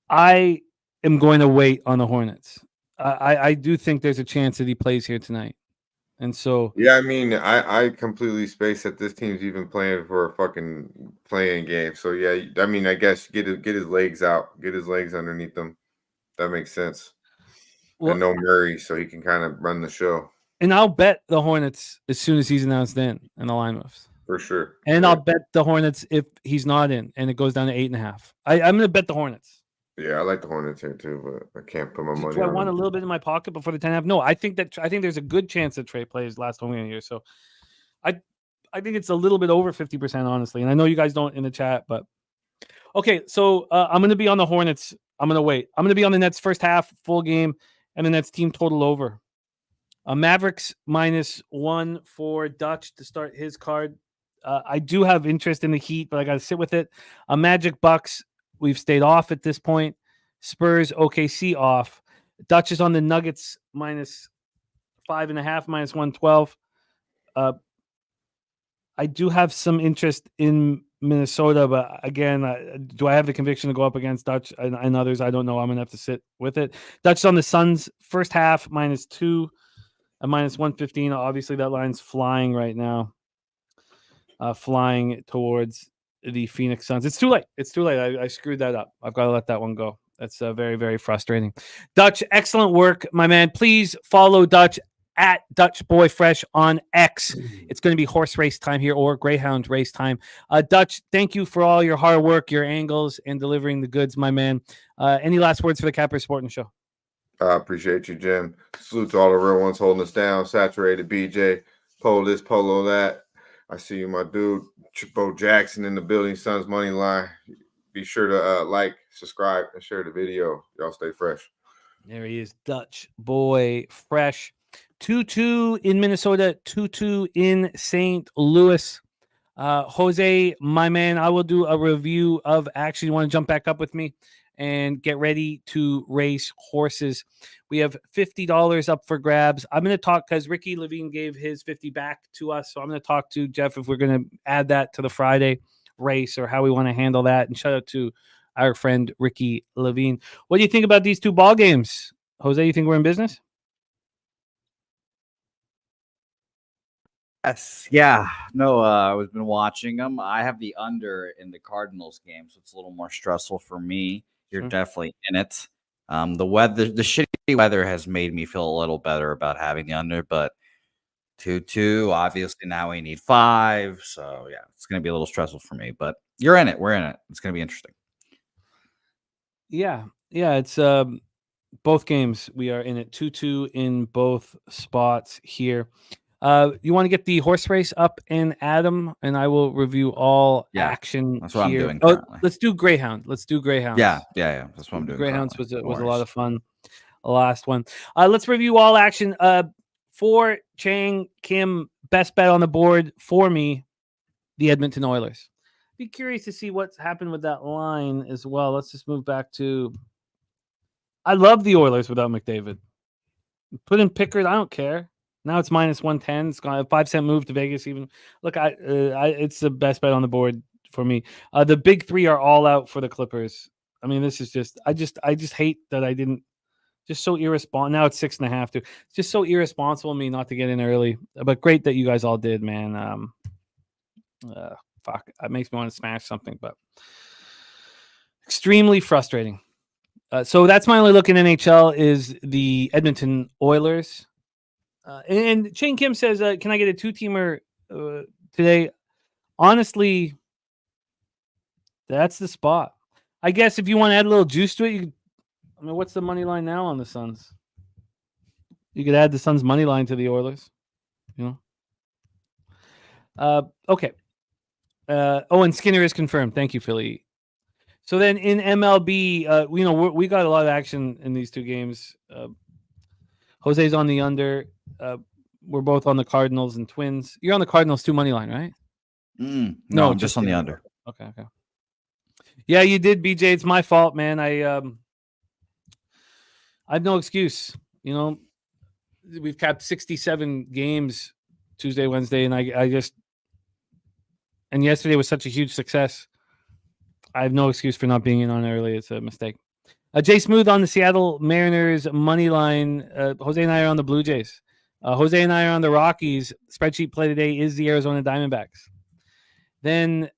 I am going to wait on the Hornets. I do think there's a chance that he plays here tonight. And so,
yeah, I mean, I completely spaced that this team's even playing for a fucking playing game. So yeah, I mean, I guess get his legs out, get his legs underneath him. That makes sense. Well, and no Murray, so he can kind of run the show.
And I'll bet the Hornets as soon as he's announced in the line moves.
For sure.
And I'll bet the Hornets if he's not in and it goes down to 8.5. I'm going to bet the Hornets.
Yeah, I like the Hornets here too, but I can't put my money
Do I
on
want a
them.
little bit in my pocket before the 10.5? No, I think there's a good chance that Trey plays last home game of the year. So I think it's a little bit over 50%, honestly. And I know you guys don't in the chat, but okay. So I'm going to be on the Hornets. I'm going to wait. I'm going to be on the Nets first half, full game, and the Nets team total over. Mavericks -1 for Dutch to start his card. I do have interest in the Heat, but I got to sit with it. Magic Bucks, we've stayed off at this point. Spurs, OKC off. Dutch is on the Nuggets -5.5, -112. I do have some interest in Minnesota, but again, do I have the conviction to go up against Dutch and others? I don't know. I'm going to have to sit with it. Dutch is on the Suns first half -2. A -115. Obviously, that line's flying right now. Flying towards the Phoenix Suns. It's too late. I screwed that up. I've got to let that one go. That's very, very frustrating. Dutch, excellent work, my man. Please follow Dutch at Dutch Boy Fresh on X. It's going to be horse race time here or greyhound race time. Dutch, thank you for all your hard work, your angles, and delivering the goods, my man. Any last words for the Capper Sporting Show?
I appreciate you, Jim. Salute to all the real ones holding us down. Saturated BJ, polo this, polo that. I see you, my dude. Bo Jackson in the building, Suns Money Line. Be sure to like, subscribe, and share the video. Y'all stay fresh.
There he is, Dutch Boy Fresh. 2-2 in Minnesota, 2-2 in St. Louis. Jose, my man, I will do a review of action. You want to jump back up with me and get ready to race horses. We have $50 up for grabs. I'm going to talk because Ricky Levine gave his 50 back to us. So I'm going to talk to Jeff if we're going to add that to the Friday race or how we want to handle that. And shout out to our friend Ricky Levine. What do you think about these two ball games? Jose, you think we're in business?
Yes. Yeah. No, I've been watching them. I have the under in the Cardinals game, so it's a little more stressful for me. You're definitely in it. The shitty weather has made me feel a little better about having the under, but 2-2, obviously now we need 5. So yeah, it's going to be a little stressful for me, but you're in it. We're in it. It's going to be interesting.
Yeah. It's both games. We are in it 2-2 in both spots here. You want to get the horse race up and Adam, and I will review all action.
That's what
here.
I'm doing currently.
Let's do Greyhound.
Yeah. That's what I'm doing.
Greyhounds was a lot of fun. The last one. Let's review all action. For Chang Kim, best bet on the board for me, the Edmonton Oilers. Be curious to see what's happened with that line as well. Let's just move back to. I love the Oilers without McDavid. Put in Pickard. I don't care. Now it's -110. It's got a 5-cent move to Vegas. Even look, it's the best bet on the board for me. The big three are all out for the Clippers. I mean, this is just. I just hate that I didn't. Just so irresponsible. Now it's 6.5 too. It's just so irresponsible of me not to get in early. But great that you guys all did, man. Fuck, it makes me want to smash something, but extremely frustrating. So that's my only look in NHL is the Edmonton Oilers. And Shane Kim says, can I get a 2-teamer today? Honestly, that's the spot. I guess if you want to add a little juice to it, what's the money line now on the Suns? You could add the Suns money line to the Oilers. Okay. And Skinner is confirmed. Thank you, Philly. So then in MLB, we got a lot of action in these two games. Jose's on the under. We're both on the Cardinals and Twins. You're on the Cardinals 2 money line, right?
No, I'm just on the under.
Okay. Yeah, you did, BJ. It's my fault, man. I have no excuse. We've capped 67 games Tuesday, Wednesday, and and yesterday was such a huge success. I have no excuse for not being in on early. It's a mistake. Jay Smooth on the Seattle Mariners money line. Jose and I are on the Blue Jays. Jose and I are on the Rockies. Spreadsheet play today is the Arizona Diamondbacks. Then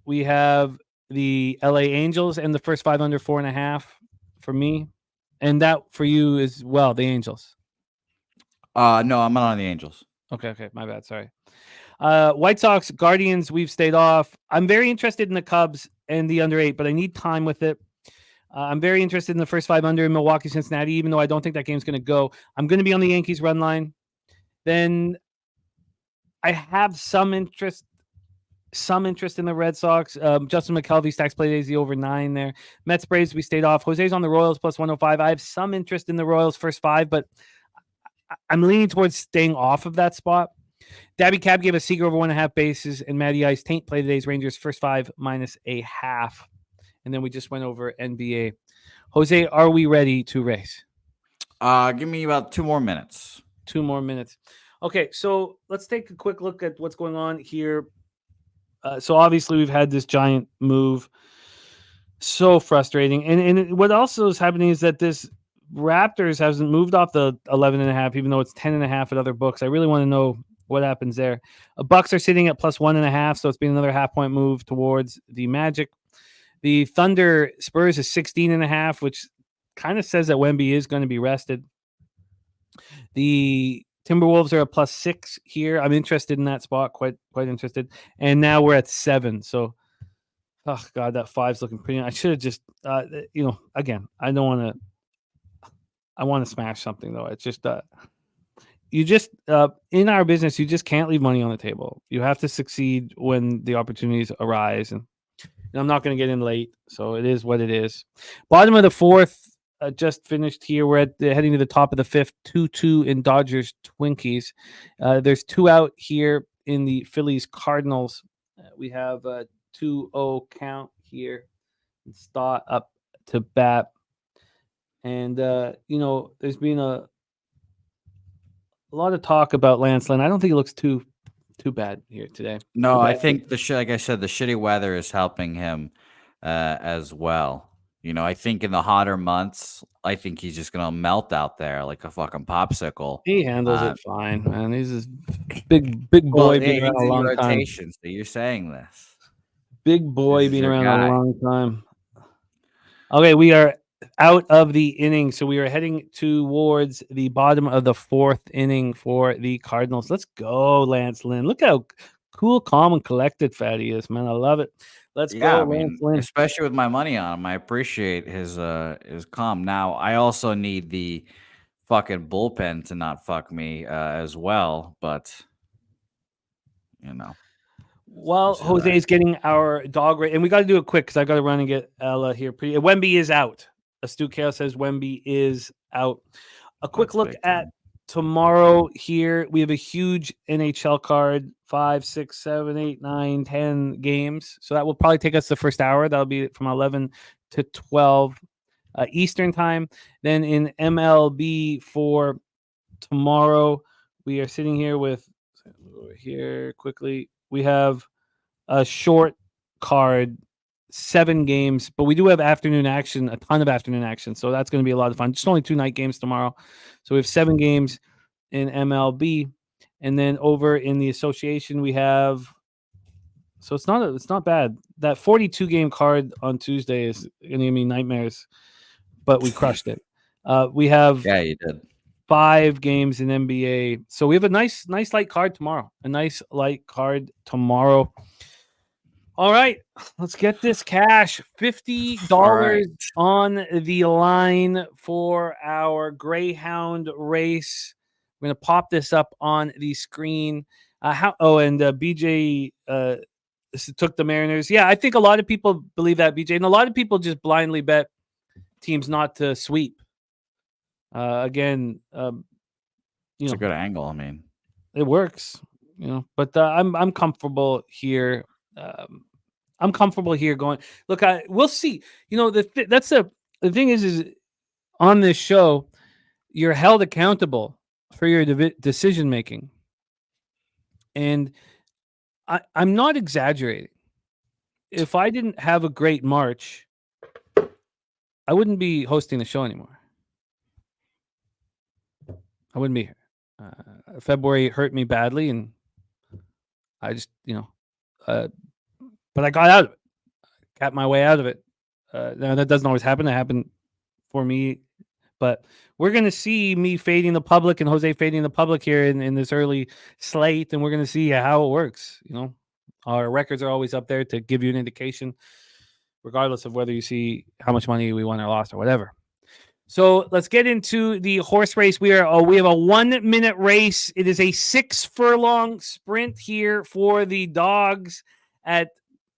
we have the LA Angels and the first 5 under 4.5 for me. And that for you is, the Angels.
No, I'm not on the Angels.
Okay. My bad. Sorry. White Sox, Guardians, we've stayed off. I'm very interested in the Cubs and the under 8, but I need time with it. I'm very interested in the first 5 under in Milwaukee, Cincinnati, even though I don't think that game's going to go. I'm going to be on the Yankees run line. Then I have some interest in the Red Sox. Justin McKelvey stacks play days, the over 9 there. Mets Braves, we stayed off. Jose's on the Royals plus 105. I have some interest in the Royals first 5, but I'm leaning towards staying off of that spot. Daby Cab gave a Seager over 1.5 bases, and Matty Ice Taint play today's Rangers first 5 -0.5. And then we just went over NBA. Jose, are we ready to race?
Give me about 2 more minutes.
2 more minutes. Okay, so let's take a quick look at what's going on here. So obviously we've had this giant move. So frustrating. And what also is happening is that this Raptors hasn't moved off the 11.5, even though it's 10.5 at other books. I really want to know what happens there. Bucks are sitting at plus 1.5, so it's been another half-point move towards the Magic. The Thunder Spurs is 16.5, which kind of says that Wemby is going to be rested. The Timberwolves are at plus 6 here. I'm interested in that spot, quite interested. And now we're at 7. So, oh God, that 5's looking pretty. I should have just, again, I don't want to. I want to smash something though. It's just, you just in our business, you just can't leave money on the table. You have to succeed when the opportunities arise. And I'm not going to get in late, so it is what it is. Bottom of the 4th. Just finished here. We're heading to the top of the 5th, 2-2 in Dodgers Twinkies. There's 2 out here in the Phillies Cardinals. We have a 2-0 count here. Stott up to bat. And, there's been a lot of talk about Lance Lynn. I don't think it looks too bad here today.
No, I think like I said, the shitty weather is helping him as well. I think in the hotter months, I think he's just gonna melt out there like a fucking popsicle.
He handles it fine, man. He's this big boy being around a long time.
So you're saying this?
Big boy being around a long time. Okay, we are out of the inning, so we are heading towards the bottom of the 4th inning for the Cardinals. Let's go, Lance Lynn. Look how cool, calm, and collected Fatty is, man. I love it. Let's go, Lance Lynn.
Especially with my money on him. I appreciate his calm. Now, I also need the fucking bullpen to not fuck me as well, but
Well, Jose is getting our dog rate, and we got to do it quick because I got to run and get Ella here. Wemby is out. Astute Chaos says Wemby is out. A quick look at tomorrow here. We have a huge NHL card, 5, 6, 7, 8, 9, 10 games. So that will probably take us the first hour. That'll be from 11 to 12 Eastern time. Then in MLB for tomorrow, we are sitting here with, over here quickly, we have a short card, 7 games, but we do have afternoon action, a ton of afternoon action. So that's going to be a lot of fun. Just only 2 night games tomorrow. So we have 7 games in MLB. And then over in the association, we have, so it's not bad. That 42 game card on Tuesday is going to give me nightmares, but we crushed it. We have
you did
5 games in NBA. So we have a nice light card tomorrow. All right, let's get this cash. $50 on the line for our Greyhound race. We're going to pop this up on the screen. BJ took the Mariners. Yeah, I think a lot of people believe that, BJ. And a lot of people just blindly bet teams not to sweep. Again,
it's a good angle. I mean,
it works, but I'm comfortable here. I'm comfortable here going, look, we'll see. That's the thing is on this show, you're held accountable for your decision making. And I'm not exaggerating. If I didn't have a great March, I wouldn't be hosting the show anymore. I wouldn't be here. February hurt me badly, and I just, but I got out of it. Got my way out of it. Now that doesn't always happen. It happened for me, but we're going to see me fading the public and Jose fading the public here in this early slate, and we're going to see how it works. Our records are always up there to give you an indication. regardless of whether you see how much money we won or lost or whatever. So let's get into the horse race. We have a 1 minute race. It is a 6 furlong sprint here for the dogs at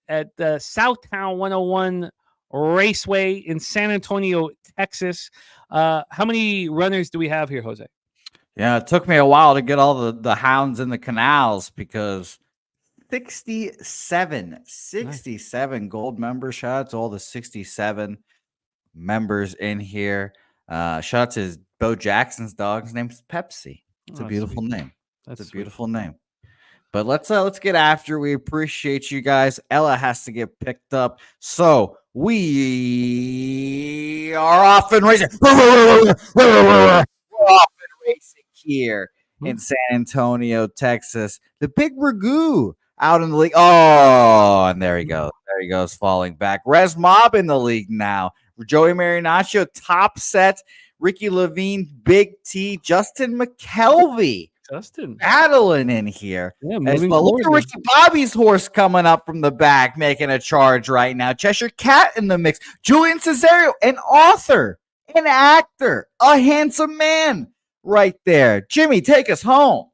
the Southtown 101 Raceway in San Antonio, Texas. How many runners do we have here, Jose?
Yeah, it took me a while to get all the hounds in the canals because 67 gold members. Shout out to all the 67 members in here. Shout out to Bo Jackson's dog. His name's Pepsi. It's a beautiful name. That's a beautiful name. But let's get after. We appreciate you guys. Ella has to get picked up, so we are off and racing. We're off and racing here in San Antonio, Texas. The big Ragu out in the league. Oh, and there he goes. There he goes, falling back. Res Mob in the league now. Joey Marinaccio, top set. Ricky Levine, Big T. Justin McKelvey. Battling in here. Yeah, look at Ricky Bobby's horse coming up from the back, making a charge right now. Cheshire Cat in the mix. Julian Cesario, an author, an actor, a handsome man right there. Jimmy, take us home.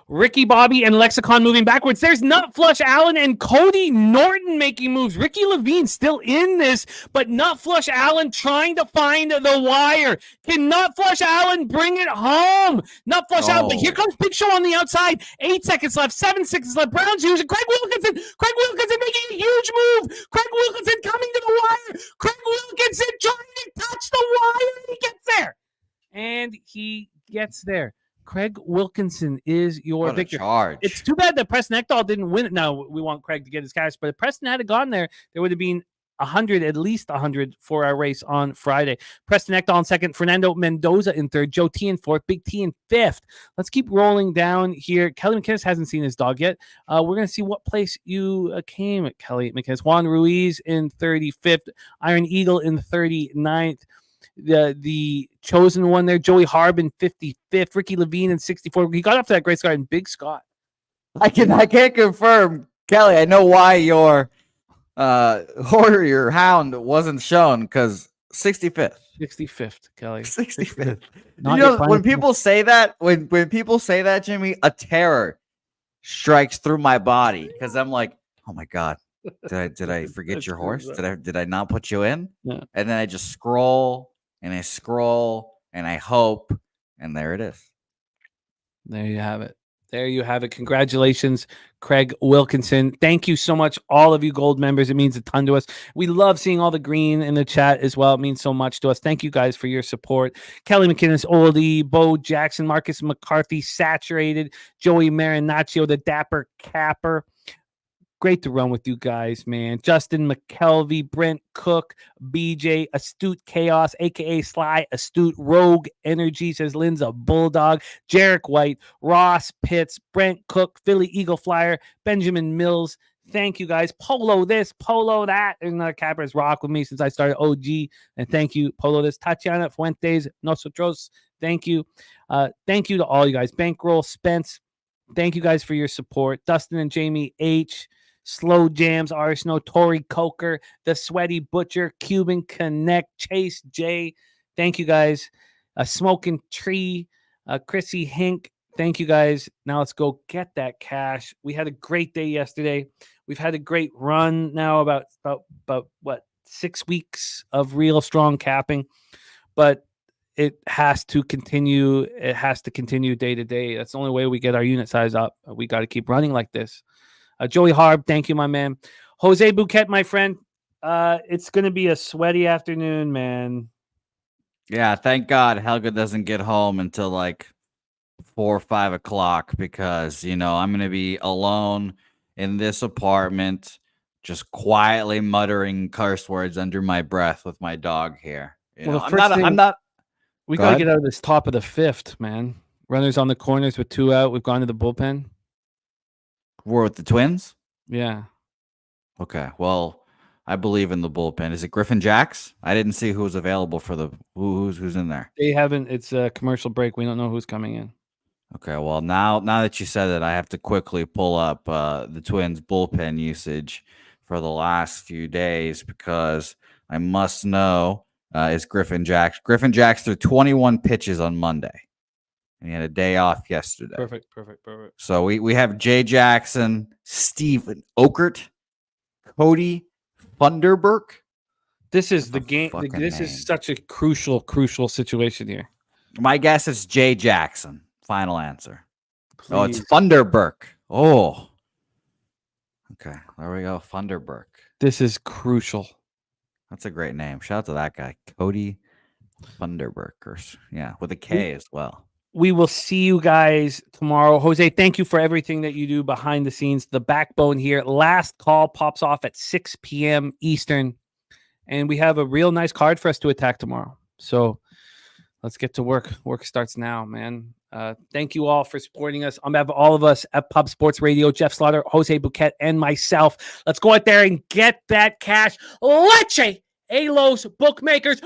Ricky Bobby and Lexicon moving backwards. There's Nut Flush Allen and Cody Norton making moves. Ricky Levine still in this, but Nut Flush Allen trying to find the wire. Can Nut Flush Allen bring it home? Nut Flush Allen, but here comes Big Show on the outside. 8 seconds left, 7 seconds left. Brown's using Craig Wilkinson. Craig Wilkinson making a huge move. Craig Wilkinson coming to the wire. Craig Wilkinson trying to touch the wire, and he gets there. And he gets there. Craig Wilkinson is your victor.
Charge.
It's too bad that Preston Ekdahl didn't win it. Now we want Craig to get his cash, but if Preston had gone there, there would have been 100, at least 100 for our race on Friday. Preston Ekdahl in second, Fernando Mendoza in third, Joe T in fourth, Big T in fifth. Let's keep rolling down here. Kelly McInnes hasn't seen his dog yet. We're going to see what place you came at, Kelly McInnes. Juan Ruiz in 35th, Iron Eagle in 39th. The chosen one there, Joey Harb in 55th, Ricky Levine in 64th. He got off to that great start, and Big Scott.
I can't confirm, Kelly. I know why your hound wasn't shown because 65th,
Kelly.
65th. You know, when people say that, when people say that, Jimmy, a terror strikes through my body because I'm like, oh my God. Did I forget your horse? Did I not put you in?
Yeah.
And then I just scroll and I hope, and there it is.
There you have it. Congratulations, Craig Wilkinson. Thank you so much, all of you gold members. It means a ton to us. We love seeing all the green in the chat as well. It means so much to us. Thank you guys for your support. Kelly McInnes, Oldie, Bo Jackson, Marcus McCarthy, Saturated, Joey Marinaccio, the Dapper Capper. Great to run with you guys, man. Justin McKelvey, Brent Cook, BJ, Astute Chaos, a.k.a. Sly, Astute Rogue Energy, says Linza Bulldog, Jarek White, Ross Pitts, Brent Cook, Philly Eagle Flyer, Benjamin Mills. Thank you, guys. Polo this, Polo that. There's another capper has rocked with me since I started OG. And thank you, Polo this. Tatiana Fuentes, Nosotros. Thank you. Thank you to all you guys. Bankroll, Spence. Thank you guys for your support. Dustin and Jamie H. Slow Jams, Arsenal, Tori Coker, The Sweaty Butcher, Cuban Connect, Chase J. Thank you guys. Smoking Tree, Chrissy Hink. Thank you guys. Now let's go get that cash. We had a great day yesterday. We've had a great run now, about what, 6 weeks of real strong capping, but it has to continue. It has to continue day to day. That's the only way we get our unit size up. We got to keep running like this. Joey Harb, thank you, my man. Jose Bouquet, my friend. It's going to be a sweaty afternoon, man.
Yeah, thank God Helga doesn't get home until like 4 or 5 o'clock because, I'm going to be alone in this apartment, just quietly muttering curse words under my breath with my dog here. I'm not.
We got to get out of this top of the fifth, man. Runners on the corners with 2 out. We've gone to the bullpen.
We're with the Twins?
Yeah.
Okay. Well, I believe in the bullpen. Is it Griffin Jacks? I didn't see who was available for the who's in there.
They haven't. It's a commercial break. We don't know who's coming in.
Okay. Well, now that you said it, I have to quickly pull up the Twins bullpen usage for the last few days because I must know is Griffin Jacks. Griffin Jacks threw 21 pitches on Monday, and he had a day off yesterday.
Perfect.
So we have Jay Jackson, Steven Okert, Cody Funderburk.
This is the
a
game.
fucking
This
name.
is such a crucial situation here.
My guess is Jay Jackson. Final answer. Oh, it's
Please.
Funderburk. Oh. Okay, there we go. Funderburk.
This is crucial.
That's a great name. Shout out to that guy, Cody Funderburk. Yeah, with a K as well.
We will see you guys tomorrow. Jose, thank you for everything that you do behind the scenes. The backbone here. Last call pops off at 6 p.m. Eastern. And we have a real nice card for us to attack tomorrow. So let's get to work. Work starts now, man. Thank you all for supporting us. On behalf of all of us at Pub Sports Radio, Jeff Slaughter, Jose Bouquett, and myself, let's go out there and get that cash. Leche, Alos, bookmakers.